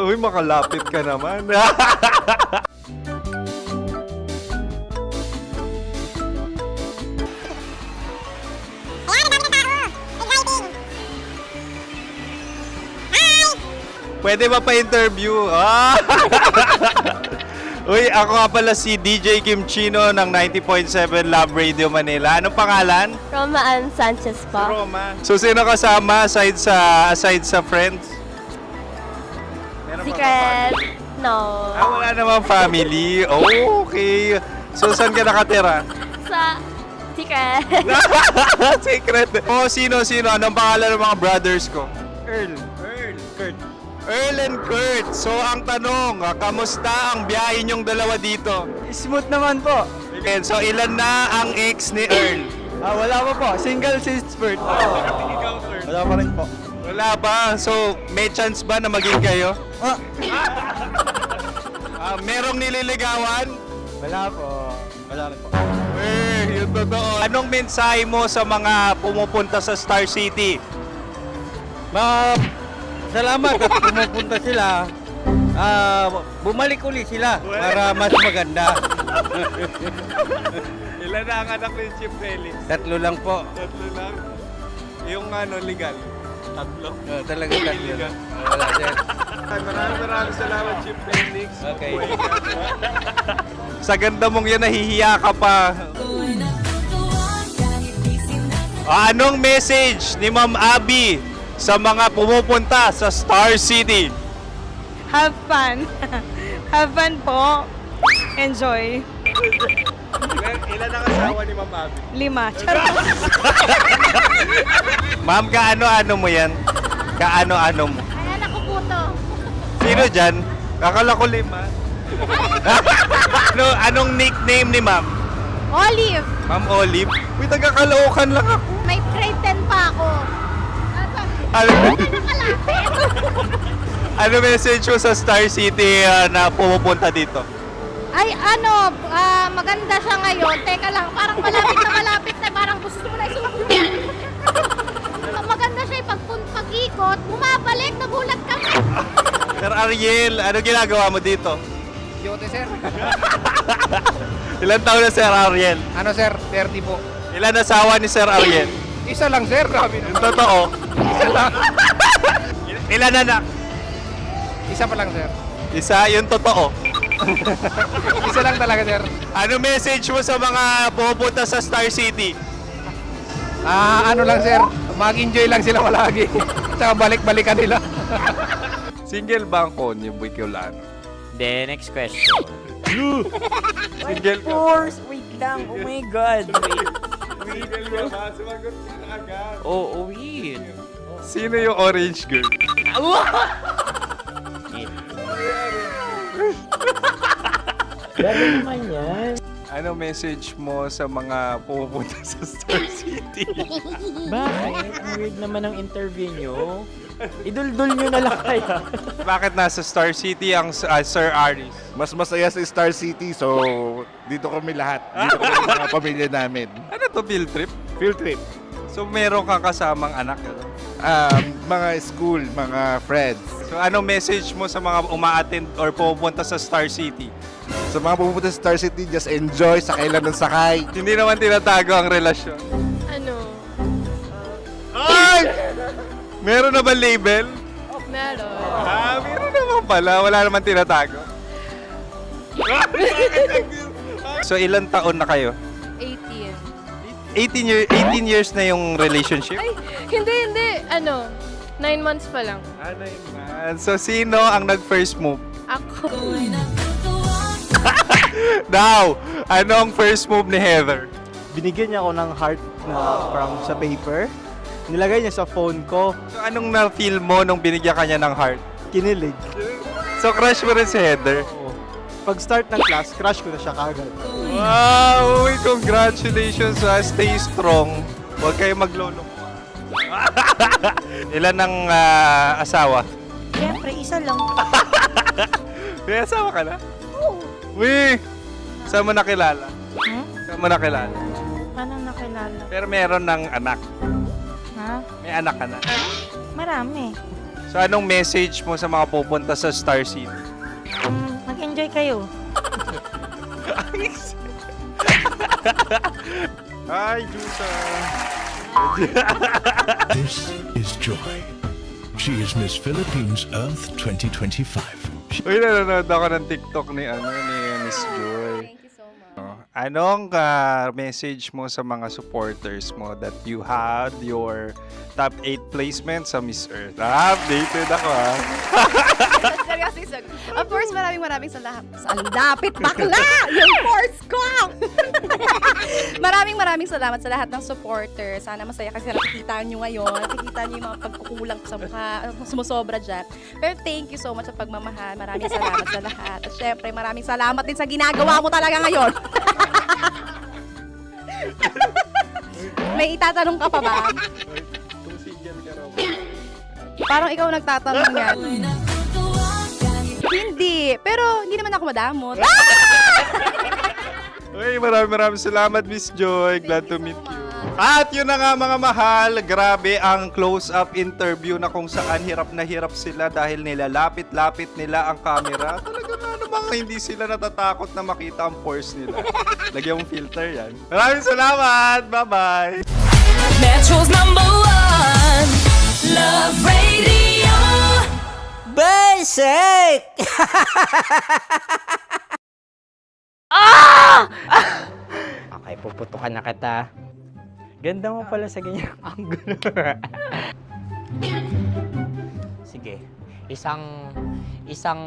Uy, makalapit ka naman. Pwede ba pa-interview? Ah! Uy, ako nga pala si DJ Kim Chino ng 90.7 Love Radio Manila. Anong pangalan? Roma Ann Sanchez po. Roma. So, sino kasama aside sa friends? Meron Secret. No. Wala namang family. Oh, okay. So, saan ka nakatira? Sa Secret. Secret. Oh, sino? Anong pangalan ng mga brothers ko? Earl, Kurt. Earl and Kurt. So, ang tanong, kamusta ang biyahe niyong dalawa dito? Smooth naman po. Okay, so, ilan na ang ex ni Earl? Wala pa po. Single since birth. Ikaw, Kurt? Wala pa rin po. Wala ba? So, may chance ba na maging kayo? Merong nililigawan? Wala po. Wala rin po. Yung totoo. Anong mensahe mo sa mga pumupunta sa Star City? Salamat at pumupunta sila. Bumalik uli sila para mas maganda. Ilan na ang anak ni Chief Felix? 3 lang po. 3 lang? Yung legal? 3? Talaga 3 lang. Wala sir. Maraming salamat, Chief Felix. Okay. Sa ganda mong yan, nahihiya ka pa. Anong message ni Ma'am Abby sa mga pumupunta sa Star City? Have fun. Have fun po. Enjoy. Ilan ang asawa ni Ma'am Abby? 5. Charot. Ma'am, kaano-ano mo yan? Kaano-ano mo? Ay, anak ko po to. Sino dyan? Akala ko 5. Anong nickname ni Ma'am? Olive, Ma'am Olive? Uy, taga-Caloocan lang ako. may grade 10 pa ako. Ano message mo sa Star City na pumupunta dito? Ay, maganda siya ngayon. Teka lang, parang malapit na, parang gusto mo na isulat. Maganda siya pag-ikot, bumabalik, nagulat ka. Sir Ariel, ano ginagawa mo dito? Yote sir. Ilan taon na Sir Ariel? Ano sir? 30 po. Ilan asawa ni Sir Ariel? Isa lang sir. Yung totoo? Isa lang. Ilan anak? Isa pa lang sir. Isa, yung totoo. Isa lang talaga sir. Ano message mo sa mga pumupunta sa Star City? Ano lang sir. Mag-enjoy lang sila palagi. Tsaka balik-balikan nila. Single ba ang konyo, Boy Kiolano? Then, next question. Single ka? Wait lang. Oh my God. Single ka ba? Sumagot ka na agad. Oh, wait. Sino yung orange girl? Grabe naman yan. Ano message mo sa mga pumupunta sa Star City? Bakit? Ang weird naman ang interview nyo. Idul-dul nyo na lang kaya. Bakit nasa Star City ang Sir Aris? Mas masaya sa Star City, so dito kami lahat. Dito kami mga pamilya namin. Ano to, field trip? Field trip. So meron kang kasamang anak? Mga school, mga friends. So ano message mo sa mga uma-attend or pumupunta sa Star City? Sa mga pupunta sa Star City, just enjoy, sakay lang ng sakay. Hindi naman tinatago ang relasyon. Ano? Ay! Meron na ba label? Meron. Meron naman pala. Wala naman tinatago. So ilan taon na kayo? 18. 18 years na yung relationship? Ay, hindi. 9 months pa lang. 9 months. So sino ang nag-first move? Ako. Now, anong first move ni Heather? Binigyan niya ako ng heart na from sa paper. Nilagay niya sa phone ko. So anong na-feel mo nung binigyan ka niya ng heart? Kinilig. So crush mo rin si Heather? Pag start ng class, crush ko na siya kagad. Wow! Uy, congratulations ha. Stay strong. Huwag kayo maglolo. Ilan ang asawa? Siyempre, Isa lang. May asawa ka na? Oo. Uy! Saan mo nakilala? Saan mo nakilala? Paano nakilala? Pero meron ng anak. Ha? May anak ka na. Marami. So anong message mo sa mga pupunta sa Star City? Mag-enjoy kayo. Hi, Juta! This is Joy. She is Miss Philippines Earth 2025. Uy, nanonood ako ng TikTok ni Miss Joy. Thank you so much. Anong message mo sa mga supporters mo that you had your top 8 placement sa Miss Earth? Updated ako Seryoso, of course, maraming salamat. Ang dapit bakla! Yung course ko! maraming salamat sa lahat ng supporters. Sana masaya kasi nakikita nyo ngayon. Nakikita nyo yung mga pagkukulang sa mukha, sumusobra dyan. Pero thank you so much sa pagmamahal. Maraming salamat sa lahat. At syempre, maraming salamat din sa ginagawa mo talaga ngayon. May itatanong ka pa ba? Parang ikaw nagtatanong yan. Hindi. Pero hindi naman ako madamot. Uy, maraming salamat, Miss Joy. Glad to meet you. At yun na nga mga mahal, grabe ang close-up interview na kung saan hirap na hirap sila dahil nilalapit-lapit nila ang camera. Talaga nga namang hindi sila natatakot na makita ang pores nila. Lagyan mong filter yan. Maraming salamat! Bye-bye! Metro's #1 Love Radio. Basic! Okay, puputukan na kita. Ganda mo pala sa ganyang angulo. Sige, isang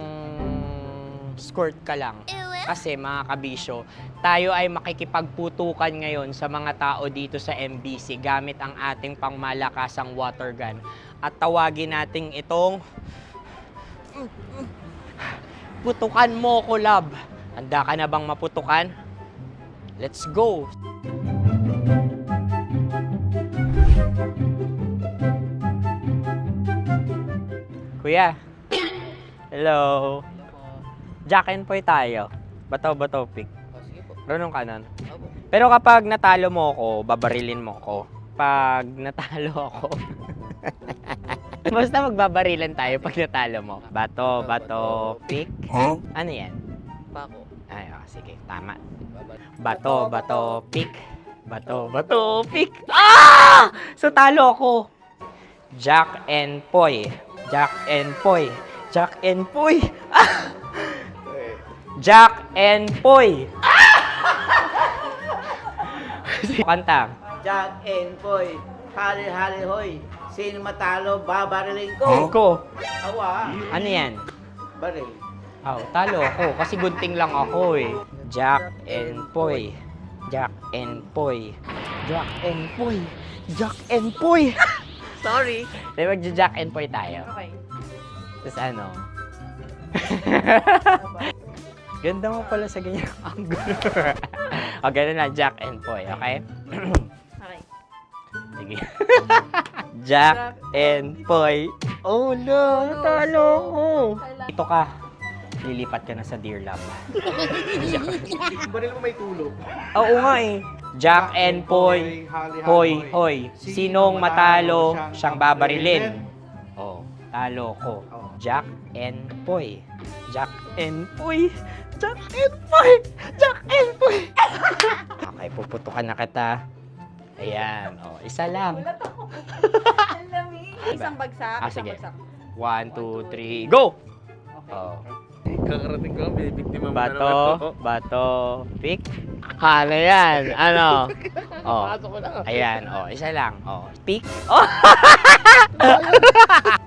skirt ka lang. Kasi mga kabisyo, tayo ay makikipagputukan ngayon sa mga tao dito sa MBC gamit ang ating pangmalakasang water gun. At tawagin natin itong putukan mo ko, love. Handa ka na bang maputukan? Let's go! Kuya. Hello. Jack and Poy tayo. Bato-bato pick. Runong kanan. Pero kapag natalo mo ako, babarilin mo ako. Pag natalo ako, basta magbabarilan tayo pag natalo mo. Bato, pick. Huh? Ano yan? Bako. Ay, sige, tama. Bato, pick. Bato, pick. Ah! So talo ako. Jack and Poy. Jack and Poy. Jack and Poy. Ah! Jack and Poy. Kanta. Jack and Poy, hali hoy. Sino matalo, babarilin ko. Ko. Awa. Ano yan? Baril. Oh, talo ako kasi gunting lang ako eh. Jack and Poy. Jack and Poy. Jack and Poy. Jack and Poy. Sorry. Dahil magja-Jack and Poy tayo. Okay. Tapos ano? Ganda mo pala sa ganyang angulo. O, ganun lang, Jack and Poy, okay? Okay. Sige. Jack and Poy. Oh no, natalo ko. Ito ka. Lilipat ka na sa Dear Love. Baril mo may tulog. Oo nga eh. Jack and Poy. Hoy, hoy. Sinong matalo, siyang babarilin. Oh, talo ko. Jack and Poy. Jack and Poy. Jack and Poy. Jack and Poy. Okay, puputukan na kita. Ayan. Oh, isa lang. Isang bagsak. Sige. 1, 2, 3, go! Oh. Kakarating ko, may biktima mo Bato, pick. Ano yan? Ano? Oh. Ayan, oh, isa lang. Oh, pick. Oh.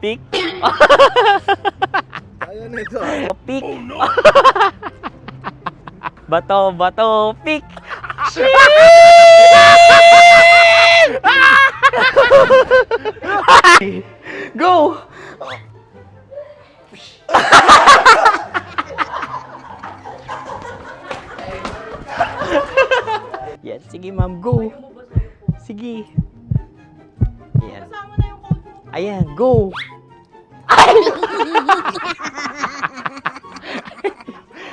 Pick. Ayan na ito. Oh, pick. Bato, pick. Go! Yan, sige ma'am, go. Sige. Ayan. Ayan, go. Ay!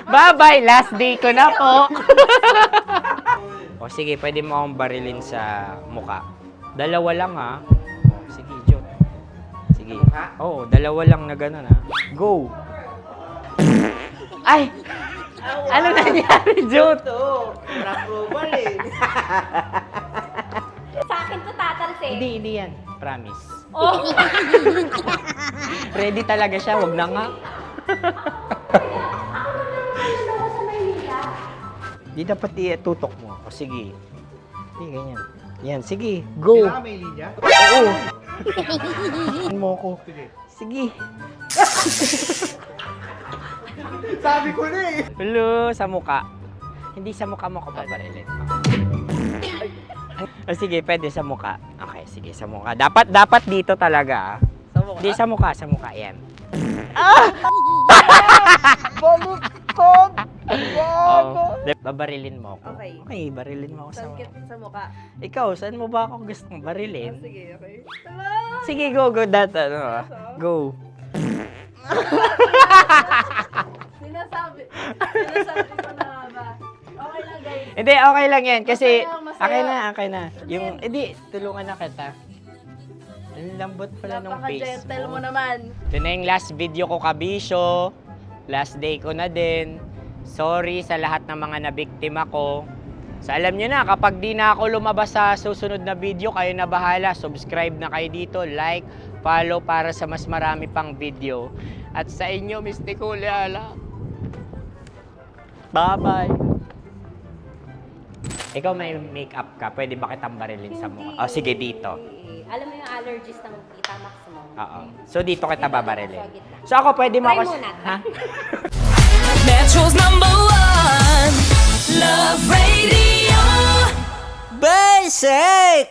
Bye-bye! Last day ko na po! O sige, pwede mo akong barilin sa muka. Dalawa lang ha. O, sige, Jot. Sige. Oo, dalawa lang na gano'n ha. Go! Ay! Ano nangyari, Jot? Sa akin to tatalsik. Hindi yan. Promise. Oh. Ready talaga siya, wag na nga. Di dapat tutok mo. O sige. Hindi, ganyan. Yan, sige. Go. Kailangan may linya? Oo. Mo ko. Sige. Sabi ko na eh. Hello, sa muka. Hindi sa muka mo ko paparilin. O sige, pwede sa muka. Okay, sige, sa muka. Dapat dito talaga. Sa muka? Hindi, sa muka. Yan. Ah! Baluktot! Oh, babarilin mo ako. Okay. Okay, barilin mo ako sa muka. Sa mukha. Ikaw, saan mo ba ako gustong barilin? Sige, okay. Sige, go. Go. Sinasabi ko na ba? Okay lang, guys. Hindi, okay lang yan. Kasi, Masaya. okay na. Yung, hindi, tulungan na kita. Ang lambot pala ng face Napaka-gentle mo. mo naman. Ito na yung last video ko, kabisyo. Last day ko na din. Sorry sa lahat ng mga nabiktima ko. So alam nyo na, kapag di na ako lumabas sa susunod na video, kayo na bahala. Subscribe na kayo dito, like, follow para sa mas marami pang video. At sa inyo, Mr. Kuliala. Bye-bye. Ikaw may makeup ka, pwede ba kitang barilin sa mukha? O sige, dito. Alam mo yung allergies ng Tita Max mo? Oo. So dito kita babarilin. So ako, pwede mo Try ako... muna. Ha? Metro's #1 Love Radio. Basic!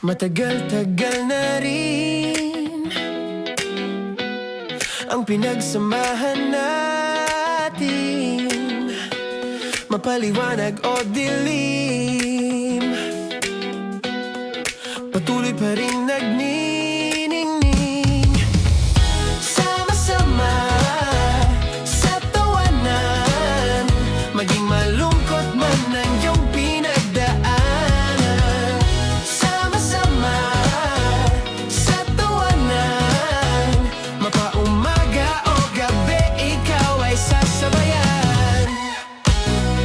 Matagal-tagal na rin ang pinagsamahan natin, mapaliwanag o dilim, patuloy pa rin nagniningning. Sama-sama sa tawanan, maging malungkot man ang iyong pinagdaanan. Sama-sama sa tawanan, mapaumaga o gabi, ikaw ay sasabayan.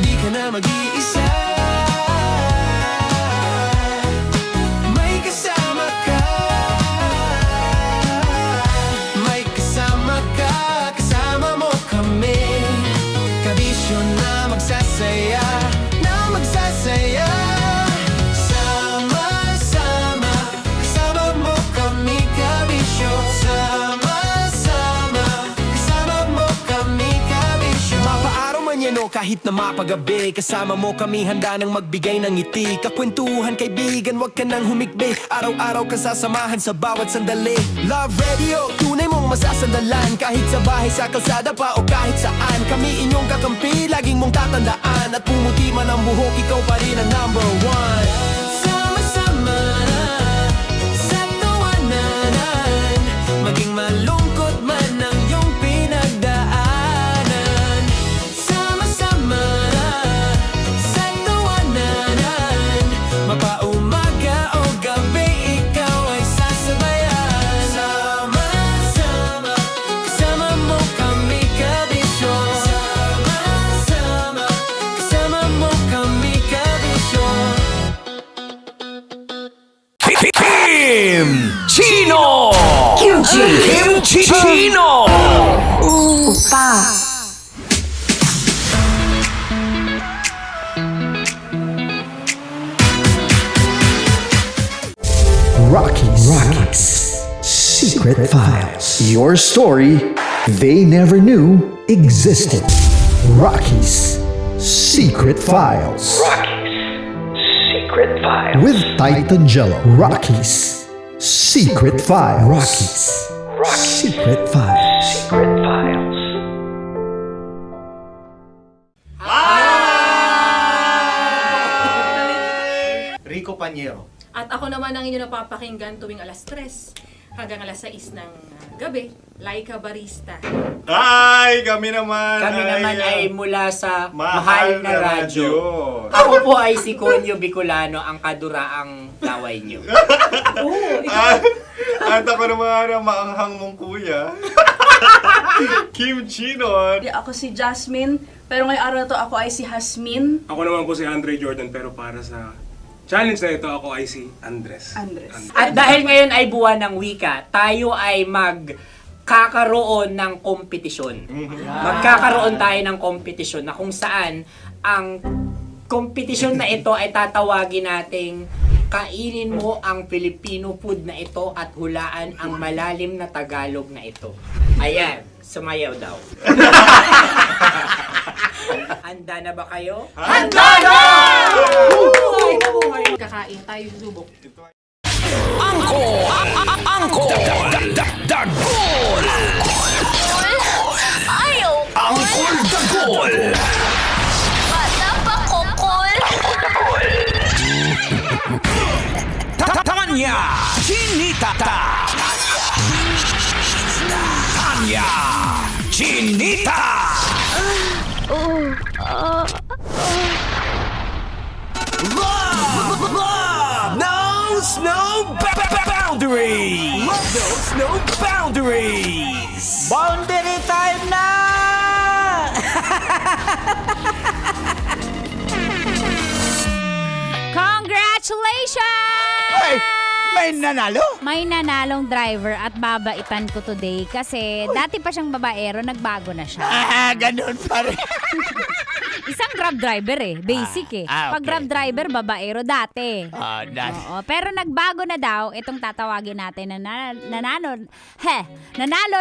Di ka na mag-iisa, may kasama ka. May kasama ka, kasama mo kami. Kabisyo na magsasaya, na magsasaya. Sama-sama, kasama mo kami, kabisyo. Sama-sama, kasama mo kami, kabisyo. Mapaaraw man yan o kahit na mapagabi, kasama mo kami, handa nang magbigay ng ngiti. Kakwentuhan, kaibigan, wag ka nang humikbi. Araw-araw kang sasamahan sa bawat sandali. Love Radio, tunay mong masasandalan. Kahit sa bahay, sa kalsada pa o kahit saan, kami inyong kakampi, laging mong tatandaan. At pumuti man ang buhok, ikaw pa rin ang #1. Sama-sama sa tawanan, maging malungkot man ang iyong pinagdaanan. Sama-sama sa tawanan, mapaumaga o gabi, ikaw ay sasabayan. Sama-sama, kasama mo kami, kabisyo. Sama-sama, kasama mo kami, kabisyo. Kim Chino! Kimchi Chino! Opa! Rocky's Secret Files. Your story they never knew existed. Rocky's Secret Files. Secret Files. With Titan Jello. Rocky's Secret Files. Rocky's Secret Files. Secret Files. Rico Panyero. At ako naman ang inyo napapakinggan tuwing alas 3 hanggang alas 6 ng gabi, Laika Barista. Hi! Kami naman ay mula sa Mahal na Radyo. Ako po ay si Conyo Bicolano, ang kaduraang laway niyo. At ako naman ang maanghang mong kuya. Kim Chinon. Ako si Jasmine, pero ngayong araw na to ako ay si Hasmin. Ako naman po si Andre Jordan, pero para sa challenge na ito, ako ay si Andres. At dahil ngayon ay buwan ng wika, tayo ay magkakaroon ng kompetisyon. Magkakaroon tayo ng kompetisyon na kung saan ang kompetisyon na ito ay tatawagin nating kainin mo ang Filipino food na ito at hulaan ang malalim na Tagalog na ito. Ayan, sumayaw daw. Handa na ba kayo? Handa na! Kakain tayo subok. Angkol! Dagol! Ayaw! Angkol Dagol! Bata pa kokol! Tanya Chinita! Tanya Chinita! Love knows no boundaries! Love knows no boundaries! Boundary time na! Congratulations! Ay, may nanalo? May nanalong driver at babaitan ko today kasi dati pa siyang babaero, nagbago na siya. Ganun pa rin. Isang Grab driver basic okay. Pag Grab driver, babaero dati. Oo, pero nagbago na daw, itong tatawagin natin na nanalo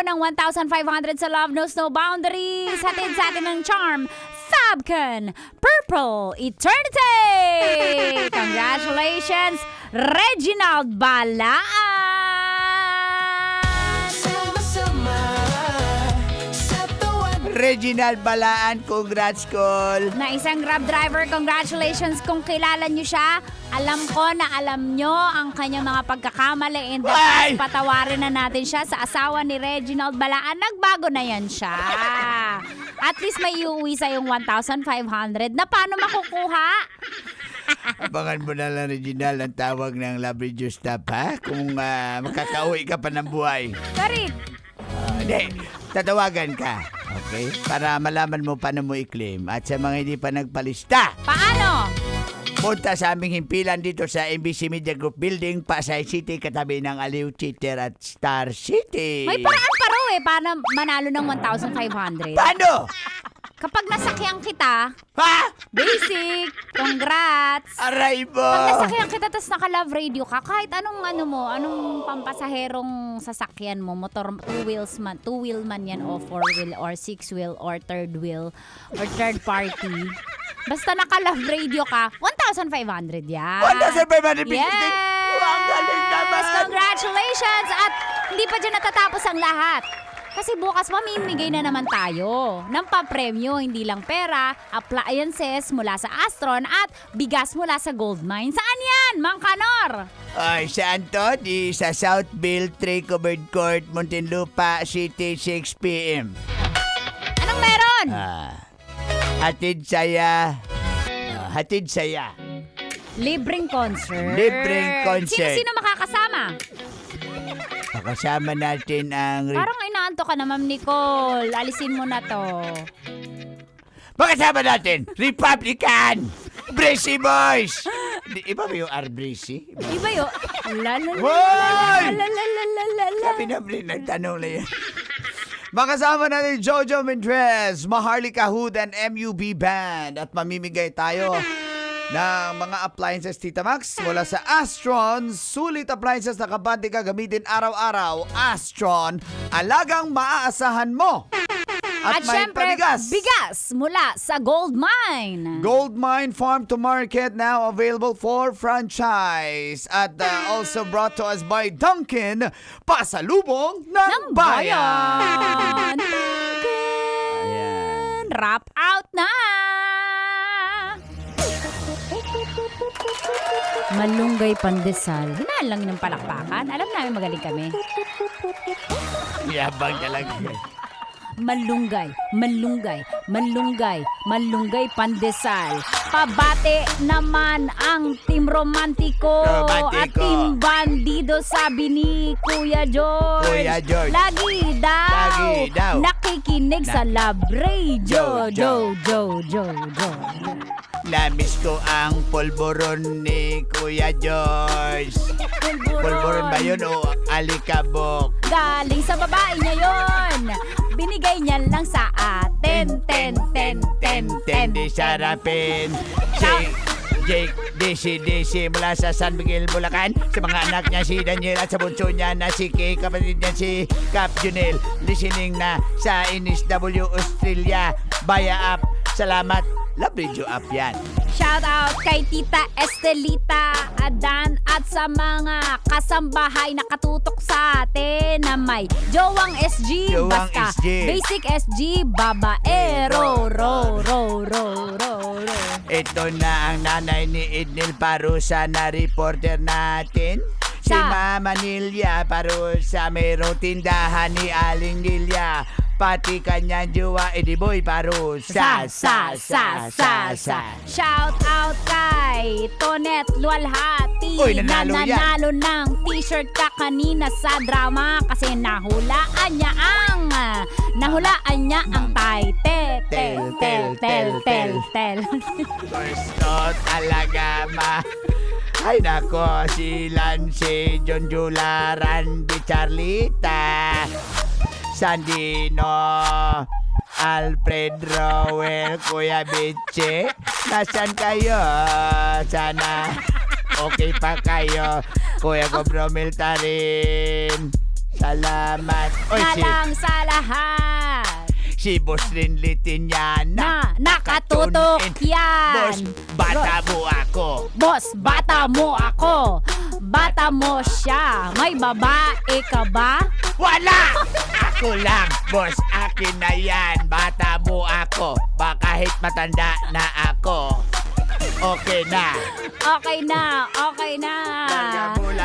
ng 1,500 sa Love Knows No Boundaries. Hatid sa atin ng charm, Fabcon Purple Eternity! Congratulations, Reginald Balaan! Reginald Balaan, congrats, Col. Na isang Grab driver, congratulations kung kilala nyo siya. Alam ko na alam nyo ang kanyang mga pagkakamali and patawarin na natin siya sa asawa ni Reginald Balaan. Nagbago na yan siya. At least may iuwi sa yung 1,500 na paano makukuha? Abangan mo na lang, Reginald, ang tawag ng Love Radio staff, ha? Kung makakauwi ka pa ng buhay. Karit. Hindi, tatawagan ka. Okay? Para malaman mo paano mo i-claim. At sa mga hindi pa nagpalista, paano? Punta sa aming himpilan dito sa MBC Media Group Building, Pasay City, katabi ng Aliw Cheater at Star City. May paraan pa raw para manalo ng 1,500. Paano? Kapag nasakyan kita, basic, congrats. Aray mo. Pag nasakyan kita tapos naka-Love Radio ka, kahit anong anong pampasaherong sasakyan mo, motor, two wheel man yan o 4-wheel or 6-wheel or 3rd wheel or third party. Basta naka-Love Radio ka, 1,500 yan. 1,550? Yes! Ang galing naman. Congratulations! At hindi pa dyan natatapos ang lahat. Kasi bukas mamimigay na naman tayo ng papremyo, hindi lang pera, appliances mula sa Astron at bigas mula sa Goldmine. Saan yan, Mang Kanor? Ay, saan to? Di sa Southville, 3 Covered Court, Muntinlupa City, 6 p.m. Anong meron? Hatid saya. Hatid saya. Libreng concert. Libreng concert. Sino makakasama? Kasama natin ang... Parang inaanto ka na, Ma'am Nicole. Alisin mo na to. Makasama natin, Republican! Breezy Boys! Iba ba yung R-Breezy? Iba yun. Sabi na rin, nagtanong na yan. Makasama natin Jojo Mendrez, Maharlika Hood and MUB Band. At mamimigay tayo ng mga appliances, Tita Max, mula sa Astron. Sulit appliances na kabante ka gamitin araw-araw. Astron, alagang maaasahan mo. At may syempre, pabigas. bigas mula sa Goldmine. Goldmine Farm to Market now available for franchise. At also brought to us by Dunkin, pasalubong ng bayan. Dunkin! Wrap out na! Malunggay pandesal. Hinaan lang ng palakpakan. Alam namin magaling kami. Yabang talaga. Malunggay, malunggay, malunggay, malunggay pandesal. Pabate naman ang team romantiko Romantiko. at team bandido, sabi ni Kuya George. Kuya George. Lagi daw nakikinig sa Love Radio. Jo. Jo. Namiss ko ang polvoron ni Kuya George. Polvoron ba yun o alikabok? Galing sa babae niya yon. Binigay niya lang sa atin. Ten. Di sarapin. Jake, Desi mula sa San Miguel, Bulacan. Sa mga anak niya si Daniel at sa bunso niya na si Kay, kapatid niya si Cap Junel. Listening na sa NSW Australia. Baya up. Salamat. Love Radio App yan. Shout out kay Tita Estelita Adan at sa mga kasambahay na katutok sa atin na may Jowang SG, Jowang basta SG. Basic SG, babaero, ro. Ito na ang nanay ni Ednil Parusa na reporter natin. Si Mama Nilya Parusa, mayroong tindahan ni Aling Nilya. Pati kanyang jowa, Ediboy Parusa. Sa. Shout out kay Tonet Lualhati. Uy, nanalo yan. Nanalo ng t-shirt ka kanina sa drama kasi nahulaan niya ang title. Gusto talaga Ay nako, si Lance, John Jula, Randy, Charlita, Sandino, Alfred Rowell, Kuya Biche. Nasaan kayo? Sana okay pa kayo. Kuya Gobromil Tarin. Salamat. Nalang sa lahat. Si Boss Rinly Tinyana. Nakatutok yan. Boss, bata mo ako. Boss, bata mo ako. Bata mo siya. May babae ka ba? Wala! Ako lang, boss. Akin na yan. Bata mo ako. Kahit matanda na ako. Okay na.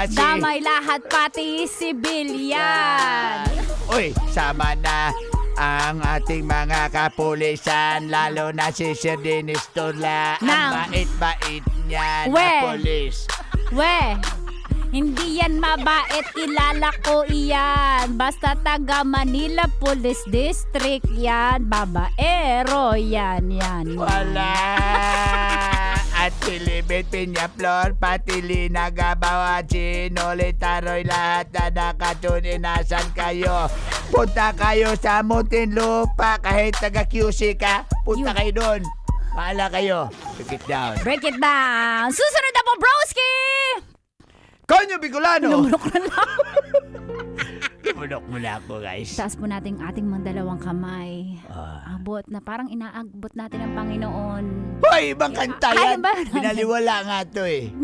Damay lahat, pati si Bilyan. Uy, sama na ang ating mga kapulisan, lalo na si Sir Dennis Turla. Ang bait-bait niya na pulis. Hindi yan mabait, kilala ko iyan. Basta taga Manila Police District yan. Babaero yan. Wala. At Pilibit, Piñaflor, pati Lina, Gabaw at Sinoli, Taroy, lahat na nakatune. Nasan kayo? Punta kayo sa Muntinlupa. Kahit taga QC ka, punta kayo doon. Paala kayo. Break it down. Susunod na po, broski! Konyo Bicolano! Lumunok na lang. Lumunok muna ako, guys. Taas po natin ating mga dalawang kamay. Abot na parang inaagbot natin ang Panginoon. Hoy, ibang kanta yan. Ba? Binaliwala nga to eh.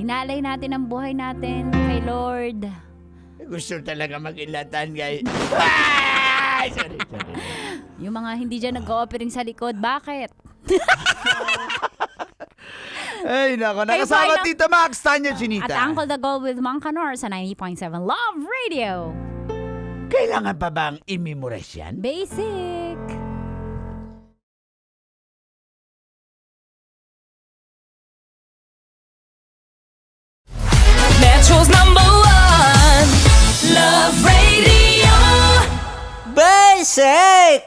Inaalay natin ang buhay natin kay Lord. Gusto talaga mag-ilatan, guys. Sorry. Yung mga hindi dyan nag-o-offering sa likod, bakit? Ay, nako. Nakasama Tita Max, Tanya Chinita. At Uncle the Gold with Mang Canor sa 90.7 Love Radio. Kailangan pa bang i-memorize yan? Basic. Metro's #1 Love Radio. 'Basic!